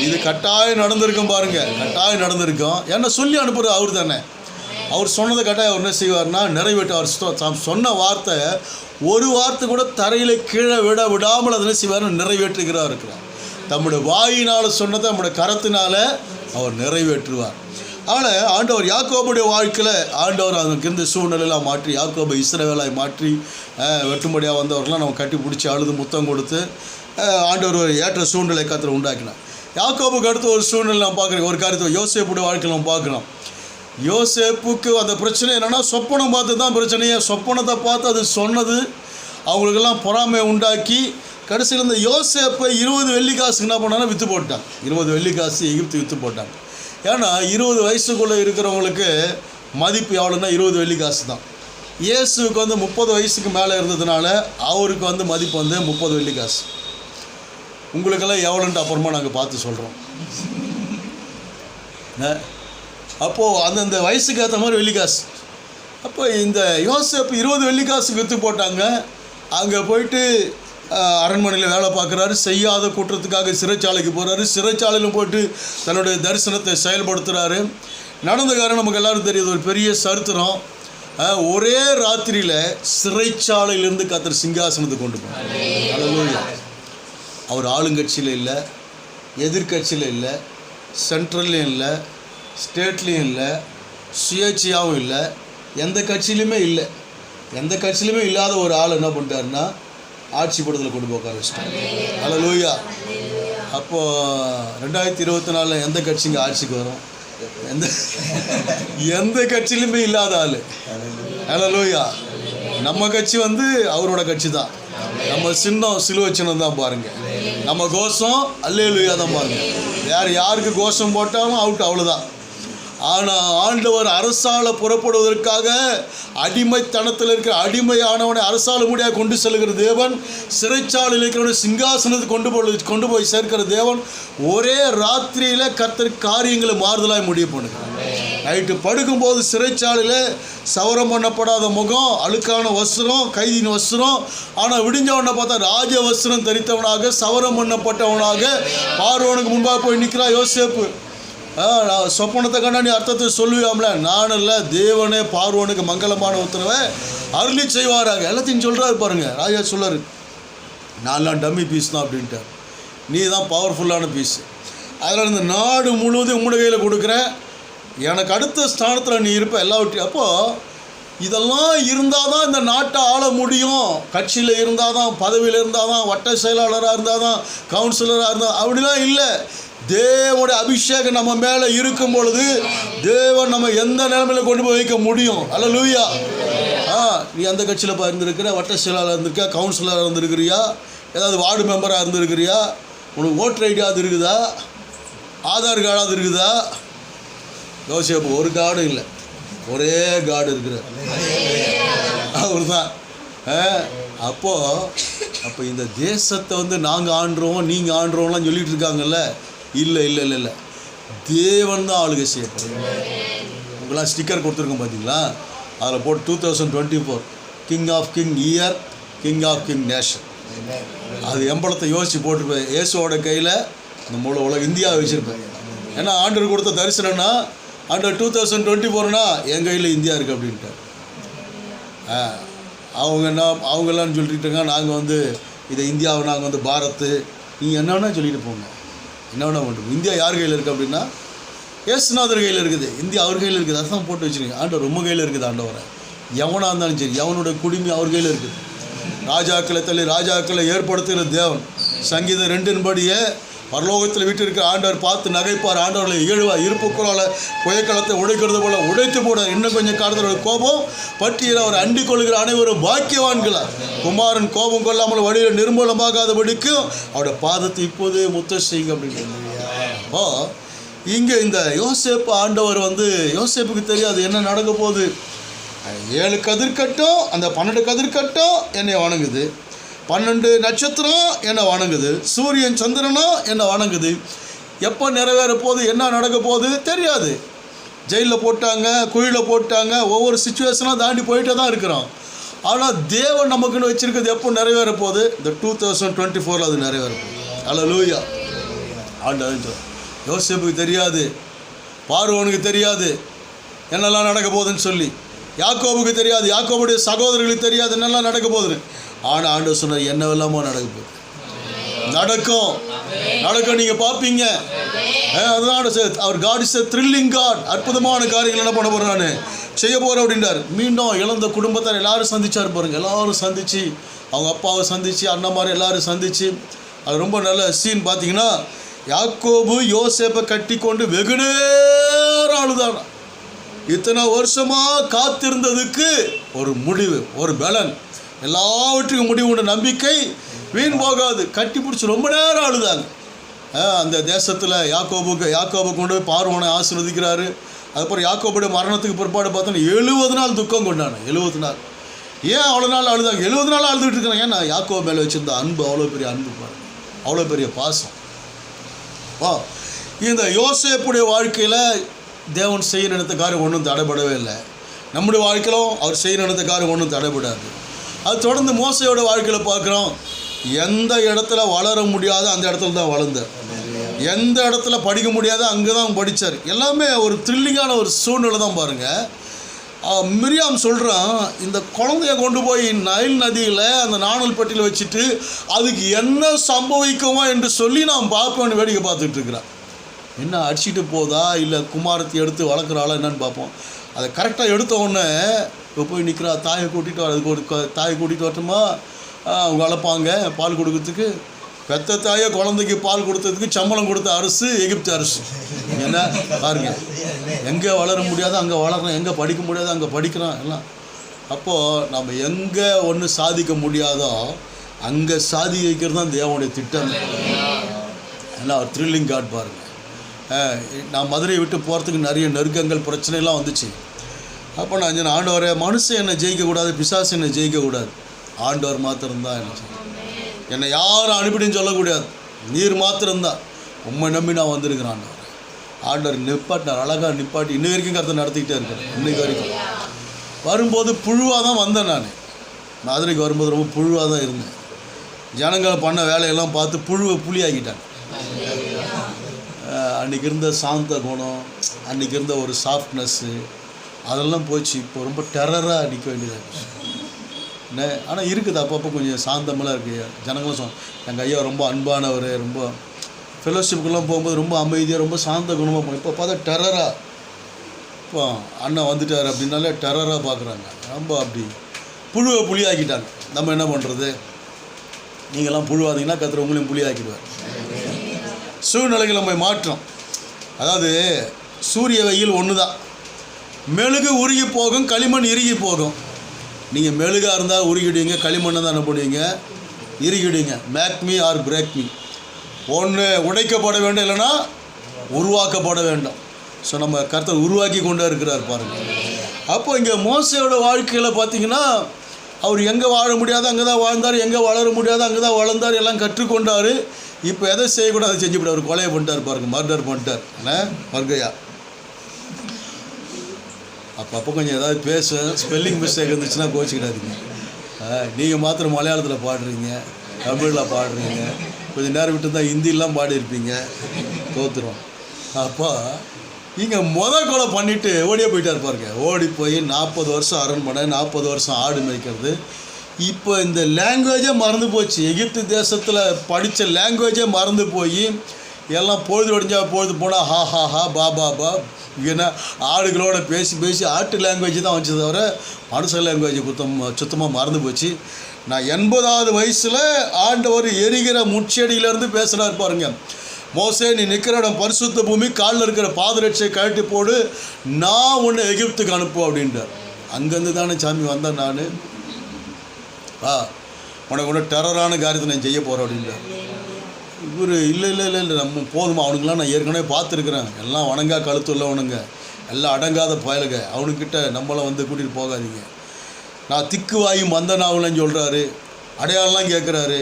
இது கட்டாயம் நடந்திருக்கும். பாருங்கள், கட்டாயம் நடந்திருக்கும். என்ன சொல்லி அனுப்புறது அவர் தானே. அவர் சொன்னதை கட்டாயம் அவர் என்ன செய்வார்னா நிறைவேற்ற. அவர் சொன்ன வார்த்தை ஒரு வார்த்தை கூட தரையில் கீழே விடாமல் அதனை செய்வார், நிறைவேற்றுகிறார் இருக்கிறார். தம்முடைய வாயினால் சொன்னதை நம்முடைய கரத்தினால் அவர் நிறைவேற்றுவார். ஆனால் ஆண்டவர் யாக்கோபுடைய வாழ்க்கையில் ஆண்டவர் அதுக்கு இருந்த சூழ்நிலையெல்லாம் மாற்றி யாக்கோபை இஸ்ரவேலாய் மாற்றி வெட்டும்படியாக வந்தவர்களாம் நம்ம கட்டி பிடிச்சி அழுது முத்தம் கொடுத்து ஆண்டவர் ஒரு ஏற்ற சூழ்நிலை கத்திர உண்டாக்கினார். யாக்கோபுக்கு அடுத்த ஒரு சூழ்நிலை நம்ம பார்க்குறோம். ஒரு காரியத்தை யோசேப்புடைய வாழ்க்கையில் நம்ம பார்க்குறோம். யோசேப்புக்கு அந்த பிரச்சனை என்னென்னா சொப்பனம் பார்த்து தான் பிரச்சனையே. சொப்பனத்தை பார்த்து அது சொன்னது அவங்களுக்கெல்லாம் பொறாமை உண்டாக்கி கடைசியில் இந்த யோசேப்பை 20 வெள்ளிக்காசுக்கு என்ன பண்ணாலும் விற்று போட்டாங்க. 20 வெள்ளிக்காசு எகிப்து விற்று போட்டாங்க. ஏன்னா 20 வயசுக்குள்ளே இருக்கிறவங்களுக்கு மதிப்பு எவ்வளோன்னா 20 வெள்ளிக்காசு தான். இயேசுக்கு வந்து 30 வயசுக்கு மேலே இருந்ததுனால அவருக்கு வந்து மதிப்பு வந்து 30 வெள்ளிக்காசு. உங்களுக்கெல்லாம் எவ்வளோன்ட்டு அப்புறமா நாங்கள் பார்த்து சொல்கிறோம். அப்போது அந்தந்த வயசுக்கு ஏற்ற மாதிரி வெள்ளிக்காசு. அப்போ இந்த யோசேப்பு 20 வெள்ளிக்காசுக்கு விற்று போட்டாங்க. அங்கே போயிட்டு அரண்மனையில் வேலை பார்க்குறாரு. செய்யாத குற்றத்துக்காக சிறைச்சாலைக்கு போகிறாரு. சிறைச்சாலையிலும் போய்ட்டு தன்னுடைய தரிசனத்தை செயல்படுத்துகிறாரு. நடந்த காரணம் நமக்கு எல்லோரும் தெரியுது. ஒரு பெரிய சரித்திரம். ஒரே ராத்திரியில் சிறைச்சாலையிலேருந்து கர்த்தர் சிங்காசனத்துக்கு கொண்டு போனார். அவர் ஆளுங்கட்சியில் இல்லை, எதிர்கட்சியில் இல்லை, சென்ட்ரல்லையும் இல்லை, ஸ்டேட்லேயும் இல்லை, சுயேட்சையாகவும் இல்லை, எந்த கட்சியிலுமே இல்லை. எந்த கட்சியிலுமே இல்லாத ஒரு ஆள் என்ன பண்ணிட்டாருன்னா ஆட்சி படத்தில் கொண்டு போக ஆரம்பிச்சிட்டாங்க. ஹல்லேலூயா. அப்போது 2024 எந்த கட்சிங்க ஆட்சிக்கு வரும்? எந்த கட்சியிலுமே இல்லாத ஆள். ஹல்லேலூயா. நம்ம கட்சி வந்து அவரோட கட்சி தான். நம்ம சின்னம் சிலுவை சின்னம் தான் பாருங்கள். நம்ம கோஷம் அல்லேலூயா தான் பாருங்கள். யாருக்கு கோஷம் போட்டாலும் அவுட், அவ்வளோதான். ஆனால் ஆண்டவர் அரசால புறப்படுவதற்காக அடிமைத்தனத்தில் இருக்கிற அடிமையானவனை அரசால முடியாக கொண்டு செல்கிற தேவன், சிறைச்சாலையில் இருக்கிறவனை சிங்காசனத்தை கொண்டு போய் சேர்க்கிற தேவன் ஒரே ராத்திரியில் கர்த்தர் காரியங்களை மாறுதலாக முடிவு பண்ணுங்க. நைட்டு படுக்கும்போது சிறைச்சாலையில் சவரம் பண்ணப்படாத முகம், அழுக்கான வஸ்திரம், கைதின் வஸ்திரம். ஆனால் விடிஞ்சவனை பார்த்தா ராஜ வஸ்திரம் தரித்தவனாக சவரம் பண்ணப்பட்டவனாக பார்வோனுக்கு முன்பாக போய் நிற்கிறா யோசேப்பு. நான் சொப்பனத்தை கண்டா நீ அர்த்தத்தை சொல்லுவியாம்ல? நான் இல்லை, தேவனே பார்வோனுக்கு மங்களமான உத்தரவை அருளி செய்வாராங்க. எல்லாத்தையும் சொல்கிறாரு பாருங்க. ராஜா சொல்லாரு, நான்லாம் டம்மி பீஸ் தான் அப்படின்ட்டு. நீ தான் பவர்ஃபுல்லான பீஸ். அதனால் இந்த நாடு முழுவதும் உங்களுடைய கையில் கொடுக்குறேன். எனக்கு அடுத்த ஸ்தானத்தில் நீ இருப்ப எல்லாவற்றையும். அப்போது இதெல்லாம் இருந்தால் தான் இந்த நாட்டை ஆள முடியும். கட்சியில் இருந்தால் தான், பதவியில் இருந்தால் தான், வட்ட செயலாளராக இருந்தால் தான், கவுன்சிலராக இருந்தால் அப்படிலாம் இல்லை. தேவனுடைய அபிஷேகம் நம்ம மேலே இருக்கும் பொழுது தேவன் நம்ம எந்த நிலைமையில் கொண்டு போய் வைக்க முடியும். அல்லேலூயா. நீ அந்த கட்சியில் இருந்திருக்கிற, வட்ட செயலாளர் இருந்திருக்கா, கவுன்சிலராக இருந்திருக்கிறியா, ஏதாவது வார்டு மெம்பராக இருந்திருக்கிறியா, உனக்கு ஓட்டர் ஐடியாவது இருக்குதா, ஆதார் கார்டாவது இருக்குதா? யோசேப்பு ஒரு கார்டும் இல்லை, ஒரே கார்டு இருக்கிறார், அவர் தான். அப்போ இந்த தேசத்தை வந்து நாங்கள் ஆண்டுறோம், நீங்கள் ஆண்டுறோம்லாம் சொல்லிகிட்டு இருக்காங்கல்ல. இல்லை இல்லை இல்லை இல்லை, தேவன் தான் ஆளுகை செய்யப்படும். உங்களாம் ஸ்டிக்கர் கொடுத்துருக்கோம் பார்த்தீங்களா? அதில் போட்டு 2024 king of king year, king of king nation. அது எம்பளத்தை யோசித்து போட்டுருப்பேன். இயேசுவோட கையில் இந்த முழு உலக இந்தியாவை வச்சுருப்பேன். ஏன்னா ஆண்டவர் கொடுத்த தரிசனம்னா, ஆண்டவர் 2024னா என் கையில் இந்தியா இருக்குது அப்படின்ட்டு. அவங்கெல்லாம் சொல்லிட்டுருங்க, நாங்கள் வந்து இதை இந்தியாவை நாங்கள் வந்து பாரத்து, நீங்கள் என்ன வேணால் சொல்லிட்டு போங்க, என்ன வேணால் பண்ணுறோம். இந்தியா யார் கையில் இருக்குது அப்படின்னா இயேசுநாதர் கையில் இருக்குது. இந்தியா அவர் கையில் இருக்குது. அதான் போட்டு வச்சுருங்க. ஆண்டவர் ரொம்ப கையில் இருக்குது. ஆண்டவரை எவனாக இருந்தாலும் சரி, எவனோட குடிமை அவர் கையில் இருக்குது. ராஜாக்களை தள்ளி ராஜாக்களை ஏற்படுத்துகிற தேவன். சங்கீதம் 2 பரலோகத்தில் விட்டு இருக்கிற ஆண்டவர் பார்த்து நகைப்பார். ஆண்டவர்களை இகழ்வார். இருப்புக்குறால புயக்களத்தை உடைக்கிறது போல உடைத்து போட இன்னும் கொஞ்சம் காலத்தோட கோபம் பற்றியில் அவர் அண்டிக் கொள்கிற அனைவரும் பாக்கியவான்களா. குமாரன் கோபம் கொள்ளாமல் வழியில் நிர்மூலமாகாதபடிக்கும் அவருடைய பாதத்தை இப்போது முத்த செய்யுங்க அப்படின்னு. இங்கே இந்த யோசேப்பு ஆண்டவர் வந்து யோசேப்புக்கு தெரியாது என்ன நடக்க போகுது. 7 கதிர்கட்டும், அந்த 12 கதிர்கட்டும் என்னை வணங்குது, 12 நட்சத்திரம் என்னை வணங்குது, சூரியன் சந்திரனும் என்னை வணங்குது. எப்போ நிறைவேற போகுது, என்ன நடக்க போகுது தெரியாது. ஜெயிலில் போட்டாங்க, குழியில் போட்டாங்க, ஒவ்வொரு சுச்சுவேஷனாக தாண்டி போயிட்டே தான் இருக்கிறோம். ஆனால் தேவன் நமக்குன்னு வச்சுருக்கிறது எப்போ நிறைவேற போகுது? இந்த 2024 அது நிறைவேற போகுது. அல்லேலூயா. ஆண்டவர் யோசேப்புக்கு தெரியாது, பார்வோனுக்கு தெரியாது என்னெல்லாம் நடக்க போகுதுன்னு சொல்லி. யாக்கோபுக்கு தெரியாது, யாக்கோபுடைய சகோதரர்களுக்கு தெரியாது என்னெல்லாம் நடக்க போகுதுன்னு. ஆனால் ஆண்டவர் சொன்னார், என்னவெல்லாமோ நடக்க போகுது, நடக்கும். நடக்க நீங்கள் பார்ப்பீங்க. அதனால அவர் God is a thrilling God. அற்புதமான காரியங்கள் என்ன பண்ண போகிறேன் நான் செய்ய போகிறேன் அப்படின்றார். மீண்டும் இழந்த குடும்பத்தார் எல்லாரும் சந்திச்சார் பாருங்க. எல்லாரும் சந்தித்து அவங்க அப்பாவை சந்தித்து அண்ணன் மாதிரி எல்லாரும் சந்தித்து அது ரொம்ப நல்ல சீன். பார்த்தீங்கன்னா யாக்கோபு யோசேப்பை கட்டி கொண்டு வெகு நேரம் அழுதான். இத்தனை வருஷமாக காத்திருந்ததுக்கு ஒரு முடிவு, ஒரு பலன், எல்லாவற்றுக்கும் முடிவு உண்டு. நம்பிக்கை வீண் போகாது. கட்டி பிடிச்சி ரொம்ப நேரம் அழுதாங்க. அந்த தேசத்தில் யாக்கோபு கொண்டு போய் பார்வோனை ஆசீர்வதிக்கிறாரு. அதுக்கப்புறம் யாக்கோபுடைய மரணத்துக்கு பிற்பாடு பார்த்தோன்னா 70 நாள் துக்கம் கொண்டாங்க. 70 நாள். ஏன் அவ்வளோ நாள் அழுதாங்க? 70 நாள் அழுதுகிட்டு இருக்கிறாங்க. ஏன்னா யாக்கோபு மேலே வச்சுருந்த அன்பு, அவ்வளோ பெரிய அன்பு பாருங்க, அவ்வளோ பெரிய பாசம். இந்த யோசேப்புடைய வாழ்க்கையில் தேவன் செய்ய நினைத்த காரியம் ஒன்றும் தடைபடவே இல்லை. நம்முடைய வாழ்க்கையிலும் அவர் செய்ய நினைத்த காரியம் ஒன்றும் தடைபடாது. அது தொடர்ந்து மோசையோட வாழ்க்கையில் பார்க்குறோம். எந்த இடத்துல வளர முடியாத அந்த இடத்துல தான் வளர்ந்தார். எந்த இடத்துல படிக்க முடியாத அங்கே தான் படித்தார். எல்லாமே ஒரு த்ரில்லிங்கான ஒரு சூழ்நிலை தான் பாருங்கள். மிரியாம் சொல்கிறான், இந்த குழந்தைய கொண்டு போய் நைல் நதியில் அந்த நாணல் பெட்டியில் வச்சுட்டு அதுக்கு என்ன சம்பவிக்குமோ என்று சொல்லி நான் பார்ப்பேன்னு வேடிக்கை பார்த்துட்டு இருக்கிறான். என்ன அடிச்சுட்டு போதா இல்லை குமாரத்தை எடுத்து வளர்க்குறாளா என்னன்னு பார்ப்போம். அதை கரெக்டாக எடுத்த உடனே இப்போ போய் நிற்கிறா. தாயை கூட்டிகிட்டு வர, அதுக்கு ஒரு தாயை கூட்டிகிட்டு வரட்டுமா? அவங்க வளர்ப்பாங்க பால் கொடுக்கறதுக்கு. பெத்த தாயை குழந்தைக்கு பால் கொடுத்ததுக்கு சம்பளம் கொடுத்த அரசு எகிப்து அரசு. என்ன பாருங்க, எங்கே வளர முடியாதோ அங்கே வளர்றோம், எங்கே படிக்க முடியாதோ அங்கே படிக்கிறோம் எல்லாம். அப்போது நம்ம எங்கே ஒன்று சாதிக்க முடியாதோ அங்கே சாதிக்க வைக்கிறது தான் தேவனுடைய திட்டம். ஏன்னா ஒரு த்ரில்லிங் காட் பாருங்கள். நான் மதுரையை விட்டு போகிறதுக்கு நிறைய நெருக்கங்கள் பிரச்சனைலாம் வந்துச்சு. அப்போ நான் ஆண்டவரே, மனுஷன் என்னை ஜெயிக்கக்கூடாது, பிசாசு என்னை ஜெயிக்கக்கூடாது, ஆண்டவர் மாத்திரம்தான் என்னை யாரும் அனுப்பிடுன்னு சொல்லக்கூடாது, நீர் மாத்திரம்தான், உண்மை நம்பி நான் வந்திருக்கிறேன். ஆண்டவர் நிப்பாட்டினார், அழகாக நிப்பாட்டி இன்னி வரைக்கும் கருத்தை நடத்திக்கிட்டே இருக்கிறேன். இன்றைக்கு வரைக்கும் வரும்போது புழுவாக தான் வந்தேன். நான் மதுரைக்கு வரும்போது ரொம்ப புழுவாக தான் இருந்தேன். ஜனங்களை பண்ண வேலையெல்லாம் பார்த்து புழுவை புளியாக்கிட்டாங்க. அன்றைக்கி இருந்த சாந்த குணம், அன்றைக்கி இருந்த ஒரு சாஃப்ட்னஸ்ஸு அதெல்லாம் போச்சு. இப்போ ரொம்ப டெரராக நிற்க வேண்டியதாக இருந்துச்சு. என்ன ஆனால் இருக்குது, அப்பப்போ கொஞ்சம் சாந்தமெல்லாம் இருக்குது. ஜனங்களும் எங்கள் ஐயா ரொம்ப அன்பானவர், ரொம்ப ஃபெலோஷிப்புக்கெல்லாம் போகும்போது ரொம்ப அமைதியாக ரொம்ப சாந்த குணமாக போகும். இப்போ பார்த்தா டெரராக, இப்போ அண்ணன் வந்துட்டார் அப்படின்னாலே டெரராக பார்க்குறாங்க. ரொம்ப அப்படி புழுவை புளியாக்கிட்டாங்க. நம்ம என்ன பண்ணுறது? நீங்கள்லாம் புழுவாதீங்கன்னா கத்திர உங்களையும் புளியாக்கிடுவார். சூழ்நிலைகள் நம்ம மாற்றம். அதாவது சூரிய வெயில் ஒன்று தான். மெழுகு உருகி போகும், களிமண் இறுகி போகும். நீங்கள் மெழுகாக இருந்தால் உருகிடுவீங்க, களிமண்ணை தான் என்ன பண்ணுவீங்க? இறுகிடுவீங்க. Make me or break me. ஒன்று உடைக்கப்பட வேண்டும், இல்லைன்னா உருவாக்கப்பட வேண்டும். ஸோ நம்ம கர்த்தர் உருவாக்கி கொண்டே இருக்கிறார் பாருங்கள். அப்போ இங்கே மோசையோட வாழ்க்கையில் பார்த்தீங்கன்னா அவர் எங்கே வாழ முடியாதோ அங்கே தான் வாழ்ந்தார், எங்கே வளர முடியாதோ அங்கே தான் வளர்ந்தார், எல்லாம் கற்றுக்கொண்டார். இப்போ எதை செய்யக்கூடாது அதை செஞ்சுவிட்டு அவர் கொலையை பண்ணிட்டார் பாருங்கள், மர்டர் பண்ணிட்டார். மர்கையா அப்போ கொஞ்சம் ஏதாவது பேசுவேன், ஸ்பெல்லிங் மிஸ்டேக் இருந்துச்சுன்னா கோச்சிக்கிடாதீங்க. நீங்கள் மாத்திரம் மலையாளத்தில் பாடுறீங்க, தமிழில் பாடுறீங்க, கொஞ்சம் நேரம் விட்டு தான் ஹிந்திலாம் பாடியிருப்பீங்க, தோற்றுரும். அப்போ இங்கே கொலை பண்ணிவிட்டு ஓடியே போயிட்டார் பாருங்க. ஓடி போய் 40 வருஷம் அரண்மனை, 40 வருஷம் ஆடு மேய்க்கிறது. இப்போ இந்த லாங்குவேஜே மறந்து போச்சு. எகிப்து தேசத்தில் படித்த லாங்குவேஜே மறந்து போய் எல்லாம் பொழுது ஒடிஞ்சா பொழுது போனால் ஹா ஹா ஹா பா பா பா ஏன்னா ஆடுகளோட பேசி ஆட்டு லாங்குவேஜ் தான் வச்சு தவிர மனுஷ லாங்குவேஜ் சுத்தமாக மறந்து போச்சு. நான் 80வது வயசில் ஆண்டவர் எரிகிற முச்செடியிலேருந்து பேசுகிறார் பாருங்க. மோசே, நீ நிற்கிற இடம் பரிசுத்த பூமி, காலில் இருக்கிற பாதரட்சை கழட்டி போடு, நான் உன்னை எகிப்துக்கு அனுப்புவோம் அப்படின்றார். அங்கேருந்து தானே சாமி வந்தேன் நான். உனக்கு ஒன்று டெரரான காரியத்தை நான் செய்ய போகிறேன் அப்படின்றார். இவர் இல்லை நம்ம போதுமா, அவனுங்களாம் நான் ஏற்கனவே பார்த்துருக்குறேன், எல்லாம் வணங்கா கழுத்து உள்ளவனுங்க, எல்லாம் அடங்காத பயலுங்க, அவனுக்கிட்ட நம்மளை வந்து கூட்டிகிட்டு போகாதீங்க. நான் திக்கு வாயு மந்தனாகலன்னு சொல்கிறாரு. அடையாளம்லாம் கேட்குறாரு.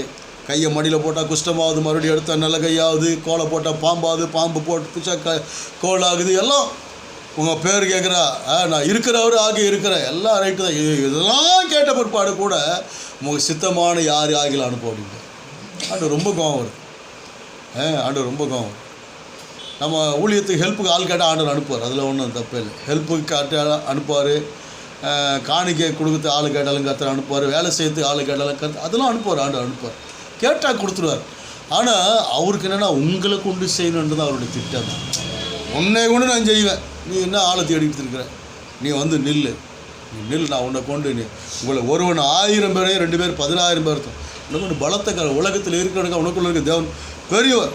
கையை மடியில் போட்டால் குஷ்டமாகுது, மறுபடியும் எடுத்தால் நல்ல கையாகுது, கோலை போட்டால் பாம்பாகுது, பாம்பு போட்டு பிச்சா கோலாகுது, எல்லாம் உங்கள் பேர் கேட்குறா. நான் இருக்கிறவர் ஆகி இருக்கிறேன், எல்லாம் ரைட்டு தான். இதெல்லாம் கேட்ட பிற்பாடு கூட உங்களுக்கு சித்தமான யார் ஆகில அனுப்ப அப்படின்ட்டு ஆண்டு ரொம்ப கோவம் வருது. ஆண்டு ரொம்ப கோவம். நம்ம ஊழியத்துக்கு ஹெல்ப்புக்கு ஆள் கேட்டால் ஆண்டவர் அனுப்புவார், அதில் ஒன்றும் தப்பே இல்லை. ஹெல்ப்புக்கு கேட்டால் அனுப்புவார், காணிக்கை கொடுத்து ஆள் கேட்டாலும் கர்த்தர் அனுப்புவார், வேலை செய்யறதுக்கு ஆள் கேட்டாலும் கர்த்தர் அதெல்லாம் அனுப்புவார், ஆண்டவர் அனுப்புவார். கேட்டால் கொடுத்துருவார். ஆனால் அவருக்கு என்னென்னா உங்களை கொண்டு செய்யணுன்றது அவருடைய திட்டம். உன்னை கொண்டு நான் செய்வேன், நீ என்ன ஆளை தேடிட்டு இருக்கிற, நீ வந்து நில்லு, நீ நில், நான் உன்னை கொண்டு நீ உங்களை ஒருவன் 1000 பேரையும் 2 பேர் 10,000 பேர் இருக்கும். உனக்கு ஒன்று பலத்த உலகத்தில் இருக்கிறவனுக்கு உனக்குள்ள இருக்க தேவன் பெரியவர்.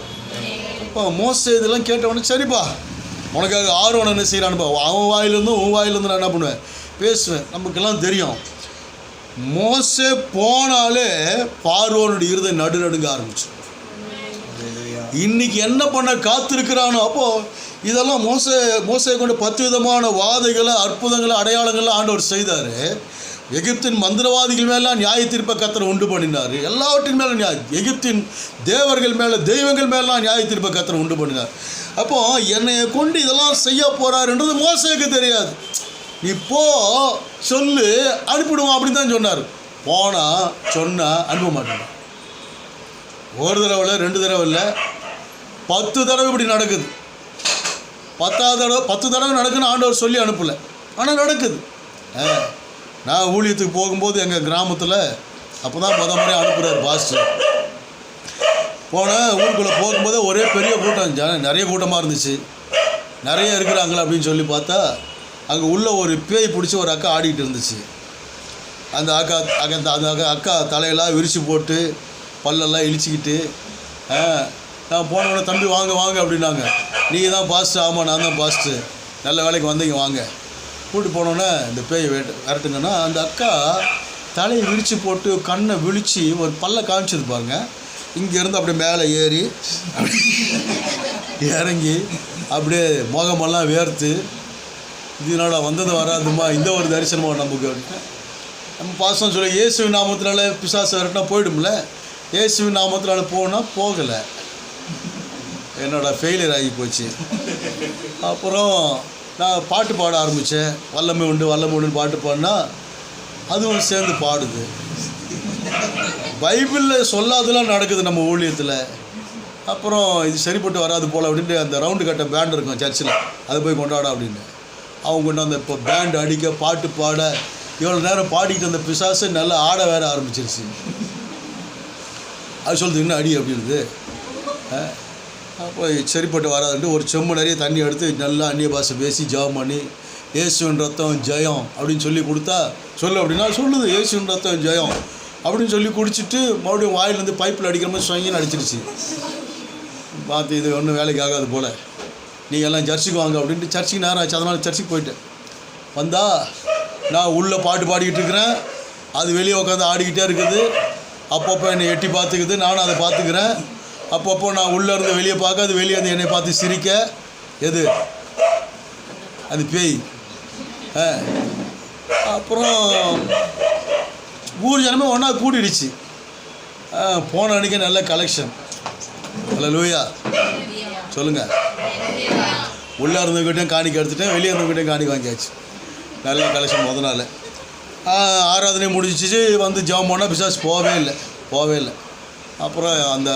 இப்போ மோசே இதெல்லாம் கேட்டவொடனே சரிப்பா உனக்காக ஆர்வம் என்ன செய்கிறான்ப்பா, அவன் வாயிலிருந்தும் உன் வாயிலிருந்து நான் என்ன பண்ணுவேன் பேசுவேன். நமக்கெல்லாம் தெரியும் மோசே போனாலே பார்வோனுடைய இருதயம் நடுநடுங்க ஆரம்பிச்சு. இன்னைக்கு என்ன பண்ண காத்திருக்கிறானோ. அப்போது இதெல்லாம் மோசே கொண்டு 10 விதமான வாதைகளை அற்புதங்களை அடையாளங்களை ஆண்டவர் செய்தார். எகிப்தின் மந்திரவாதிகள் மேலாம் நியாய தீர்ப்பை கர்த்தர் உண்டு பண்ணினார். எல்லாவற்றின் மேலே எகிப்தின் தேவர்கள் மேலே தெய்வங்கள் மேலாம் நியாய தீர்ப்பை கர்த்தர் உண்டு பண்ணினார். அப்போது என்னை கொண்டு இதெல்லாம் செய்ய போகிறாருன்றது மோசேக்கு தெரியாது. நீ போ சொல்லு அனுப்பிடுவோம் அப்படின்னு தான் சொன்னார். போனால் சொன்னால் அனுப்ப மாட்டேன். ஒரு தடவை இல்லை 2 தடவை இல்லை 10 தடவை இப்படி நடக்குது. 10வது தடவை 10 தடவை நடக்குன்னு ஆண்டவர் சொல்லி அனுப்பலை, ஆனால் நடக்குது. நான் ஊழியத்துக்கு போகும்போது எங்கள் கிராமத்தில் அப்போ தான் முறை அனுப்புகிறார் பாஸ்டர். போனேன், ஊருக்குள்ளே போகும்போது ஒரே பெரிய கூட்டம், நிறைய கூட்டமாக இருந்துச்சு. நிறைய இருக்கிறாங்களா அப்படின்னு சொல்லி பார்த்தா அங்கே உள்ள ஒரு பேய் பிடிச்சி ஒரு அக்கா ஆடிக்கிட்டு இருந்துச்சு. அந்த அக்கா தலையெல்லாம் விரித்து போட்டு பல்லெல்லாம் இழிச்சிக்கிட்டு நான் போனோடனே தம்பி வாங்க வாங்க அப்படின்னாங்க. நீங்கள் தான் பாஸ்ட்டு? ஆமாம் நான் தான் பாஸ்ட்டு, நல்ல வேலைக்கு வந்தீங்க வாங்க. கூப்பிட்டு போனோன்னே இந்த பேயை விரட்டுங்கன்னா அந்த அக்கா தலையை விரித்து போட்டு கண்ணை விழித்து ஒரு பல்ல காமிச்சது பாருங்க. இங்கேருந்து அப்படியே மேலே ஏறி இறங்கி அப்படியே முகமெல்லாம் வேர்த்து இதனால வந்தது வராதுமா, இந்த ஒரு தரிசனமாக நமக்கு அப்படின்ட்டு நம்ம பாசம் சொல்லி இயேசுவின் நாமத்தினால பிசாசு விரட்டினா போயிடும்ல. இயேசுவின் நாமத்தினால போனால் போகலை, என்னோட ஃபெயிலியர் ஆகி போச்சு. அப்புறம் நான் பாட்டு பாட ஆரம்பித்தேன். வல்லமை உண்டு வல்லமை உண்டுன்னு பாட்டு பாடினா அதுவும் சேர்ந்து பாடுது. பைபிளில் சொல்லாதெல்லாம் நடக்குது நம்ம ஊழியத்தில். அப்புறம் இது சரிப்பட்டு வராது போல் அப்படின்ட்டு அந்த ரவுண்டு கட்ட பேண்ட் இருக்கும் சர்ச்சில், அதை போய் கொண்டாட அப்படின்னு அவங்க கொண்டு அந்த இப்போ பேண்ட் அடிக்க பாட்டு பாட இவ்வளோ நேரம் பாடிக்கிட்டு அந்த பிசாசு நல்லா ஆட வேற ஆரம்பிச்சிருச்சு. அது சொல்லுது இன்னும் அடி அப்படின்றது. அப்போ சரிப்பட்டு வராதுன்ட்டு ஒரு செம்பு நிறைய தண்ணி எடுத்து நல்லா அந்நிய பாஷை பேசி ஜெபம் பண்ணி இயேசுவின் ரத்தம் ஜெயம் அப்படின்னு சொல்லி கொடுத்தா சொல்லு அப்படின்னா சொல்லுது இயேசுவின் ரத்தம் ஜெயம் அப்படின்னு சொல்லி குடிச்சிட்டு மறுபடியும் வாயிலேருந்து பைப்பில் அடிக்கிற மாதிரி சொங்கின்னு அடிச்சிருச்சு. பார்த்து இது ஒன்றும் வேலைக்கு ஆகாது போல், நீங்கள் எல்லாம் சர்ச்சுக்கு வாங்க அப்படின்ட்டு சர்ச்சுக்கு நேரம் ஆச்சு. அதனால் சர்ச்சுக்கு போயிட்டேன். வந்தால் நான் உள்ளே பாட்டு பாடிக்கிட்டு இருக்கிறேன், அது வெளியே உட்காந்து ஆடிக்கிட்டே இருக்குது. அப்பப்போ என்னை எட்டி பார்த்துக்குது, நானும் அதை பார்த்துக்கிறேன். அப்பப்போ நான் உள்ளே இருந்து வெளியே பார்க்க, அது வெளியே வந்து என்னை பார்த்து சிரிக்க. எது அது பேய். அப்புறம் ஊர் ஜனமே ஒன்றா கூட்டிடுச்சு. போன அன்றைக்கி நல்ல கலெக்ஷன். அல்லேலூயா சொல்லுங்கள். உள்ளே இருந்தவங்கிட்டையும் காணிக்கை எடுத்துட்டேன், வெளியே இருந்தவங்கிட்டையும் காணிக்கை வாங்கியாச்சு. நல்ல கலெக்ஷன். முத நாள் ஆராதனை முடிச்சிச்சு, வந்து ஜெபம் பண்ணால் பிசாசு போகவே இல்லை. அப்புறம் அந்த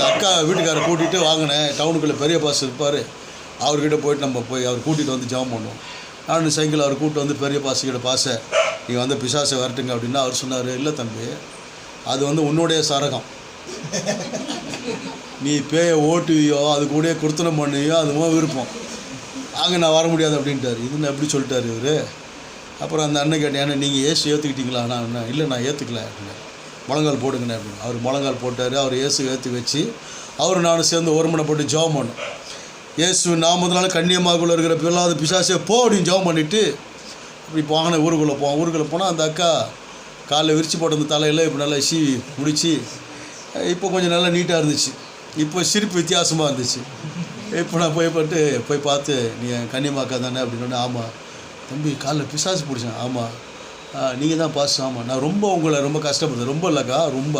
அக்கா வீட்டுக்காரரை கூட்டிகிட்டு வாங்கினேன். டவுனுக்குள்ளே பெரிய பாஸ் இருப்பார், அவர்கிட்ட போயிட்டு நம்ம போய் அவர் கூட்டிகிட்டு வந்து ஜெபம் பண்ணுவோம். நான் சைக்கிள் அவர் கூப்பிட்டு வந்து பெரிய பாஸுக்கிட்ட பாசை நீங்கள் வந்து பிசாசை வரட்டுங்க அப்படின்னா அவர் சொன்னார், இல்லை தம்பி அது வந்து உன்னுடைய சரகம், நீ பேயை ஓட்டுவியோ அது கூட குர்த்தனம் பண்ணுவியோ அதுவும் விருப்பம், அங்கே நான் வர முடியாது அப்படின்ட்டார். இதுன்னு எப்படி சொல்லிட்டார் இவர். அப்புறம் அந்த அண்ணன் கேட்டேன், ஏன்னா நீங்கள் ஏசு ஏற்றுக்கிட்டீங்களா? நான் என்ன இல்லை நான் ஏற்றுக்கல அப்படின்னு. முழங்கால் போடுங்கண்ணே அப்படின்னு. அவர் முழங்கால் போட்டார். அவர் இயேசு ஏற்றி வச்சு அவர் நானும் சேர்ந்து ஒருமனைப்பட்டு ஜெபம் பண்ணோம். இயேசு நாமத்தினால கண்ணியமாகுள்ள இருக்கிற பிள்ளாத பிசாசே போ அப்படின்னு ஜெபம் பண்ணிவிட்டு இப்படி போன ஊருக்குள்ளே போனால் அந்த அக்கா காலைல விரிச்சு போட்ட அந்த தலையில் இப்போ நல்லா சீவி முடிச்சு இப்போ கொஞ்சம் நல்லா நீட்டாக இருந்துச்சு. இப்போ சிரிப்பு வித்தியாசமாக இருந்துச்சு. இப்போ நான் போய் பார்த்து நீ கன்னியமாக்கா தானே அப்படின்னு. ஆமாம் தம்பி காலைல பிசாசு பிடிச்சேன். ஆமாம் நீங்கள் தான் பாஸ். ஆமாம் நான் உங்களை ரொம்ப கஷ்டப்படுறேன். ரொம்ப இல்லைக்கா ரொம்ப.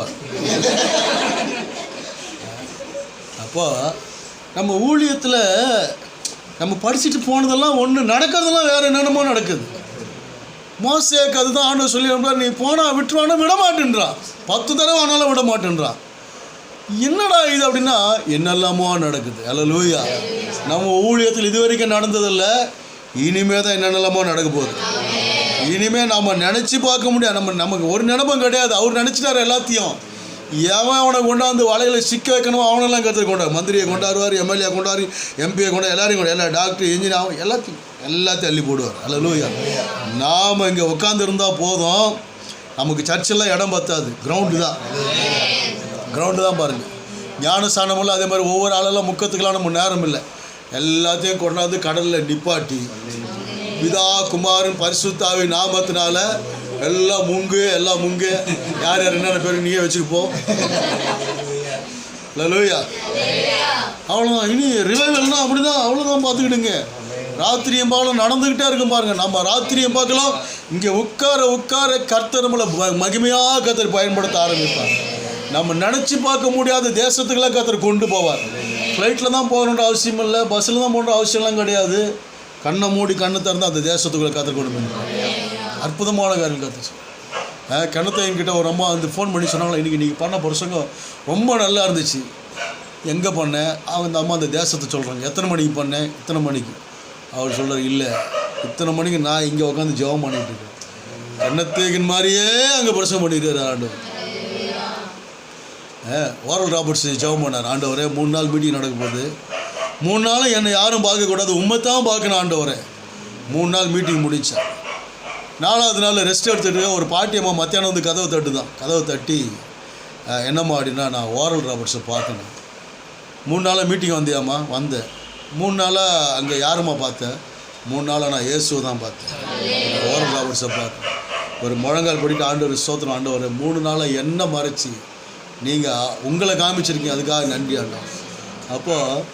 அப்போ நம்ம ஊழியத்தில் நம்ம படிச்சுட்டு போனதெல்லாம் ஒன்று, நடக்கிறதெல்லாம் வேறு என்னென்னமோ நடக்குது. மோசேக்கு அதுதான் ஆண்டவர் சொல்லி நீ போனால் விட்டுருவானா விட மாட்டேன்றான். 10 தடவை ஆனாலும் விட மாட்டேன்றான். என்னடா இது அப்படின்னா என்னெல்லாமோ நடக்குது. அல்லேலூயா. நம்ம ஊழியத்தில் இது வரைக்கும் நடந்ததில்லை, இனிமே தான் என்னென்னலாமோ நடக்க போகுது. இனிமேல் நம்ம நினச்சி பார்க்க முடியாது. நமக்கு ஒரு நினைப்பம் கிடையாது. அவர் நினச்சிட்டார் எல்லாத்தையும். எவன் அவனை கொண்டாந்து வலையில் சிக்க வைக்கணும் அவனெல்லாம் கற்றுக்க கொண்டாரு. மந்திரியை கொண்டாடுவார், எம்எல்ஏ கொண்டாரு, எம்பியை கொண்டாரு, எல்லாரையும் கொண்டாரு, எல்லா டாக்டர் இன்ஜினியர் எல்லாத்தையும் அள்ளி போடுவார். அல்லேலூயா. நாம் இங்கே உட்காந்துருந்தால் போதும், நமக்கு சர்ச்செல்லாம் இடம் பத்தாது. கிரவுண்டு தான் பாருங்கள். ஞானஸ்தானமெல்லாம் அதே மாதிரி ஒவ்வொரு ஆளெல்லாம் முக்கத்துக்கெல்லாம் நம்ம நேரம் இல்லை. எல்லாத்தையும் கொண்டாந்து கடலில் நிப்பாட்டி பிதா குமாரன் பரிசுத்த நாமத்தினால எல்லாம் முங்கு யார் என்னென்ன பேர் நீயே வச்சுக்கப்போ. அல்லேலூயா. அவ்வளோதான். இனி ரிவைவல்னா அப்படிதான், அவ்வளோதான். பார்த்துக்கிடுங்க. ராத்திரியும் பாலம் நடந்துக்கிட்டே இருக்கும் பாருங்கள். நம்ம ராத்திரியும் பார்க்கலாம், இங்கே உட்கார கர்த்தர் நம்மளை மகிமையாக கர்த்தர் பயன்படுத்த ஆரம்பிப்பார். நம்ம நினச்சி பார்க்க முடியாத தேசத்துக்கெல்லாம் கர்த்தர் கொண்டு போவார். ஃப்ளைட்டில் தான் போகணுன்ற அவசியம் இல்லை, பஸ்ஸில் தான் போகணுன்ற அவசியம்லாம் கிடையாது. கண்ணை மூடி கண்ணை திறந்து அந்த தேசத்துக்குள்ளே கர்த்தர் கொண்டு போயிருப்பார். அற்புதமான காரியம் கர்த்தர். கணத்தை என்கிட்ட ஒரு அம்மா வந்து ஃபோன் பண்ணி சொன்னாங்களா, இன்றைக்கி நீங்கள் பண்ண பிரசங்கம் ரொம்ப நல்லா இருந்துச்சு. எங்கே பண்ணேன்? அந்த அம்மா அந்த தேசத்தை சொல்கிறாங்க. எத்தனை மணிக்கு பண்ணேன்? இத்தனை மணிக்கு. அவர் சொல்கிறார், இல்லை இத்தனை மணிக்கு நான் இங்கே உட்காந்து ஜெபம் பண்ணிகிட்டு இருக்கேன். கண்ணத்தேகின் மாதிரியே அங்கே பிரசங்கம் பண்ணிட்டு ஆண்டவர். ஓரல் ராபர்ட்ஸ் ஜெபம் பண்ணார். ஆண்டவரே 3 நாள் மீட்டிங் நடக்க போகுது, 3 நாளும் என்னை யாரும் பார்க்கக்கூடாது, உண்மைத்தான் பார்க்கணும் ஆண்டவரே. 3 நாள் மீட்டிங் முடித்தேன். 4வது நாள் ரெஸ்ட் எடுத்துகிட்டு ஒரு பாட்டியம்மா மத்தியானம் வந்து கதவை தட்டி என்னம்மா அப்படின்னா, நான் ஓரல் ராபர்ட்ஸை பார்க்கணும். 3 நாளாக மீட்டிங் வந்தியாம்மா? வந்தேன். 3 நாளாக அங்கே யாரும்மா பார்த்தேன்? 3 நாளாக நான் இயேசுவை தான் பார்த்தேன், ஓரல் ராபர்ட்ஸை பார்த்தேன். ஒரு முழங்கால் படிட்டு ஆண்டவர் ஸ்தோத்திரம், ஆண்டவர் 3 நாளாக என்ன மறைச்சி நீங்கள் உங்களை காமிச்சிருக்கீங்க, அதுக்காக நன்றி ஆண்டவர். அப்போது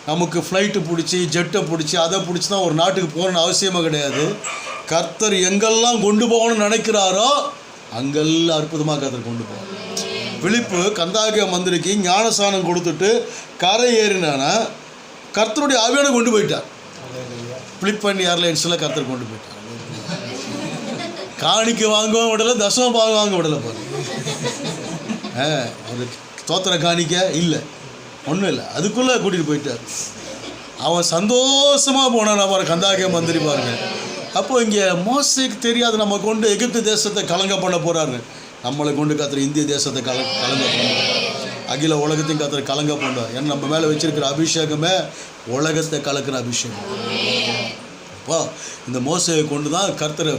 நமக்கு ஃப்ளைட்டு பிடிச்சி ஜெட்டை பிடிச்சி அதை பிடிச்சி தான் ஒரு நாட்டுக்கு போகணுன்னு அவசியமாக கிடையாது. கர்த்தர் எங்கெல்லாம் கொண்டு போகணும்னு நினைக்கிறாரோ அங்கெல்லாம் அற்புதமாக கர்த்தர் கொண்டு போவார். பிலிப்பு கந்தாகிய மந்திரிக்கு ஞானஸ்நானம் கொடுத்துட்டு கரை ஏறினானா கர்த்தருடைய ஆவியான கொண்டு போயிட்டார். பிலிப்பைன் ஏர்லைன்ஸில் கர்த்தர் கொண்டு போயிட்டார். காணிக்க வாங்கவும் விடலை, தசமம் வாங்க விடலை. பாரு, ஒரு தோத்திர காணிக்க இல்லை, ஒன்றும் இல்லை, அதுக்குள்ளே கூட்டிகிட்டு போயிட்டார். அவன் சந்தோஷமாக போனான். பாரு கந்தாகிய மந்திரி பாருங்க. அப்போது இங்கே மோசேக்கு தெரியாது நம்ம கொண்டு எகிப்து தேசத்தை கலங்க பண்ண போகிறாரு. நம்மளை கொண்டு கர்த்தர் இந்திய தேசத்தை கலங்க பண்ணுவார். அகில உலகத்தையும் கர்த்தர் கலங்க பண்ணுவார். ஏன்னா நம்ம மேலே வச்சிருக்கிற அபிஷேகமே உலகத்தை கலக்கிற அபிஷேகம். அப்போ இந்த மோசையை கொண்டு தான் கர்த்தர்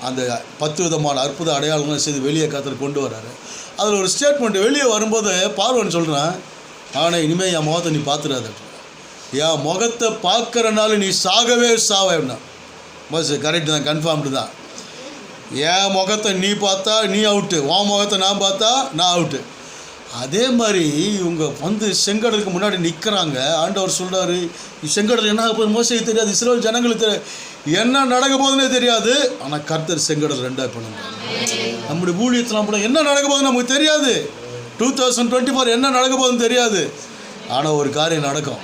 அந்த 10 விதமான அற்புத அடையாளங்களை செய்து வெளியே கர்த்தர் கொண்டு வர்றாரு. அதில் ஒரு ஸ்டேட்மெண்ட் வெளியே வரும்போது பார்வன் சொல்கிறான், ஆனால் இனிமேல் என் முகத்தை நீ பார்த்துடாத, என் முகத்தை பார்க்குறனால நீ சாகவே சாவேன்னா. பஸ் கரெக்டு தான், கன்ஃபார்ம்டு தான். என் முகத்தை நீ பார்த்தா நீ அவுட்டு, உன் முகத்தை நான் பார்த்தா நான் அவுட்டு. அதே மாதிரி இவங்க வந்து செங்கடலுக்கு முன்னாடி நிற்கிறாங்க. ஆண்டவர் சொல்கிறாரு, செங்கடல் என்ன போது மோசைக்கு தெரியாது, இஸ்ரவேல் ஜனங்களுக்கு தெரியாது, என்ன நடக்க போகுதுன்னே தெரியாது. ஆனால் கர்த்தர் செங்கடல் 2 பண்ணுங்க. நம்முடைய ஊழியத்தில் கூட என்ன நடக்க போகுதுன்னு நமக்கு தெரியாது. 2024 என்ன நடக்க போகுதுன்னு தெரியாது. ஆனால் ஒரு காரியம் நடக்கும்.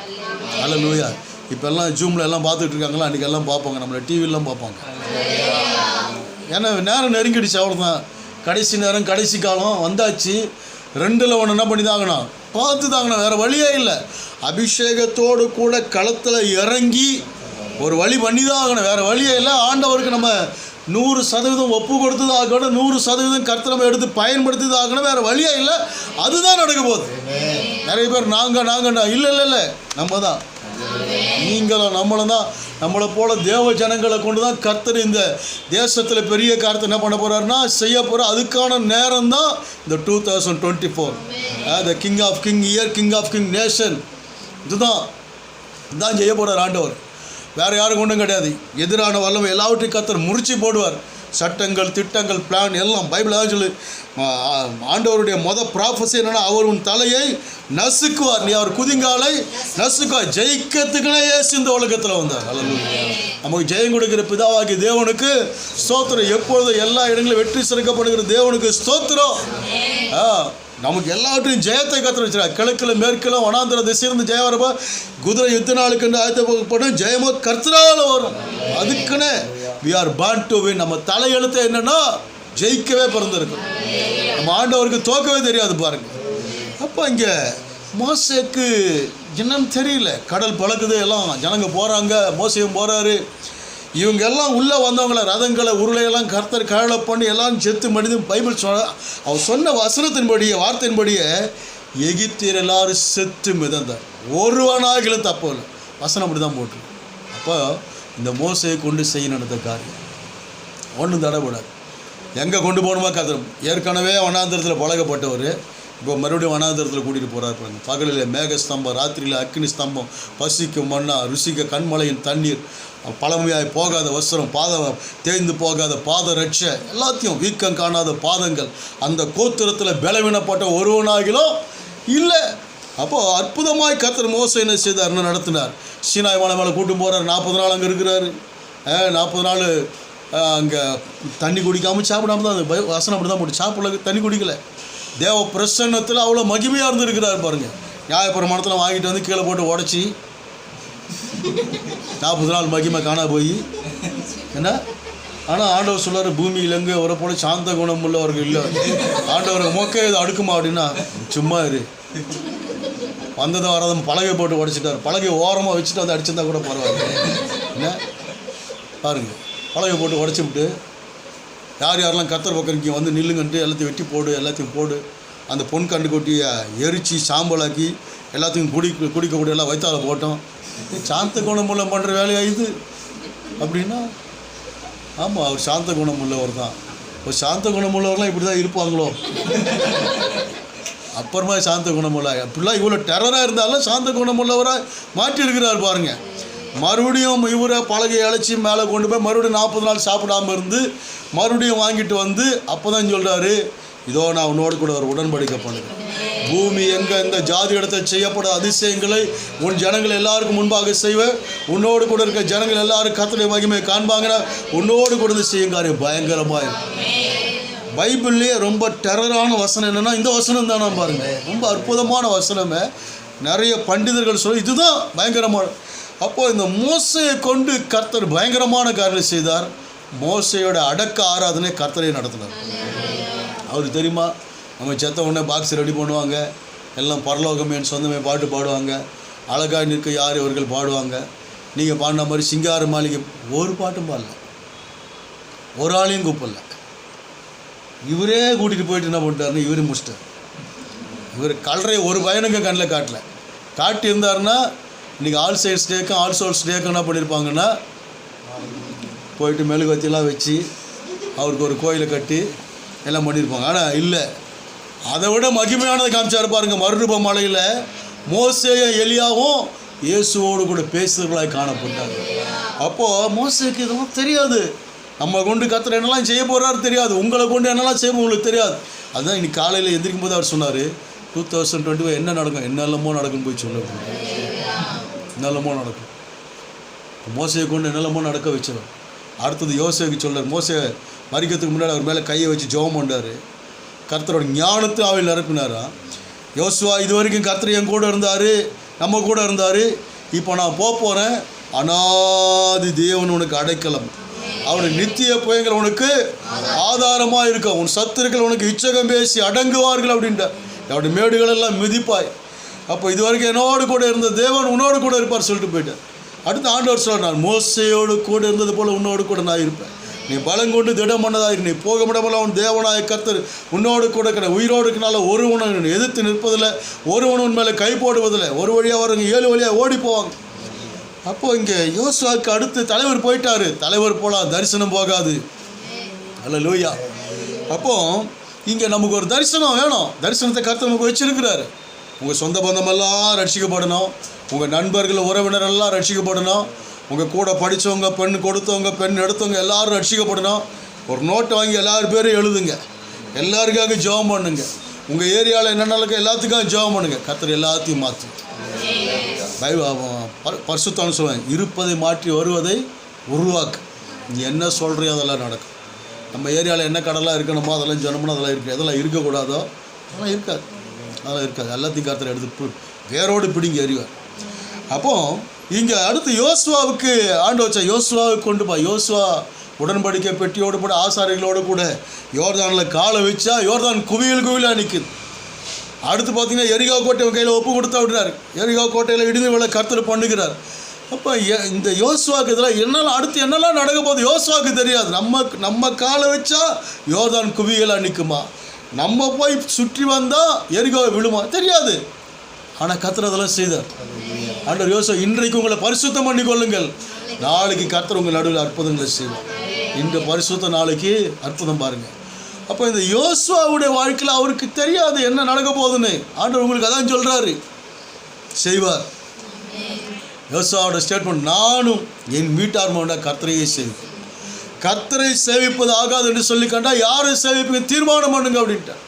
அல்லேலூயா. இப்போல்லாம் ஜூமில் எல்லாம் பார்த்துட்டு இருக்காங்களா, அன்றைக்கி எல்லாம் பார்ப்பாங்க, நம்மளை டிவிலாம் பார்ப்பாங்க. ஏன்னா நேரம் நெருங்கிடுச்சு, அவ்வளோதான். கடைசி நேரம், கடைசி காலம் வந்தாச்சு. 2ல் 1 என்ன பண்ணி தாங்கணும், பார்த்து தாங்கணும், வேறு வழியே இல்லை. அபிஷேகத்தோடு கூட களத்தில் இறங்கி ஒரு வழி பண்ணி தான் ஆகணும், வேறு வழியே இல்லை. ஆண்டவருக்கு நம்ம 100% ஒப்பு கொடுத்து தான் ஆகணும், 100% கர்த்தர் நம்ம எடுத்து பயன்படுத்தி தான் ஆகணும், வேறு வழியே இல்லை. அதுதான் நடக்க போகுது. நிறைய பேர் நாங்கள் இல்லை, நம்ம தான், நீங்களும் நம்மளும் தான். நம்மளை போல தேவ ஜனங்களை கொண்டு தான் கர்த்தர் இந்த தேசத்தில் பெரிய காரியத்தை என்ன பண்ண போகிறாருன்னா செய்ய போகிறார். அதுக்கான நேரம் தான் இந்த 2024, the king of king year, king of king nation. இதுதான் செய்ய போகிறார் ஆண்டவர். வேறு யாரும் கொண்டும் கிடையாது. எதிரான வல்லமை எல்லாவற்றையும் கர்த்தர் முறிச்சு போடுவார். சட்டங்கள், திட்டங்கள், பிளான் எல்லாம் பைபிள் தான் சொல்லு. ஆண்டவருடைய ப்ராஃபஸி என்னன்னா, அவர் உன் தலையை நசுக்குவார், நீ அவர் குதிங்காலை நசுக்குவார். ஜெயிக்கிறதுக்குனே இயேசு இந்த உலகத்தில் வந்தார். நமக்கு ஜெயம் கொடுக்கிற பிதாவாகிய தேவனுக்கு ஸ்தோத்திரம். எப்பொழுதும் எல்லா இடங்களிலும் வெற்றி சிறக்கப்படுகிற தேவனுக்கு ஸ்தோத்திரம். நமக்கு எல்லாவற்றையும் ஜெயத்தை கற்று வச்சுருக்கார். கிழக்கில் மேற்கிலும் வனாந்திர திசையிலிருந்து ஜெயம் வரப்போ குதிரை யுத்த நாளுக்கு ஆயத்தப்படும் ஜெயமோ கர்த்தரால் வரும். அதுக்குன்னு we are born to win. நம்ம தலையெழுத்து என்னன்னா ஜெயிக்கவே பிறந்திருக்கும். நம்ம ஆண்டவருக்கு தோக்கவே தெரியாது பாருங்க. அப்போ இங்கே மோசேக்கு என்னன்னு தெரியல. கடல் பழக்குது, எல்லாம் ஜனங்க போகிறாங்க, மோசையும் போகிறாரு. இவங்க எல்லாம் உள்ளே வந்தவங்கள ரதங்களை உருளையெல்லாம் கர்த்தர் கழலை பண்ணி எல்லாம் செத்து மனித பைபிள் அவர் சொன்ன வசனத்தின்படியே வார்த்தையின்படியே எகிப்தியர் எல்லாரும் செத்து மிதந்தார், ஒருவனாகிலும் தப்பு இல்லை. வசனம் அப்படி தான் போட்டு. அப்போ இந்த மோசையை கொண்டு செய்ய நடந்த காரியம் ஒன்றும் தடைப்படாது. எங்கே கொண்டு போகணுமா கதரும். ஏற்கனவே வனாந்திரத்தில் பழகப்பட்டவர் இப்போ மறுபடியும் வனாந்திரத்தில் கூட்டிகிட்டு போகிறார் பாருங்க. பகலில் மேக ஸ்தம்பம், ராத்திரியில் அக்கினி ஸ்தம்பம், பசிக்கும் மண்ணா, ருசிக்க கண்மலையின் தண்ணீர், பழமையாய் போகாத வஸ்திரம், தேய்ந்து போகாத பாத ரட்ச, எல்லாத்தையும் வீக்கம் காணாத பாதங்கள், அந்த கோத்திரத்தில் பலவீனப்பட்ட ஒருவனாகிலும் இல்லை. அப்போது அற்புதமாய் கர்த்தர் மோசே என்ன செய்தார்னு நடத்தினார். சீனாய் மலை மேலே கூட்டும் போகிறார். 40 நாள் அங்கே இருக்கிறாரு. 40 நாள் அங்கே தண்ணி குடிக்காமல் சாப்பிடாம தான், அது வசனம் அப்படி தான் போட்டு சாப்பிடல, தண்ணி குடிக்கலை. தேவ பிரசன்னத்தில் அவ்வளோ மகிமையாக இருந்திருக்கிறார் பாருங்கள். நியாயப்பிரமாணத்தில் வாங்கிட்டு வந்து கீழே போட்டு உடச்சி 40 நாள் மகிமை காணா போய் என்ன. ஆனால் ஆண்டவர் சொல்கிறார், பூமியில் எங்கே வர போல சாந்த குணம் உள்ளவர்கள் இல்லை. ஆண்டவர் மொக்கை இது அடுக்குமா அப்படின்னா சும்மா இரு. வந்ததை வராத பலகை போட்டு உடச்சிட்டார். பலகை ஓரமாக வச்சுட்டு வந்து அடிச்சிருந்தா கூட பரவாயில்ல. என்ன பாருங்கள், பலகை போட்டு உடச்சி விட்டு யார் யாரெல்லாம் கர்த்தர் பக்கம் இங்கே வந்து நில்லுங்கன்ட்டு எல்லாத்தையும் வெட்டி போடு, எல்லாத்தையும் போடு. அந்த பொன் கண்டு கொட்டியை எரித்து சாம்பலாக்கி எல்லாத்தையும் குடிக்கக்கூடிய எல்லாம் வைத்தால போட்டோம். சாந்த குணம் மூலம் பண்ணுற வேலையாக இது அப்படின்னா? ஆமாம், அவர் சாந்த குணம் உள்ளவர் தான். ஒரு சாந்த குணம் உள்ளவர்லாம் இப்படி தான் இருப்பாங்களோ? அப்புறமா சாந்த குணமுள்ள அப்படிலாம் இவ்வளோ டெரராக இருந்தாலும் சாந்த குணமுள்ளவராக மாற்றியிருக்கிறார் பாருங்கள். மறுபடியும் இவரை பலகை அழைச்சி மேலே கொண்டு போய் மறுபடியும் 40 நாள் சாப்பிடாமல் இருந்து மறுபடியும் வாங்கிட்டு வந்து அப்போ தான் சொல்கிறாரு, இதோ நான் உன்னோடு கூட ஒரு உடன்படிக்கை பண்ணுறேன். பூமி எங்கே இந்த ஜாதி இடத்தை செய்யப்பட அதிசயங்களை உன் ஜனங்கள் எல்லாருக்கும் முன்பாக செய்வேன். உன்னோடு கூட இருக்க ஜனங்கள் எல்லாரும் கர்த்தருடைய மகிமையை காண்பாங்கன்னா உன்னோடு கூட செய்யுங்காரு. பயங்கரமாக பைபிள்லேயே ரொம்ப டெரரான வசனம் என்னென்னா இந்த வசனம் தானே பாருங்கள். ரொம்ப அற்புதமான வசனமே. நிறைய பண்டிதர்கள் சொல்லி இதுதான் பயங்கரமான. அப்போது இந்த மோசையை கொண்டு கர்த்தர் பயங்கரமான காரியம் செய்தார். மோசையோட அடக்க ஆராதனை கர்த்தரை நடத்தினார். அவருக்கு தெரியுமா, நம்ம செத்த உடனே பாக்ஸ் ரெடி பண்ணுவாங்க, எல்லாம் பரலோகமேன்னு சொந்தமே பாட்டு பாடுவாங்க, அழகாக நிற்க யார் இவர்கள் பாடுவாங்க. நீங்கள் பாடின மாதிரி சிங்கார மாளிகை ஒரு பாட்டும் பாடல, ஒரு ஆளையும் கூப்பிடல. இவரே கூட்டிகிட்டு போயிட்டு என்ன பண்ணிட்டாருன்னு இவரே முடிச்சிட்டார். இவர் கலரை ஒரு பயனுங்க கண்ணில் காட்டல. காட்டி இருந்தாருன்னா இன்றைக்கி ஆல் சைட்ஸ் டேக்கும் ஆல் சோல்ஸ் டேக்கும் என்ன பண்ணியிருப்பாங்கன்னா போயிட்டு மெழுகுவத்திலாம் வச்சு அவருக்கு ஒரு கோயிலை கட்டி எல்லாம் பண்ணியிருப்பாங்க. ஆனால் இல்லை, அதை விட மகிமையானதை காமிச்சார் பாருங்க. மறுரூப மலையில் மோசேயும் எலியாவும் இயேசுவோடு கூட பேசுகிறவர்களாக காணப்பட்டாங்க. அப்போது மோசேக்கு இதெல்லாம் தெரியாது. நம்ம கொண்டு கர்த்தர் என்னெல்லாம் செய்ய போகிறாரு தெரியாது. உங்களை கொண்டு என்னெல்லாம் செய்ய உங்களுக்கு தெரியாது. அதுதான் இன்னைக்கு காலையில் எந்திரிக்கும் போது அவர் சொன்னார், 2025 என்ன நடக்கும், என்னெல்லாமோ நடக்கும்னு போய் சொல்ல. என்னெல்லாமோ நடக்கும். மோசையை கொண்டு என்னெல்லாமோ நடக்க வச்சவர். அடுத்தது யோசேக்கு சொல்கிறார். மோசே மரிக்கிறதுக்கு முன்னாடி அவர் மேலே கையை வச்சு ஜெபம் பண்ணார். கர்த்தரோட ஞானத்தை அவையில் நிரப்பினாரா. யோசுவா இது வரைக்கும் கர்த்தர் என் கூட இருந்தார், நம்ம கூட இருந்தார். இப்போ நான் போகிறேன். அனாதி தேவன் உனக்கு அடைக்கலம், அவனுடைய நித்திய புயங்கள் உனக்கு ஆதாரமாக இருக்கும். உன் சத்துருக்கள் உனக்கு இச்சகம் பேசி அடங்குவார்கள் அப்படின்ட்டு அவருடைய மேடுகள் எல்லாம் மிதிப்பாய். அப்போ இது வரைக்கும் என்னோடு கூட இருந்த தேவன் உன்னோடு கூட இருப்பார் சொல்லிட்டு போயிட்டார். அடுத்து ஆண்டவர் சொல்கிறார், மோசையோடு கூட இருந்தது போல் உன்னோடு கூட நான் இருப்பேன். நீ பலங்கொண்டு திடம் பண்ணதாக நீ போக முடியாமல் அவன் தேவனாய கர்த்தர் உன்னோடு கூட இருக்கிற. உயிரோடு இருக்கனால ஒருவனை எதிர்த்து நிற்பதில்லை, ஒருவன் மேலே கை போடுவதில்லை. ஒரு வழியாக வருங்க, 7 வழியாக ஓடி போவாங்க. அப்போது இங்கே யோசுவாவுக்கு அடுத்து தலைவர் போயிட்டார். தலைவர் போகலாம், தரிசனம் போகாது. அல்லேலூயா. அப்போது இங்கே நமக்கு ஒரு தரிசனம் வேணும். தரிசனத்தை கர்த்தர் நமக்கு வச்சுருக்கிறாரு. உங்கள் சொந்த பந்தமெல்லாம் ரட்சிக்கப்படணும், உங்கள் நண்பர்கள் உறவினரெல்லாம் ரட்சிக்கப்படணும், உங்கள் கூட படித்தவங்க, பெண் கொடுத்தவங்க, பெண் எடுத்தவங்க எல்லோரும் ரட்சிக்கப்படணும். ஒரு நோட்டை வாங்கி எல்லாரும் பேரும் எழுதுங்க, எல்லாருக்காக ஜெபம் பண்ணுங்க. உங்கள் ஏரியாவில் என்னென்ன எல்லாத்துக்காக ஜெபம் பண்ணுங்க. கர்த்தர் எல்லாத்தையும் மாற்று. பரிசுத்தம்னு சொல்லுவேன், இருப்பதை மாற்றி வருவதை உருவாக்கு. நீ என்ன சொல்கிறியோ அதெல்லாம் நடக்கும். நம்ம ஏரியாவில் என்ன கடலாம் இருக்கணுமோ அதெல்லாம் சொன்னோம்னா அதெல்லாம் இருக்குது. எதெல்லாம் இருக்கக்கூடாதோ அதெல்லாம் இருக்காது. அதெல்லாம் இருக்காது. எல்லாத்தையும் கர்த்தர் எடுத்து வேரோடு பிடிங்கி எறிவார். அப்போது இங்கே அடுத்து யோசுவாவுக்கு ஆண்டு வச்சா யோசுவாவுக்கு கொண்டு போ. யோசுவா உடன்படிக்கை பெட்டியோடு கூட ஆசாரிகளோடு கூட யோர்தானில் காலை வச்சா யோர்தான் குவியலாக நிற்குது. அடுத்து பார்த்தீங்கன்னா எரிகா கோட்டை கையில் ஒப்பு கொடுத்தா விடுறார். எரிகா கோட்டையில் இடிந்து விழ கர்த்தர் பண்ணுகிறார். அப்போ இந்த யோசுவாக்கு இதெல்லாம் அடுத்து என்னெல்லாம் நடக்க போகுது யோசுவாக்கு தெரியாது. நம்ம காலை வச்சா யோர்தான் குவியலாக நிற்குமா, நம்ம போய் சுற்றி வந்தால் எரிகோவை விழுமா தெரியாது. ஆனால் கர்த்தர் அதெல்லாம் செய்தார். ஆண்டவர் யோசுவா, இன்றைக்கு உங்களை பரிசுத்தம் பண்ணி கொள்ளுங்கள், நாளைக்கு கர்த்தர் உங்கள் நடுவில் அற்புதங்களை செய்வார். இன்று பரிசுத்த, நாளைக்கு அற்புதம் பாருங்கள். அப்போ இந்த யோசுவாவுடைய வாழ்க்கையில் அவருக்கு தெரியாது என்ன நடக்க போகுதுன்னு. ஆண்டவர் உங்களுக்கு அதான் சொல்கிறாரு, செய்வார். யோசுவாவோட ஸ்டேட்மெண்ட், நானும் என் வீட்டார் மகனான கர்த்தரையே சேவிப்பேன். கர்த்தரை சேவிப்பது ஆகாது என்று சொல்லி கண்டா யாரை சேவிப்பீங்க தீர்மானம் பண்ணுங்க அப்படின்ட்டார்.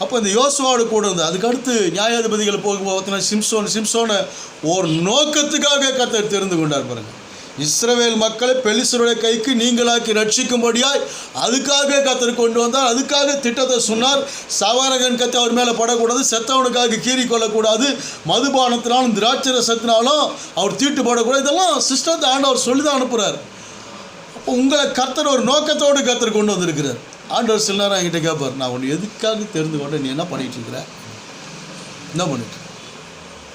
அப்போ இந்த யோசுவாவோட கூட இருந்தது. அதுக்கடுத்து நியாயாதிபதிகள் போகும்போது பார்த்தீங்கன்னா சிம்சோனை ஒரு நோக்கத்துக்காக கர்த்தர் தெரிந்து கொண்டார் பாருங்கள். இஸ்ரவேல் மக்களை பெலிஸ்தருடைய கைக்கு நீங்களாக்கி ரட்சிக்கும்படியாய் அதுக்காக கர்த்தர் கொண்டு வந்தார். அதுக்காக திட்டத்தை சொன்னார். சவரகன் கத்தி அவர் மேலே படக்கூடாது, செத்தவனுக்காக கீறி கொள்ளக்கூடாது, மதுபானத்தினாலும் திராட்சரசத்தினாலும் அவர் தீட்டு போடக்கூடாது. இதெல்லாம் சிஸ்டத்தை ஆண்டவர் சொல்லி தான் அனுப்புகிறார். அப்போ உங்களை கர்த்தர் ஒரு நோக்கத்தோடு கர்த்தர் கொண்டு வந்திருக்கிறார். ஆண்டவர் சில நேரம் என்கிட்ட கேட்பார், நான் உன்னை எதுக்காக தெரிந்து கொண்டேன், நீ என்ன பண்ணிகிட்டு இருக்கிற, என்ன பண்ணிட்டு,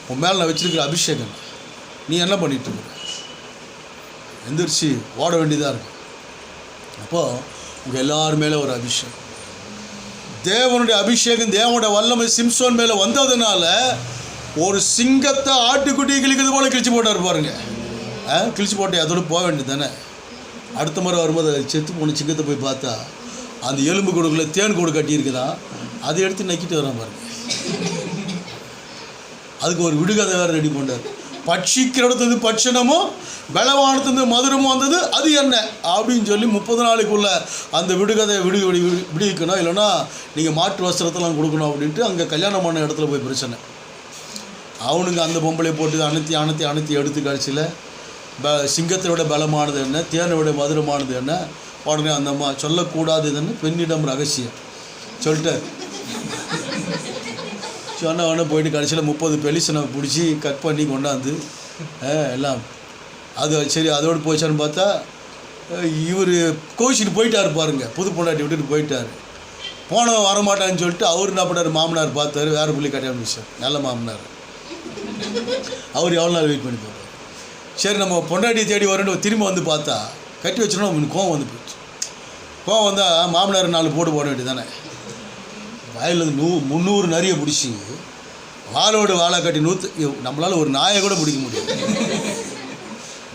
உன் மேலே நான் வச்சிருக்கிற அபிஷேகம் நீ என்ன பண்ணிகிட்டு இருக்கிற, எந்திரிச்சு ஓட வேண்டியதாக இருக்கும். அப்போது உங்கள் எல்லார் மேலே ஒரு அபிஷேகம், தேவனுடைய அபிஷேகம், தேவனுடைய வல்லமை சிம்சோன் மேலே வந்ததுனால ஒரு சிங்கத்தை ஆட்டுக்குட்டி கிழிக்கிறது போல் கிழிச்சு போட்டார் பாருங்க. கிழிச்சு போட்டு அதோடு போக வேண்டியது தானே. அடுத்த முறை வரும்போது செத்து போன சிங்கத்தை போய் பார்த்தா அந்த எலும்பு கொடுக்கல தேன் கூடு கட்டியிருக்குதான், அதை எடுத்து நக்கிட்டு வரான் பாருங்க. அதுக்கு ஒரு விடுகதை வேறு ரெடி பண்ணார். பட்சிக்கிற இடத்துலேருந்து பட்சணமும் பலவானத்துலேருந்து மதுரமும் வந்தது, அது என்ன அப்படின்னு சொல்லி 30 நாளைக்குள்ளே அந்த விடுகதை விடுவிக்கணும், இல்லைன்னா நீங்கள் மாற்று வஸ்திரத்தெல்லாம் கொடுக்கணும் அப்படின்ட்டு அங்கே கல்யாணம் பண்ண இடத்துல போய் பிரச்சனை. அவனுங்க அந்த பொம்பளை போட்டு அணைத்தி எடுத்து கடைசியில் சிங்கத்தை விட பலமானது என்ன, தேனை விட மதுரமானது என்ன, உடனே அந்த அம்மா சொல்லக்கூடாது இதுன்னு பெண்ணிடம் ரகசியம் சொல்லிட்டார். சொன்ன போயிட்டு கடைசியில் 30 பெலிசனை பிடிச்சி கட் பண்ணி கொண்டாந்து எல்லாம் அது சரி அதோடு போச்சான்னு பார்த்தா இவர் கோவிச்சுட்டு போயிட்டார் பாருங்க. புது பொண்டாட்டி விட்டுட்டு போயிட்டார். போனவன் வரமாட்டான்னு சொல்லிட்டு அவர் என்ன பண்ணார், மாமனார் பார்த்தாரு, வேறு புள்ளி கட்ட ஆரம்பிச்சார். நல்ல மாமனார். அவர் எவ்வளோ நாள் வெயிட் பண்ணி போவார். சரி நம்ம பொண்டாட்டியை தேடி வரணும், திரும்ப வந்து பார்த்தா கட்டி வச்சோன்னா அவனுக்கு கோவம் வந்து போச்சு. கோவம் வந்தால் மாமனார் 4 போட வேண்டியது தானே. வயலில் 300 நிறைய பிடிச்சி வாழோடு வாழை கட்டி நம்மளால் ஒரு நாயை கூட பிடிக்க முடியாது.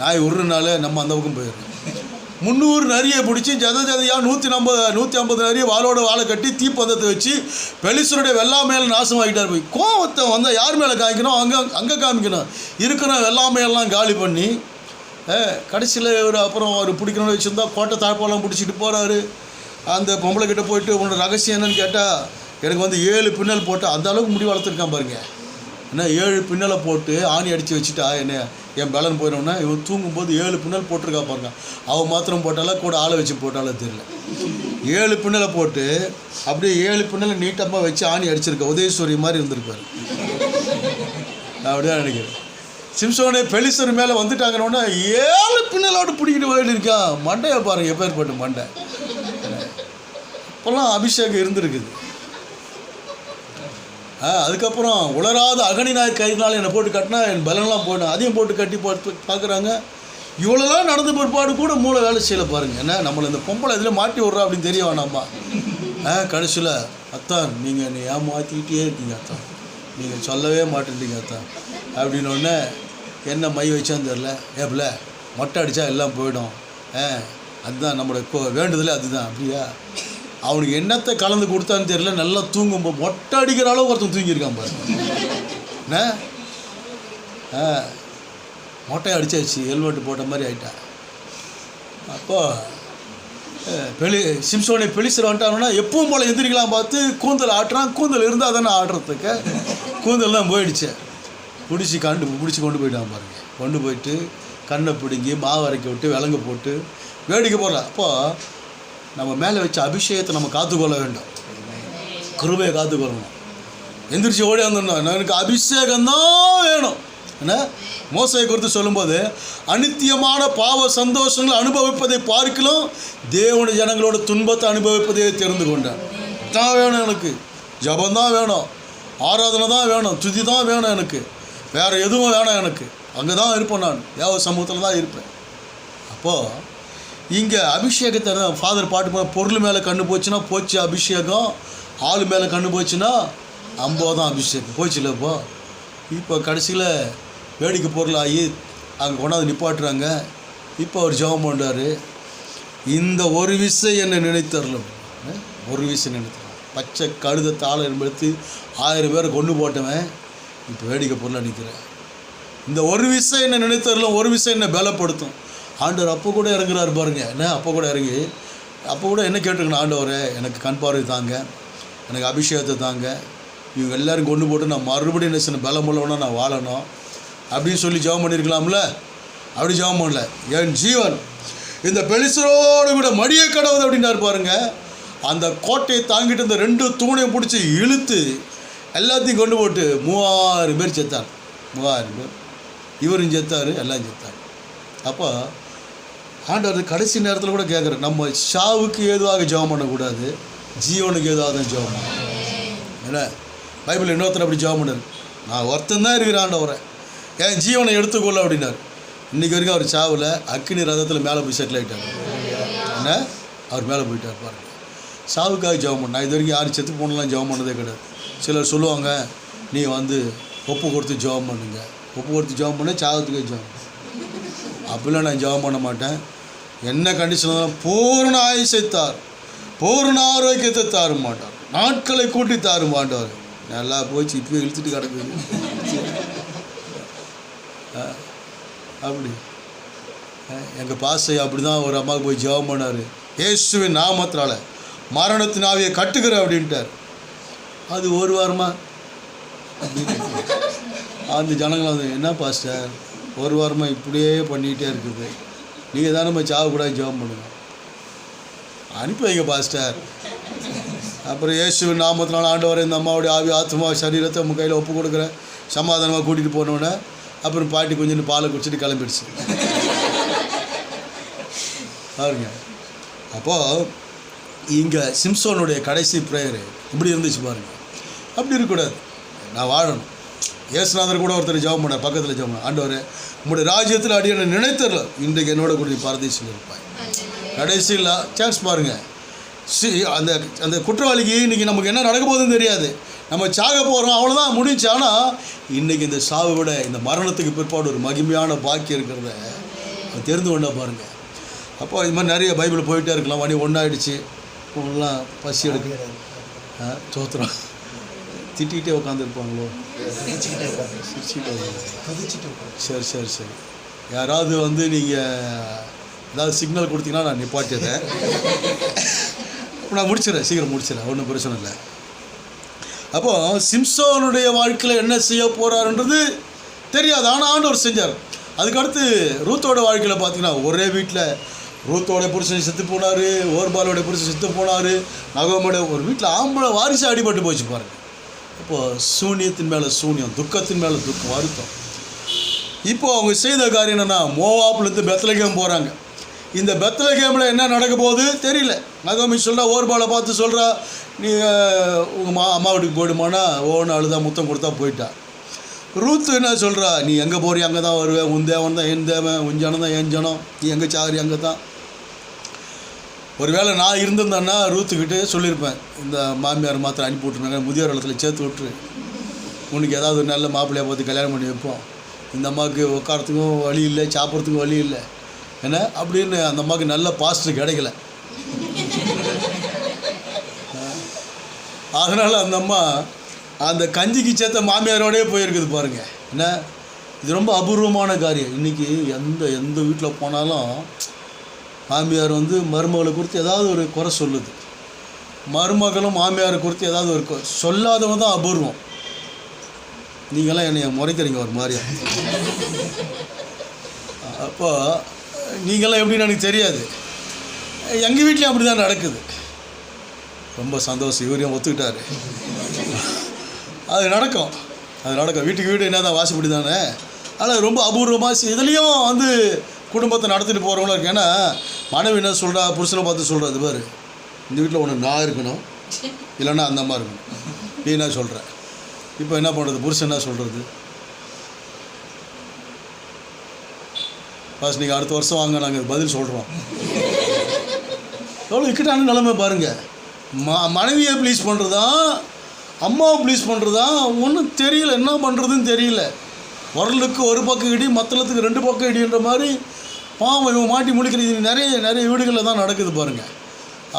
நாய் உருனால நம்ம அந்த பக்கம் போயிடுறோம். 300 நிறைய பிடிச்சி ஜதையாக 150 நிறைய வாழோட வாழை கட்டி தீப்பந்தத்தை வச்சு பெலிஸ்தருடைய வெள்ளாமையெல்லாம் நாசமாகிட்டார். போய் கோவத்தை வந்தால் யார் மேலே காமிக்கணும், அங்கே காமிக்கணும். இருக்கிற வெள்ளாமையெல்லாம் காலி பண்ணி கடைசியில் அப்புறம் அவர் பிடிக்கணும்னு வச்சுருந்தா கோட்டை தாழ்ப்பாலாம் பிடிச்சிட்டு போகிறாரு. அந்த பொம்பளை கிட்டே போயிட்டு உன்னோட ரகசியம் என்னன்னு கேட்டால் எனக்கு 7 பின்னல் போட்டு அந்த அளவுக்கு முடி வளர்த்துருக்கான் பாருங்க. என்ன 7 பின்னலை போட்டு ஆணி அடித்து வச்சுட்டா என்ன என் பலன் போயிடும்னா, இவன் தூங்கும்போது 7 பின்னல் போட்டிருக்கா பாருங்க. அவன் மாத்திரம் போட்டாலும் கூட ஆளை வச்சு போட்டாலும் தெரியல. 7 பின்னலை போட்டு அப்படியே 7 பின்னலை நீட்டமாக வச்சு ஆணி அடிச்சிருக்க உதயசூரி மாதிரி இருந்திருப்பார். நான் அப்படியே நினைக்கிறேன். சிம்சோனே பெலிஸ்தர் மேலே வந்துட்டாங்கன்னா 7 பின்னலோடு பிடிக்கிட்டு போயிட்டு இருக்கான். மண்டையை பாருங்கள் எப்பேற்பட்ட மண்டை. இப்போல்லாம் அபிஷேகம் இருந்திருக்குது. அதுக்கப்புறம் உளராத அகனி நாய் கையினால் என்னை போட்டு கட்டினா என் பலன்லாம் போயிடும், அதையும் போட்டு கட்டி போட்டு பார்க்குறாங்க. இவ்வளோலாம் நடந்த பிற்பாடு கூட மூளை வேலை செய்யலை பாருங்கள். என்ன நம்மளை இந்த பொம்பளை இதில் மாட்டி விட்றா அப்படின்னு தெரிய வேணாம்மா. கடைசியில் அத்தான் நீங்கள் என்னை ஏமாற்றிக்கிட்டே இருக்கீங்க அத்தான், நீங்கள் சொல்லவே மாட்டேன்றீங்க அத்தான் அப்படின்னோடனே என்ன மை வச்சான்னு தெரில. ஏப்பில் மொட்டை அடித்தா எல்லாம் போயிடும், அதுதான் நம்மளோட வேண்டுதலே அதுதான். அப்படியா அவனுக்கு என்னத்தை கலந்து கொடுத்தான்னு தெரியல. நல்லா தூங்கும்போது மொட்டை அடிக்கிற அளவு ஒருத்தன் தூங்கியிருக்கான் பாரு. என்ன மொட்டையை அடித்தாச்சு, ஹெல்மெட்டு போட்ட மாதிரி ஆகிட்டான். அப்போது சிம்சோனை பெலிஸ்தர் வந்துட்டாங்கன்னா எப்பவும் போல் எந்திரிக்கலாம் பார்த்து கூந்தல் ஆட்டுறான். கூந்தல் இருந்தால் தானே ஆடுறதுக்கு, கூந்தல் தான் போயிடுச்சு. பிடிச்சி கொண்டு போயிட்டான் பாருங்க. கொண்டு போயிட்டு கண்ணை பிடுங்கி மாவு அரைக்க விட்டு விலங்கு போட்டு வேடிக்கை போடலாம். அப்போது நம்ம மேலே வச்ச அபிஷேகத்தை நம்ம காத்துக்கொள்ள வேண்டும், கிருபையை காத்துக்கொள்ளணும். எந்திரிச்சு ஓடி வந்துடணும், எனக்கு அபிஷேகம்தான் வேணும். என்ன மோசையை குறித்து சொல்லும்போது அநித்தியமான பாவ சந்தோஷங்களை அனுபவிப்பதை பார்க்கலாம் தேவனுடைய ஜனங்களோட துன்பத்தை அனுபவிப்பதே தெரிந்து கொண்டேன். தான் வேணும் எனக்கு, ஜபந்தான் வேணும், ஆராதனை தான் வேணும், துதி தான் வேணும், எனக்கு வேறு எதுவும் வேணாம் எனக்கு. அங்கே தான் இருப்பேன், நான் தேவ சமூகத்தில் தான் இருப்பேன். அப்போது இங்கே அபிஷேகத்தை ஃபாதர் பாட்டு பொருள் மேலே கண்ணு போச்சுன்னா போச்சு அபிஷேகம், ஆள் மேலே கண்ணு போச்சுன்னா 50 தான் அபிஷேகம் போச்சு இல்லைப்போ. இப்போ கடைசியில் வேடிக்கை பொருளாகி அங்கே கொண்டாந்து நிப்பாட்டுறாங்க. இப்போ அவர் ஜெபம் பண்ணுறாரு, இந்த ஒரு விசை என்னை நினைத்தரலும், ஒரு விசை நினைத்தரலாம். பச்சை கழுத தாளை எடுத்து 1000 பேரை கொண்டு போட்டவன் இப்போ வேடிக்கை பொருளாக நிற்கிறேன். இந்த ஒரு விசை என்னை நினைத்தரலும், ஒரு விசை என்னை பலப்படுத்தும். ஆண்டவர் அப்போ கூட இறங்குறாரு பாருங்க. என்ன அப்போ கூட இறங்கி அப்போ கூட என்ன கேட்டுருக்கணும், ஆண்டவரே எனக்கு கண் பார்வை தாங்க, எனக்கு அபிஷேகத்தை தாங்க, இவங்க எல்லோரும் கொண்டு போட்டு நான் மறுபடியும் என்ன செய்யணும், பலம் உள்ளவனா நான் வாழணும் அப்படின்னு சொல்லி ஜெபம் பண்ணியிருக்கலாம்ல. அப்படி ஜெபம் பண்ணல. என் ஜீவன் இந்த பெலிசரோடு கூட மடியை கடவுது அப்படின்னாரு பாருங்க. அந்த கோட்டையை தாங்கிட்டு இந்த 2 தூணையும் பிடிச்சி இழுத்து எல்லாத்தையும் கொண்டு போட்டு 3000 பேர் செத்தார். 3000 பேர் இவரும் செத்தார், எல்லாம் செத்தார். அப்போ ஆண்டவர் கடைசி நேரத்தில் கூட கேட்குறேன், நம்ம சாவுக்கு ஏதுவாக ஜெபம் பண்ணக்கூடாது, ஜீவனுக்கு ஏதுவாக தான் ஜெபம் பண்ணணும். ஏன்னா பைபிள் இன்னொருத்தர் அப்படி ஜெபம் பண்ணார், நான் ஒருத்தன் தான் இருக்கிற ஆண்டவரை என் ஜீவனை எடுத்துக்கொள்ள அப்படின்னார். இன்றைக்கி வரைக்கும் அவர் சாவில் அக்கினி ரதத்தில் மேலே போய் செட்டில் ஆகிட்டார். என்ன அவர் மேலே போயிட்டார் பாருங்கள். சாவுக்காக ஜெபம் பண்ண, நான் இது வரைக்கும் யாரும் செத்து போனலாம் ஜெபம் பண்ணதே கிடையாது. சிலர் சொல்லுவாங்க, நீ ஒப்பு கொடுத்து ஜெபம் பண்ணுங்க, ஒப்பு கொடுத்து ஜெபம் பண்ண சாவத்துக்கே ஜெபம். அப்படிலாம் நான் ஜெபம் பண்ண மாட்டேன். என்ன கண்டிஷன், பூர்ண ஆயுசை தார், பூர்ண ஆரோக்கியத்தை தாரு மாட்டார், நாட்களை கூட்டி தாரு மாட்டார். நல்லா போச்சு, இப்போ இழுத்துட்டு கிடக்குது. அப்படி எங்கள் பாசை அப்படி தான் ஒரு அம்மாவுக்கு போய் ஜெபம் பண்ணார். இயேசுவின் நாமத்தினால மரணத்தின் ஆவியை கட்டுக்கிற அப்படின்ட்டார். அது ஒரு வாரமாக அந்த ஜனங்களை என்ன பாஸ்டர் ஒரு வாரமாக இப்படியே பண்ணிக்கிட்டே இருக்குது, நீங்கள் தான் நம்ம சாவக்கூடாது ஜெபம் பண்ணுங்க, அனுப்பி வைங்க பாஸ்டர். அப்புறம் இயேசுவின் நாமத்தினால ஆண்டவரை இந்த அம்மாவுடைய ஆவி ஆத்மா சரீரத்தை உங்கள் கையில் ஒப்பு கொடுக்குறேன், சமாதானமாக கூட்டிகிட்டு போனோன்னே அப்புறம் பாட்டி கொஞ்சம் பாலை குடிச்சிட்டு கிளம்பிடுச்சு பாருங்க. அப்போது இங்கே சிம்சோனுடைய கடைசி ப்ரேயரு இப்படி இருந்துச்சு பாருங்கள். அப்படி இருக்கக்கூடாது, நான் வாழணும். இயேசுநாதர் கூட ஒருத்தர் ஜெபம் பண்ண பக்கத்தில் ஜெபம் பண்ண, ஆண்டவரே உங்களுடைய ராஜ்யத்தில் அடியை நினைத்தரல, இன்றைக்கு என்னோட கூட பரதேசில் இருப்பாய். கடைசியில் சான்ஸ் பாருங்கள். அந்த அந்த குற்றவாளிக்கு இன்றைக்கி நமக்கு என்ன நடக்க போகுதுன்னு தெரியாது, நம்ம சாக போகிறோம் அவ்வளோதான் முடிஞ்சு. ஆனால் இன்றைக்கி இந்த சாவை விட இந்த மரணத்துக்கு பிற்பாடு ஒரு மகிமையான பாக்கியம் இருக்கிறத தெரிந்து கொண்டா பாருங்கள். அப்போ இது மாதிரி நிறைய பைபிள் போயிட்டே இருக்கலாம். மணி 1 ஆகிடுச்சு, ஒன்றுலாம் பசி எடுக்க சோத்திரம் திட்டிகிட்டே உட்காந்துருப்பாங்களோ, சரி சரி சரி. யாராவது நீங்கள் ஏதாவது சிக்னல் கொடுத்தீங்கன்னா நான் நிப்பாட்டிடுறேன். நான் முடிச்சிடறேன், சீக்கிரம் முடிச்சிடறேன், ஒன்றும் பிரச்சனை இல்லை. அப்போது சிம்சோனுடைய வாழ்க்கையில் என்ன செய்ய போகிறாருன்றது தெரியாது, ஆனால் ஆண்டவர் செஞ்சார். அதுக்கடுத்து ரூத்தோட வாழ்க்கையில் பார்த்தீங்கன்னா ஒரே வீட்டில் ரூத்தோட புருஷன் செத்து போனார், ஓர்பாலோடைய புருஷன் செத்து போனார், நகோமோட ஒரு வீட்டில் ஆம்பளை வாரிசு அடிபட்டு போச்சு பாருங்கள். இப்போது சூனியத்தின் மேலே சூனியம், துக்கத்தின் மேலே துக்கம், வருத்தம். இப்போது அவங்க செய்த காரியம் என்னென்னா, மோவாப்லேருந்து பெத்லகேம் போகிறாங்க. இந்த பெத்லகேமில் என்ன நடக்க போகுது தெரியல. நகோமி சொல்கிறா, ஓர்பாலை பார்த்து சொல்கிறா, நீ உங்கள் அம்மா வீட்டுக்கு போயிடுமானா ஓன்னு அழுதா முத்தம் கொடுத்தா போயிட்டா. ரூத்து என்ன சொல்கிறா, நீ எங்கே போறிய அங்கே தான் வருவேன், உன் தேவன் தான் என் தேவன், உன் ஜனம் தான் என் ஜனம், நீ எங்கே சாகரி அங்கே தான். ஒரு வேளை நான் இருந்திருந்தேன்னா ரூத்துக்கிட்டே சொல்லியிருப்பேன், இந்த மாமியார் மாத்திரம் அனுப்பி விட்ருனாங்க, முதியோர் இடத்துல சேர்த்து விட்டுரு, உனக்கு ஏதாவது ஒரு நல்ல மாப்பிள்ளையை பார்த்து கல்யாணம் பண்ணி வைப்போம், இந்த அம்மாவுக்கு உட்காரத்துக்கும் வழி இல்லை, சாப்பிட்றதுக்கும் வழி இல்லை என்ன அப்படின்னு. அந்த அம்மாவுக்கு நல்ல பாஸ்டர் கிடைக்கல. அதனால் அந்த அம்மா அந்த கஞ்சிக்கு சேர்த்த மாமியாரோடே போயிருக்குது பாருங்கள். என்ன இது ரொம்ப அபூர்வமான காரியம். இன்றைக்கி எந்த வீட்டில் போனாலும் மாமியார் மருமகளை குறித்து ஏதாவது ஒரு குறை சொல்லுது, மருமகளும் மாமியாரை குறித்து ஏதாவது ஒரு சொல்லாதவங்க தான் அபூர்வம். நீங்களாம் என்னை முறைக்கிறீங்க ஒரு மாதிரியா. அப்போ நீங்களாம் எப்படின்னு எனக்கு தெரியாது, எங்கள் வீட்லேயும் அப்படி தான் நடக்குது. ரொம்ப சந்தோஷம், இவரையும் ஒத்துக்கிட்டார். அது நடக்கும். வீட்டுக்கு வீடு என்ன தான் வாசிப்படி தானே. ஆனால் ரொம்ப அபூர்வமாக இதுலேயும் குடும்பத்தை நடத்திட்டு போகிறவங்களும் இருக்கு. ஏன்னா மனைவி என்ன சொல்கிறா, புருஷனை பார்த்து சொல்கிறது, பாரு இந்த வீட்டில் ஒன்று நான் இருக்கணும், இல்லைன்னா அந்த அம்மா இருக்கணும், நீ என்ன சொல்கிற. இப்போ என்ன பண்ணுறது, புருஷன் என்ன சொல்கிறது, பாஸ் நீங்கள் அடுத்த வருஷம் வாங்க, நாங்கள் பதில் சொல்கிறோம். எவ்வளோ இக்கட்டான நிலைமை பாருங்கள். மனைவியை ப்ளீஸ் பண்ணுறதா, அம்மாவை ப்ளீஸ் பண்ணுறதா, ஒன்றும் தெரியல, என்ன பண்ணுறதுன்னு தெரியல. உரலுக்கு ஒரு பக்கம் இடி, மத்தளத்துக்கு 2 பக்கம் இடின்ற மாதிரி பாவம் இவங்க மாட்டி முடிக்கிறது நிறைய வீடுகளில் தான் நடக்குது பாருங்கள்.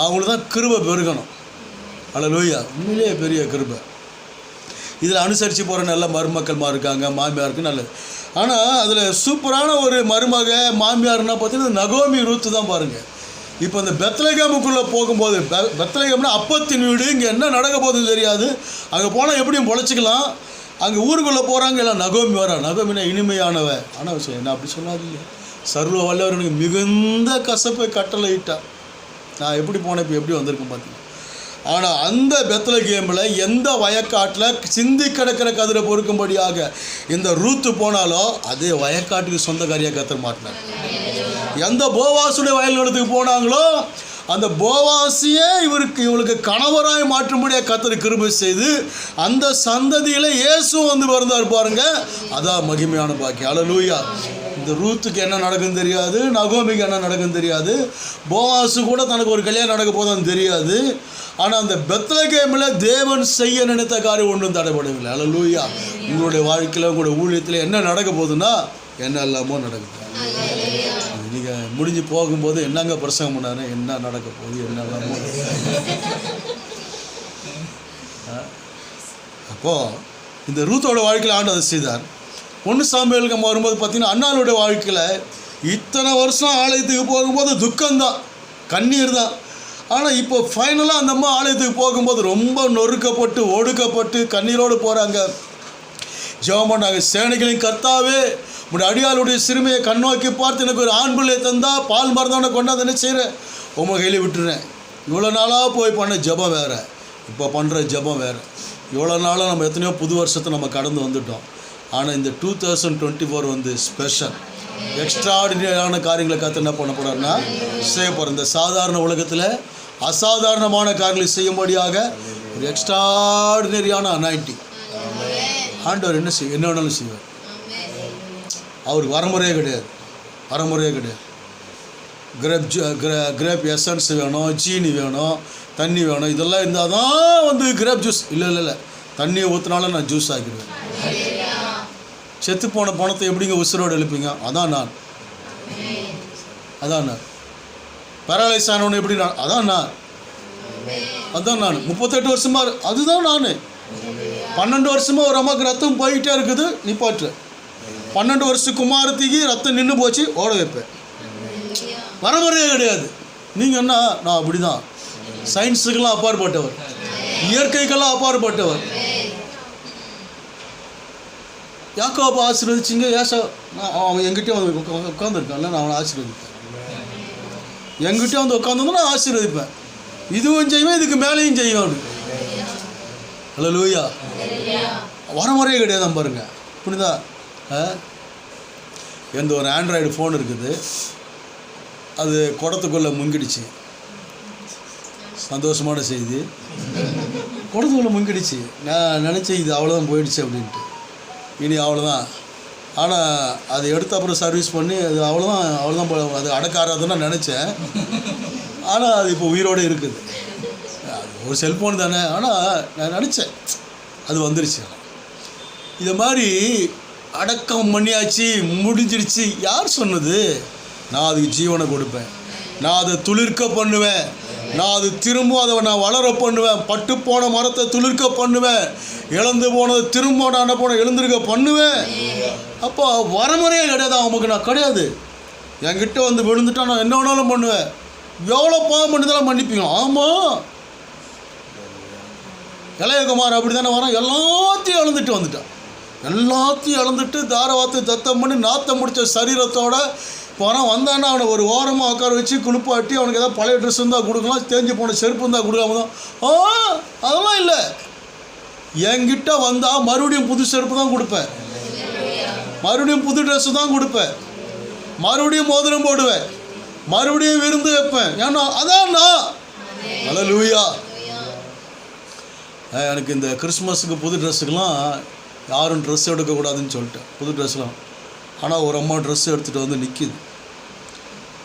அவங்களுக்கு தான் கிருபை பெருகணும். அல்லேலூயா, உண்மையிலேயே பெரிய கிருபை. இதில் அனுசரித்து போகிற நல்ல மருமக்கள்மா இருக்காங்க, மாமியாருக்கு நல்லது. ஆனால் அதில் சூப்பரான ஒரு மருமக மாமியார்னா பார்த்தீங்கன்னா நகோமி ரூத்து தான் பாருங்கள். இப்போ இந்த பெத்லகேமுக்குள்ளே போகும்போது, பெத்லகேம்னா அப்பத்தின் வீடு, இங்கே என்ன நடக்க போகுதுன்னு தெரியாது. அங்கே போனால் எப்படியும் பொழைச்சிக்கலாம். அங்கே ஊருக்குள்ளே போகிறாங்க, எல்லாம் நகோமி வரா. நகோமினா இனிமையானவ. ஆனால் விஷயம் என்ன அப்படி சொல்லாதீங்க. சர்வ வல்லவர் எனக்கு மிகுந்த கசப்பை கட்டளையிட்டா. நான் எப்படி போனேன், இப்போ எப்படி வந்திருக்கேன் பார்த்தீங்க. ஆனால் அந்த பெத்லகேமில் எந்த வயக்காட்டில் சிந்தி கிடக்கிற கதிரை பொறுக்கும்படியாக இந்த ரூத்து போனாலோ அதே வயக்காட்டுக்கு சொந்தக்காரியாக கத்தர் மாட்டினார். எந்த போவாசுடைய வயல் நிலத்துக்கு போனாங்களோ அந்த போவாசியே இவளுக்கு கணவராய் மாற்றும்படியாக கத்தர் கிருபை செய்து அந்த சந்ததியில் இயேசு வந்து பிறந்தார் பாருங்க. அதான் மகிமையான பாக்கியம். அல்லேலூயா. இந்த ரூத்துக்கு என்ன நடக்குன்னு தெரியாது, நகோமிக்கு என்ன நடக்குன்னு தெரியாது, போவாசு கூட தனக்கு ஒரு கல்யாணம் நடக்க போதான்னு தெரியாது. ஆனால் அந்த பெத்லகேமில் தேவன் செய்ய நினைத்த காரியம் ஒன்றும் தடைபடவில்லை. அல்லேலூயா. உங்களுடைய வாழ்க்கையில் உங்களுடைய ஊழியத்தில் என்ன நடக்க போகுதுன்னா என்ன எல்லாமோ நடக்குது. நீங்கள் முடிஞ்சு போகும்போது என்னங்க பிரசங்கம் பண்ணாரு, என்ன நடக்க போகுது, என்ன எல்லாமோ. அப்போது இந்த ரூத்தோட வாழ்க்கையில் ஆண்டவர் செய்தார். 1 சாமுவேலுக்கு நம்ம வரும்போது பார்த்தீங்கன்னா அன்னாளுடைய வாழ்க்கையில் இத்தனை வருஷம் ஆலயத்துக்கு போகும்போது துக்கம்தான், கண்ணீர் தான். ஆனால் இப்போ ஃபைனலாக அந்த அம்மா ஆலயத்துக்கு போகும்போது ரொம்ப நொறுக்கப்பட்டு ஒடுக்கப்பட்டு கண்ணீரோடு போகிறாங்க. ஜெபம் பண்ணாங்க. சேனைகளின் கர்த்தாவே, உடைய அடியாளுடைய சிறுமையை கண்ணோக்கி பார்த்து எனக்கு ஒரு ஆண் பிள்ளை தந்தா, பால் மருந்தான கொண்டாந்து என்ன செய்கிறேன், உங்கள் கையில் விட்டுறேன். இவ்வளோ நாளாக போய் பண்ண ஜெபம் வேறு, இப்போ பண்ணுற ஜெபம் வேறு. இவ்வளோ நாளாக நம்ம எத்தனையோ புது வருஷத்தை நம்ம கடந்து வந்துட்டோம். ஆனால் இந்த 2024 வந்து ஸ்பெஷல், எக்ஸ்ட்ராடினரியான காரியங்களை கற்று என்ன பண்ண போகிறாருன்னா செய்ய போகிறோம். இந்த சாதாரண உலகத்தில் அசாதாரணமான காரியங்களை செய்யும்படியாக ஒரு எக்ஸ்ட்ராடினரியான அனாயிண்டிங் ஆண்டவர் என்ன வேணாலும் செய்வார். அவருக்கு வரமுறையே கிடையாது, வரமுறையே கிடையாது. கிரேப் எசன்ஸ் வேணும், சீனி வேணும், தண்ணி வேணும், இதெல்லாம் இருந்தால் தான் வந்து கிரேப் ஜூஸ். இல்லை, தண்ணியை ஊற்றினாலும் நான் ஜூஸ் ஆக்கிடுவேன். செத்து போன பணத்தை எப்படிங்க உசுரோடு எழுப்பீங்க? அதான் நான். பேரலைஸ் ஆனவனை எப்படி நான்? அதான் நான். 38 வருஷமாக அதுதான் நான். 12 வருஷமாக ஒரு அம்மாவுக்கு ரத்தம் போய்கிட்டே இருக்குது, நிப்பாட்டு. 12 வருஷம் குமாரத்திக்கு ரத்தம் நின்று போச்சு, ஓட வைப்பேன். வரமுறையே கிடையாது. நீங்கள் என்ன? நான் அப்படி தான். சயின்ஸுக்கெல்லாம் அப்பாற்பட்டவர், இயற்கைக்கெல்லாம் அப்பாற்பட்டவர். யாக்கோபை ஆசீர்வதிச்சிங்க. அவன் எங்கிட்டே வந்து உட்காந்துருக்கான்ல, நான் அவனை ஆசீர்வதிப்பேன். எங்கிட்டே வந்து உட்காந்து நான் ஆசீர்வதிப்பேன். இதுவும் செய்வேன், இதுக்கு மேலேயும் செய்வேன். அல்லேலூயா. வரமுறையே கிடையாது பாருங்க. புரியுதா? எந்த ஒரு ஆண்ட்ராய்டு ஃபோன் இருக்குது, அது குடத்துக்குள்ளே முங்கிடுச்சு. சந்தோஷமான செய்தி, குடத்துக்குள்ளே முங்கிடுச்சு. நான் நினச்சேன் இது அவ்வளோதான் போயிடுச்சு அப்படின்ட்டு, இனி அவ்வளோதான். ஆனால் அதை எடுத்து அப்புறம் சர்வீஸ் பண்ணி அது அவ்வளோதான் அது அடக்காராதுன்னு நான் நினச்சேன். ஆனால் அது இப்போ உயிரோடு இருக்குது. ஒரு செல்ஃபோன் தானே. ஆனால் நான் நினச்சேன் அது வந்துருச்சு. இதை மாதிரி அடக்கம் பண்ணியாச்சு, முடிஞ்சிடுச்சு. யார் சொன்னது? நான் அதுக்கு ஜீவனை கொடுப்பேன், நான் அதை துளிர்க்க பண்ணுவேன், நான் அது திரும்ப அதை நான் வளர பண்ணுவேன். பட்டு போன மரத்தை துளிர்க்க பண்ணுவேன், இழந்து போனதை திரும்ப நான் என்ன போன எழுந்திருக்க பண்ணுவேன். அப்போ வரமுறையே கிடையாது அவனுக்கு. நான் கிடையாது. என்கிட்ட வந்து விழுந்துட்டா நான் என்ன வேணாலும் பண்ணுவேன். எவ்வளோ பாவம் பண்ணிதான் மன்னிப்பீங்க. ஆமாம், இளையகுமார் அப்படி தானே வரான். எல்லாத்தையும் இழந்துட்டு வந்துட்டான். எல்லாத்தையும் இழந்துட்டு தாரவாத்து தத்தம் பண்ணி நாத்தம் முடித்த சரீரத்தோட போனால் வந்தான்னா அவனை ஒரு ஓரமாக உட்கார வச்சு குளிப்பாட்டி அவனுக்கு ஏதாவது பழைய ட்ரெஸ் இருந்தால் கொடுக்கலாம், தேஞ்சு போன செருப்பு இருந்தால் கொடுக்காம தான். அதெல்லாம் இல்லை. என்கிட்ட வந்தால் மறுபடியும் புது செருப்பு தான் கொடுப்பேன், மறுபடியும் புது ட்ரெஸ்ஸு தான் கொடுப்பேன், மறுபடியும் மோதிரம் போடுவேன், மறுபடியும் விருந்து வைப்பேன். ஏன்னா அதான் நான். அல்லேலூயா. எனக்கு இந்த கிறிஸ்மஸுக்கு புது ட்ரெஸ்ஸுக்கெலாம் யாரும் ட்ரெஸ் எடுக்கக்கூடாதுன்னு சொல்லிட்டேன், புது ட்ரெஸ்லாம். ஆனால் ஒரு அம்மா ட்ரெஸ் எடுத்துகிட்டு வந்து நிற்கிது.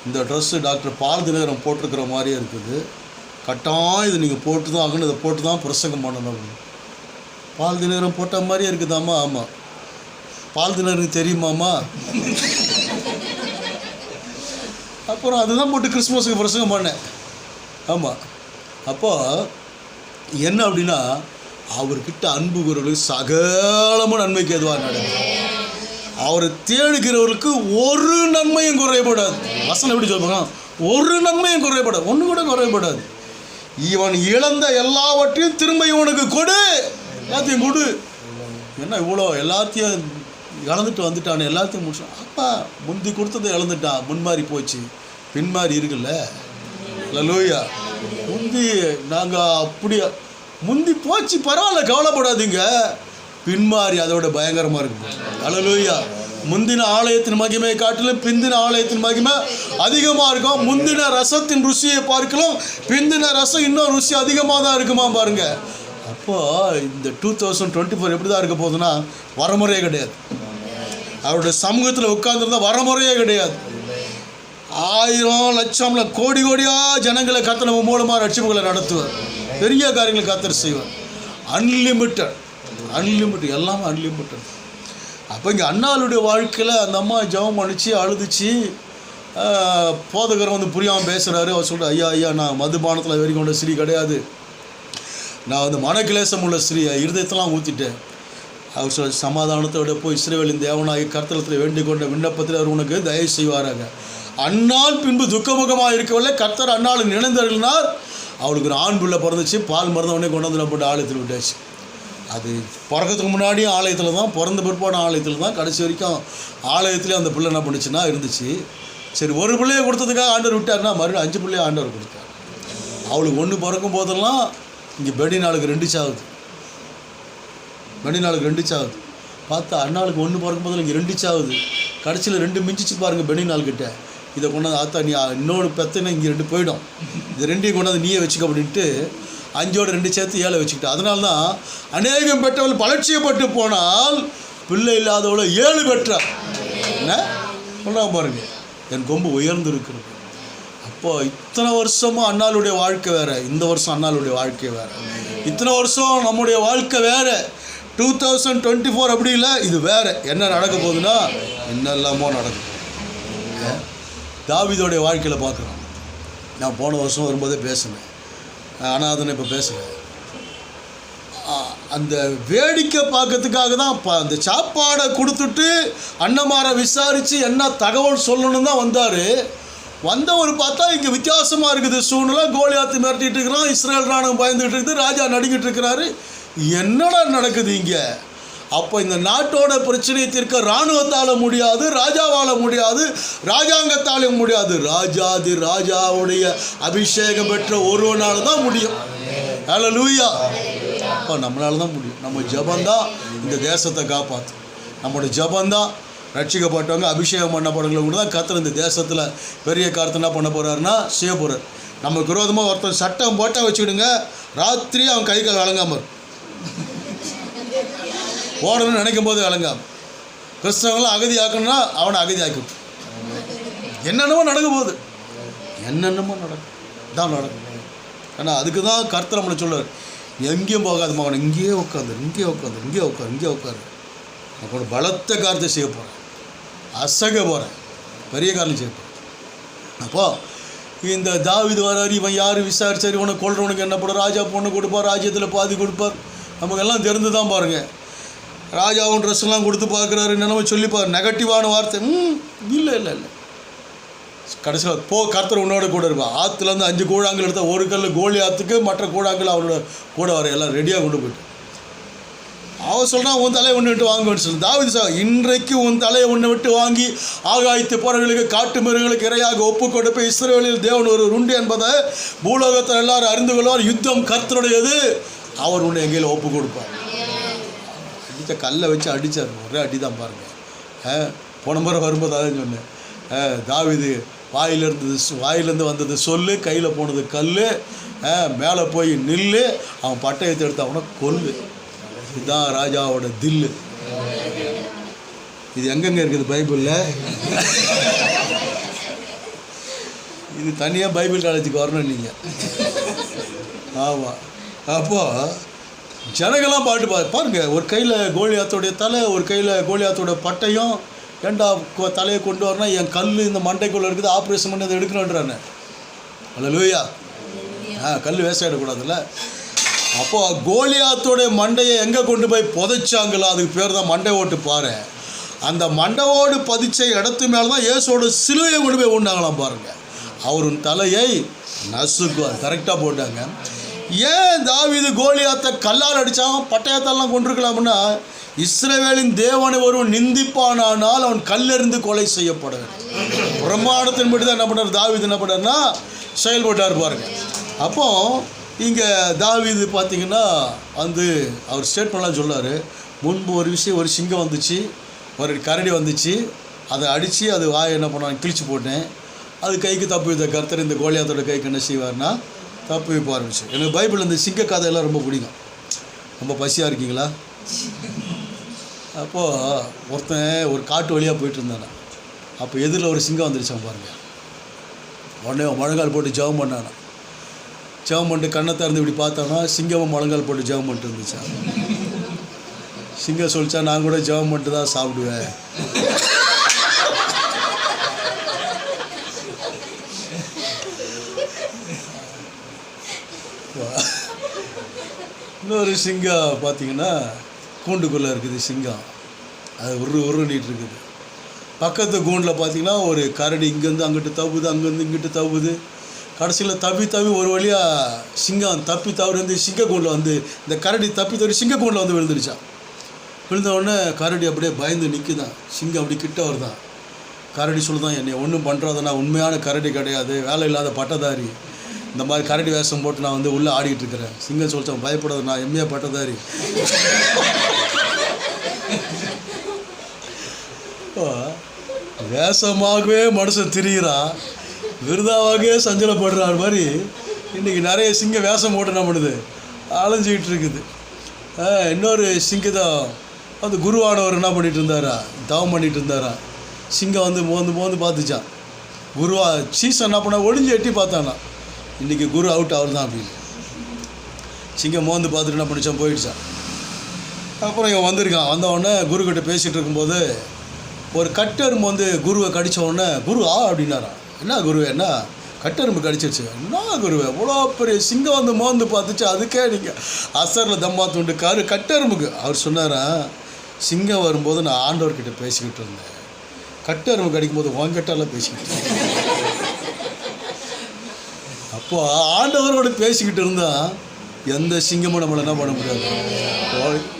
இந்த ட்ரெஸ்ஸு டாக்டர் பால் தினகரன் போட்டிருக்கிற மாதிரியே இருக்குது, கட்டாயம் இது நீங்கள் போட்டு தான் ஆகணும், இதை போட்டு தான் பிரசங்கம் பண்ணணும் அப்படின்னு. பால் தினகரன் போட்ட மாதிரியே இருக்குதாம்மா? ஆமாம். பால் தினகரனுக்கு தெரியுமாம்மா? அப்புறம் அதுதான் போட்டு கிறிஸ்மஸுக்கு பிரசங்கம் பண்ணேன். ஆமாம். அப்போ என்ன அப்படின்னா, அவர்கிட்ட அன்பு கூறுவர்களுக்கு சகலமும் நன்மைக்கு எதுவாக நடக்கும். அவரை தேடுகிறவர்களுக்கு ஒரு நன்மையும் குறைபடாது. வசனம் எப்படி சொல்லுவாங்க? ஒரு நன்மையும் குறைபடாது, ஒன்று கூட குறைபடாது. இவன் இழந்த எல்லாவற்றையும் திரும்ப இவனுக்கு கொடு, எல்லாத்தையும் கொடு. என்ன இவ்வளோ எல்லாத்தையும் இழந்துட்டு வந்துட்டான், எல்லாத்தையும் முடிச்சான். அப்பா முந்தி கொடுத்ததை இழந்துட்டான், முன்மாறி போச்சு, பின்மாறி இருக்குல்ல. அல்லேலூயா. முந்தி நாங்கள் அப்படி முந்தி போச்சு, பரவாயில்ல, கவலைப்படாதீங்க. பின்மாறி அதோட பயங்கரமாக இருக்குது. அல்லேலூயா. முந்தின ஆலயத்தின் மகிமையை காட்டிலும் பிந்தின ஆலயத்தின் மகிமை அதிகமாக இருக்கும். முந்தின ரசத்தின் ருசியை பார்க்கலாம், பிந்தின ரசம் இன்னும் ருசி அதிகமாக தான் இருக்குமா பாருங்கள். அப்போது இந்த 2024 எப்படி தான் இருக்க போகுதுன்னா, வரமுறையே கிடையாது. அவருடைய சமூகத்தில் உட்கார்ந்துருந்தா வரமுறையே கிடையாது. 1000 லட்சம் கோடி கோடியாக ஜனங்களை கர்த்தர் நம்ம மூலமாக ரட்சிப்புகளை நடத்துவார். பெரிய காரியங்களை கர்த்தர் செய்வார். அன்லிமிட்டட், எல்லாமே அன்லிமிட்டட். அப்போ இங்கே அண்ணாளுடைய வாழ்க்கையில் அந்த அம்மா ஜெபம் பண்ணிச்சு, அழுதுச்சு. போதகர் வந்து புரியாமல் பேசுகிறாரு. அவர் சொல்கிறார், ஐயா நான் மதுபானத்தில் வெறி கொண்ட ஸ்ரீ கிடையாது, நான் வந்து மனக்கிலேசம் உள்ள ஸ்ரீ, இருதயத்தெல்லாம் ஊற்றிட்டேன். அவர் சொல்ல, சமாதானத்தோட போய் இஸ்ரவேலின் தேவனாகி கர்த்தரத்தில் வேண்டிக் கொண்ட விண்ணப்பத்தில் அவர் உனக்கு தயவு செய்வாராங்க. அந்நாள் பின்பு துக்கமுகமாக இருக்கவில்லை. கர்த்தர் அந்நாள் நினைந்தருளினார். அவளுக்கு ஒரு ஆண் பிள்ளை பிறந்துச்சு. பால் மருந்தவனே கொண்டு வந்து போட்டு ஆலயத்தில் விட்டாச்சு. அது பிறக்கிறதுக்கு முன்னாடியும் ஆலயத்தில் தான், பிறந்த பிற்பாடும் ஆலயத்தில் தான், கடைசி வரைக்கும் ஆலயத்துலேயே அந்த பிள்ளை என்ன பண்ணுச்சுன்னா இருந்துச்சு. சரி, ஒரு பிள்ளையை கொடுத்ததுக்காக ஆண்டவர் விட்டார்னா மறுபடியும் 5 பிள்ளையை ஆண்டவர் கொடுத்தார். அவளுக்கு 1 பிறக்கும் போதெல்லாம் இங்கே பெடி நாளுக்கு 2 சாகுது, பெடி நாளுக்கு 2 சாகுது. பார்த்தா அண்ணாளுக்கு 1 பிறக்கும் போதில் இங்கே 2 சாகுது. கடைசியில் 2 மிஞ்சிச்சு பாருங்கள் பெடி நாள்கிட்ட. இதை கொண்டாந்து ஆத்தா நீ இன்னொரு பெத்தனை இங்கே 2 போயிடும், இது 2ஐயும் கொண்டாந்து நீயே வச்சுக்க அப்படின்ட்டு 5ஓட 2 சேர்த்து 7 வச்சுக்கிட்டேன். அதனால தான் அநேகம் பெற்றவள் பலட்சியப்பட்டு போனால் பிள்ளை இல்லாதவளை 7 பெற்றார். என்ன சொல்கிறாங்க பாருங்கள், என் கொம்பு உயர்ந்து இருக்கிறது. அப்போது இத்தனை வருஷமும் அண்ணாளுடைய வாழ்க்கை வேறு, இந்த வருஷம் அண்ணாளுடைய வாழ்க்கை வேறு. இத்தனை வருஷம் நம்முடைய வாழ்க்கை வேறு. 2024 அப்படி இல்லை, இது வேறு. என்ன நடக்க போகுதுன்னா என்னெல்லாமோ நடக்கும். தாவீதோடைய வாழ்க்கையில் பார்க்குறோம். நான் போன வருஷம் வரும்போதே பேசினேன், ஆனால் அதனை இப்போ பேசுகிறேன். அந்த வேடிக்கை பார்க்கறதுக்காக தான் அந்த சாப்பாடை கொடுத்துட்டு அண்ணமாரை விசாரித்து என்ன தகவல் சொல்லணும் தான் வந்தார். வந்தவர் பார்த்தா இங்கே வித்தியாசமாக இருக்குது சூழ்நிலை. கோலியாத்து மிரட்டிகிட்டு இருக்கிறான், இஸ்ரேல் ராணுவம் பயந்துகிட்டு இருக்குது, ராஜா நடிக்கிட்டு இருக்கிறாரு. என்னடா நடக்குது இங்கே? அப்போ இந்த நாட்டோட பிரச்சனையை தீர்க்க இராணுவத்தால் முடியாது, ராஜாவால் முடியாது, ராஜாங்கத்தாலும் முடியாது. ராஜாதி ராஜாவுடைய அபிஷேகம் பெற்ற ஒருவனால் தான் முடியும். அல்லேலூயா. அப்போ நம்மளால தான் முடியும். நம்ம ஜபந்தான் இந்த தேசத்தை காப்பாற்றும். நம்மளோட ஜபந்தான் ரட்சிக்கப்பட்டவங்க அபிஷேகம் பண்ணப்படுறவங்க கூட தான் கர்த்தர் இந்த தேசத்தில் பெரிய காரியத்தை என்ன பண்ண போகிறாருன்னா செய்ய போகிறார். நமக்கு விரோதமாக ஒருத்தர் சட்டம் போட்டால் வச்சுக்கிடுங்க, ராத்திரி அவன் கை கால் வழங்காமல் போடணும்னு நினைக்கும் போது விளங்காம. கிறிஸ்தவங்களாம் அகதி ஆக்கணும்னா அவனை அகதி ஆக்கிவிட்டு என்னென்னமோ நடக்க போகுது, என்னென்னமோ தான் நடக்கும். ஆனால் அதுக்கு தான் கர்த்தர் நம்மளை சொல்லுவார், எங்கேயும் போகாத மகன், இங்கேயே உட்காந்து நான் கூட பலத்த காரியத்தை செய்ய போகிறேன், அசக போகிறேன், பெரிய காரியம் செய்ய போகிறேன். அப்போது இந்த தாவீது வராரு, இவன் யார் விசாரிச்சார், இவனை கொள்றவனுக்கு என்ன போட, ராஜா பொண்ணு கொடுப்பார், ராஜ்யத்தில் பாதி கொடுப்பார். நமக்கெல்லாம் தெரிந்து தான் பாருங்கள். ராஜாவும் ட்ரெஸ்ஸெல்லாம் கொடுத்து பார்க்குறாரு, நினைவு சொல்லிப்பார், நெகட்டிவான வார்த்தை. இல்லை கடைசியில் கர்த்தர் உன்னோட கூட இருப்பார். ஆற்றுலேருந்து 5 கூழாங்கல் எடுத்தால் ஒரு கல் கோலியாத்துக்கு, மற்ற கூழாங்கல் அவரோட கூட வர எல்லாம் ரெடியாக கொண்டு போய்ட்டு அவன் சொல்கிறான், உன் தலையை ஒன்று விட்டு வாங்குவேன்னு சொல்லி. தாவீது இன்றைக்கு உன் தலையை ஒன்று விட்டு வாங்கி ஆகாயத்து பறவைகளுக்கு காட்டு மிருகங்களுக்கு இரையாக ஒப்பு கொடுப்ப இஸ்ரவேலில் தேவன் ஒரு உண்டு என்பதை பூலோகத்தில் எல்லாரும் அறிந்து கொள்வார். யுத்தம் கர்த்தருடையது, அவர் உன்னை எங்கேயும் ஒப்பு கொடுப்பார். அடித்த கல்லை வச்சு அடித்தார், ஒரே அடி தான் பாருங்கள். போன முறை வரும்போது அதான் சொன்னேன், தாவீது வாயிலேருந்து வந்தது சொல்லு, கையில் போனது கல், மேலே போய் நில்லு, அவன் பட்டயத்தை எடுத்து அவனை கொல்லு. இதுதான் ராஜாவோட தில்லு. இது எங்கெங்கே இருக்குது பைபிளில்? இது தனியாக பைபிள் காலேஜுக்கு வரணும் நீங்கள். ஆமாம். அப்போது ஜனங்கள்லாம் பாருங்கள், ஒரு கையில் கோலியாத்தோடைய தலை, ஒரு கையில் கோலியாத்தோட பட்டயம். ஏண்டா தலையை கொண்டு வரனா, என் கல் இந்த மண்டைக்குள்ளே இருக்குது, ஆப்ரேஷன் பண்ணி அதை எடுக்கணுன்றானே. அல்லேலூயா. கல் வேஸ்ட் ஆகிடக்கூடாதுல்ல. அப்போது கோலியாத்தோடைய மண்டையை எங்கே கொண்டு போய் புதைச்சாங்களோ அதுக்கு பேர் தான் மண்டை ஓட்டு பாரு. அந்த மண்டை ஓடு பதிச்ச இடத்து மேலே தான் இயேசுவோட சிலுவையை கொண்டு போய் உண்டாங்களாம் பாருங்கள். அவரின் தலையை நசுக்குவார். கரெக்டாக போட்டாங்க. ஏன் தாவீது கோலியாத்தை கல்லால் அடித்தான், பட்டயத்தெல்லாம் கொண்டிருக்கலாம்னா, இஸ்ரவேலின் தேவனை ஒருவன் நிந்திப்பானால் அவன் கல்லெறிந்து கொலை செய்யப்பட வேண்டும். பிரமாணத்தின்படி தான் என்ன பண்ணார் தாவீது, என்ன பண்ணார்னா செயல்பட்டார் பாருங்க. அப்போ இங்கே தாவீது பார்த்தீங்கன்னா அவர் ஸ்டேட்மெண்ட்லாம் சொல்லார். முன்பு ஒரு விஷயம், ஒரு சிங்கம் வந்துச்சு, ஒரு கரடி வந்துச்சு, அதை அடித்து அது வாயை என்ன பண்ணாங்க, கிழிச்சு போட்டேன். அது கைக்கு தப்பு வைத்த கர்த்தர் இந்த கோலியாத்தோட கைக்கு என்ன செய்வார்னா தப்பு வைப்ப ஆரம்பிச்சு. எனக்கு பைபிள் இந்த சிங்க கதையெல்லாம் ரொம்ப பிடிக்கும். ரொம்ப பசியாக இருக்கீங்களா? அப்போது ஒருத்தன் ஒரு காட்டு வழியாக போயிட்டு இருந்தானே. அப்போ எதிரில் ஒரு சிங்கம் வந்துருச்சான் பாருங்கள். உடனே முழங்கால் போட்டு ஜெபம் பண்ணானா. ஜெபம் பண்ணிட்டு கண்ணை திறந்து இப்படி பார்த்தானா, சிங்கமும் முழங்கால் போட்டு ஜெபம் பண்ணிட்டு இருந்துச்சான். சிங்கம் சொல்லிச்சா, நான் கூட ஜெபம் பண்ணிட்டு தான் சாப்பிடுவேன். இன்னொரு சிங்கம் பார்த்தீங்கன்னா கூண்டுக்குள்ளே இருக்குது சிங்கம். அது உருண்டிகிட்டு இருக்குது. பக்கத்து கூண்டில் பார்த்தீங்கன்னா ஒரு கரடி இங்கேருந்து அங்கிட்டு தவுது, அங்கேருந்து இங்கிட்டு தவுது. கடைசியில் தவி ஒரு வழியாக சிங்கம் தப்பி தவறி வந்து சிங்க கூண்டில் வந்து, இந்த கரடி தப்பி தவறி சிங்க கூண்டில் வந்து விழுந்துருச்சான். விழுந்த உடனே கரடி அப்படியே பயந்து நிற்குதான். சிங்கம் அப்படி கிட்ட வருதான். கரடி சொல்லுதான், என்னை ஒன்றும் பண்ணுறத, நான் உண்மையான கரடி கிடையாது, வேலை இல்லாத பட்டதாரி. இந்த மாதிரி கரடி வேஷம் போட்டு நான் வந்து உள்ளே ஆடிக்கிட்டு இருக்கிறேன். சிங்கம் சொல்லிட்டேன், பயப்படாத, நான் எம்ஏ பட்டதாரி. வேஷமாகவே மனுஷன் திரிகிறான், விருதாவாகவே சஞ்சலப்படுறார் மாதிரி இன்றைக்கி நிறைய சிங்கம் வேஷம் போட்டு என்ன பண்ணுது, அலைஞ்சிக்கிட்டு இருக்குது. இன்னொரு சிங்கத்தை குருவானவர் என்ன பண்ணிகிட்டு இருந்தாரா, தவம் பண்ணிகிட்டு இருந்தாரா. சிங்கம் வந்து மோந்து பார்த்துச்சான். குருவா சீசன் என்ன பண்ண ஒளிஞ்சு எட்டி பார்த்தானா. இன்றைக்கி குரு அவுட் அவர் தான் அப்படின்னு. சிங்கம் மோந்து பார்த்துட்டு என்ன பண்ணிச்சான், போயிடுச்சான். அப்புறம் இவன் வந்திருக்கான். வந்தவுடனே குருக்கிட்ட பேசிகிட்டு இருக்கும்போது ஒரு கட்டெரும்பு குருவை கடித்த உடனே குரு அப்படின்னாரான். என்ன குருவே, என்ன கட்டெரும்பு கடிச்சிருச்சு? என்ன குருவே, எவ்வளோ பெரிய சிங்கம் மோந்து பார்த்துச்சு, அதுக்கே நீங்கள் அசரில் தம்மாத்துண்டு கட்டெரும்புக்கு. அவர் சொன்னாரான், சிங்கம் வரும்போது நான் ஆண்டவர்கிட்ட பேசிக்கிட்டு இருந்தேன், கட்டெரும்பு கடிக்கும்போது உங்ககிட்டலாம் பேசிக்கிட்டு இருந்தேன். அப்போ ஆண்டவரோடு பேசிக்கிட்டு இருந்தால் எந்த சிங்கமும் நம்மளை என்ன பண்ண முடியாது.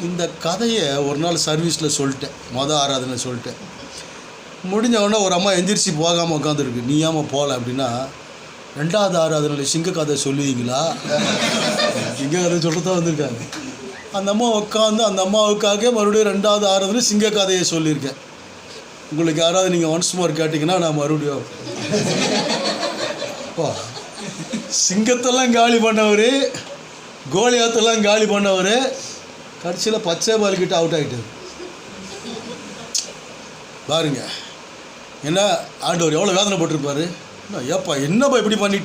இந்த கதையை ஒரு நாள் சர்வீஸில் சொல்லிட்டேன், ஆராதனை சொல்லிட்டேன். முடிஞ்ச உடனே ஒரு அம்மா எந்திரிச்சு போகாமல் உட்காந்துருக்கு. நீ ஏமா போகல அப்படின்னா, ரெண்டாவது ஆராதனையில் சிங்க கதை சொல்லுவீங்களா? சிங்க கதை சொல்லிட்டு தான் வந்திருக்காங்க. அந்த அம்மா உட்காந்து அந்த அம்மாவுக்காக மறுபடியும் ரெண்டாவது ஆராதனை சிங்க கதையை சொல்லியிருக்கேன். உங்களுக்கு யாராவது நீங்கள் ஒன்ஸ் மோர் கேட்டிங்கன்னா நான் மறுபடியும் சிங்கத்தெல்லாம் காலி பண்ணவர், கோலியாத்தெல்லாம் காலி பண்ணவர், கடைசியில் பச்சை பால்கிட்ட அவுட் ஆகிட்டார் பாருங்க. என்ன ஆண்டவர் எவ்வளோ வேதனை போட்டிருப்பாரு. ஏப்பா என்னப்பா இப்படி பண்ணிட்டேன்.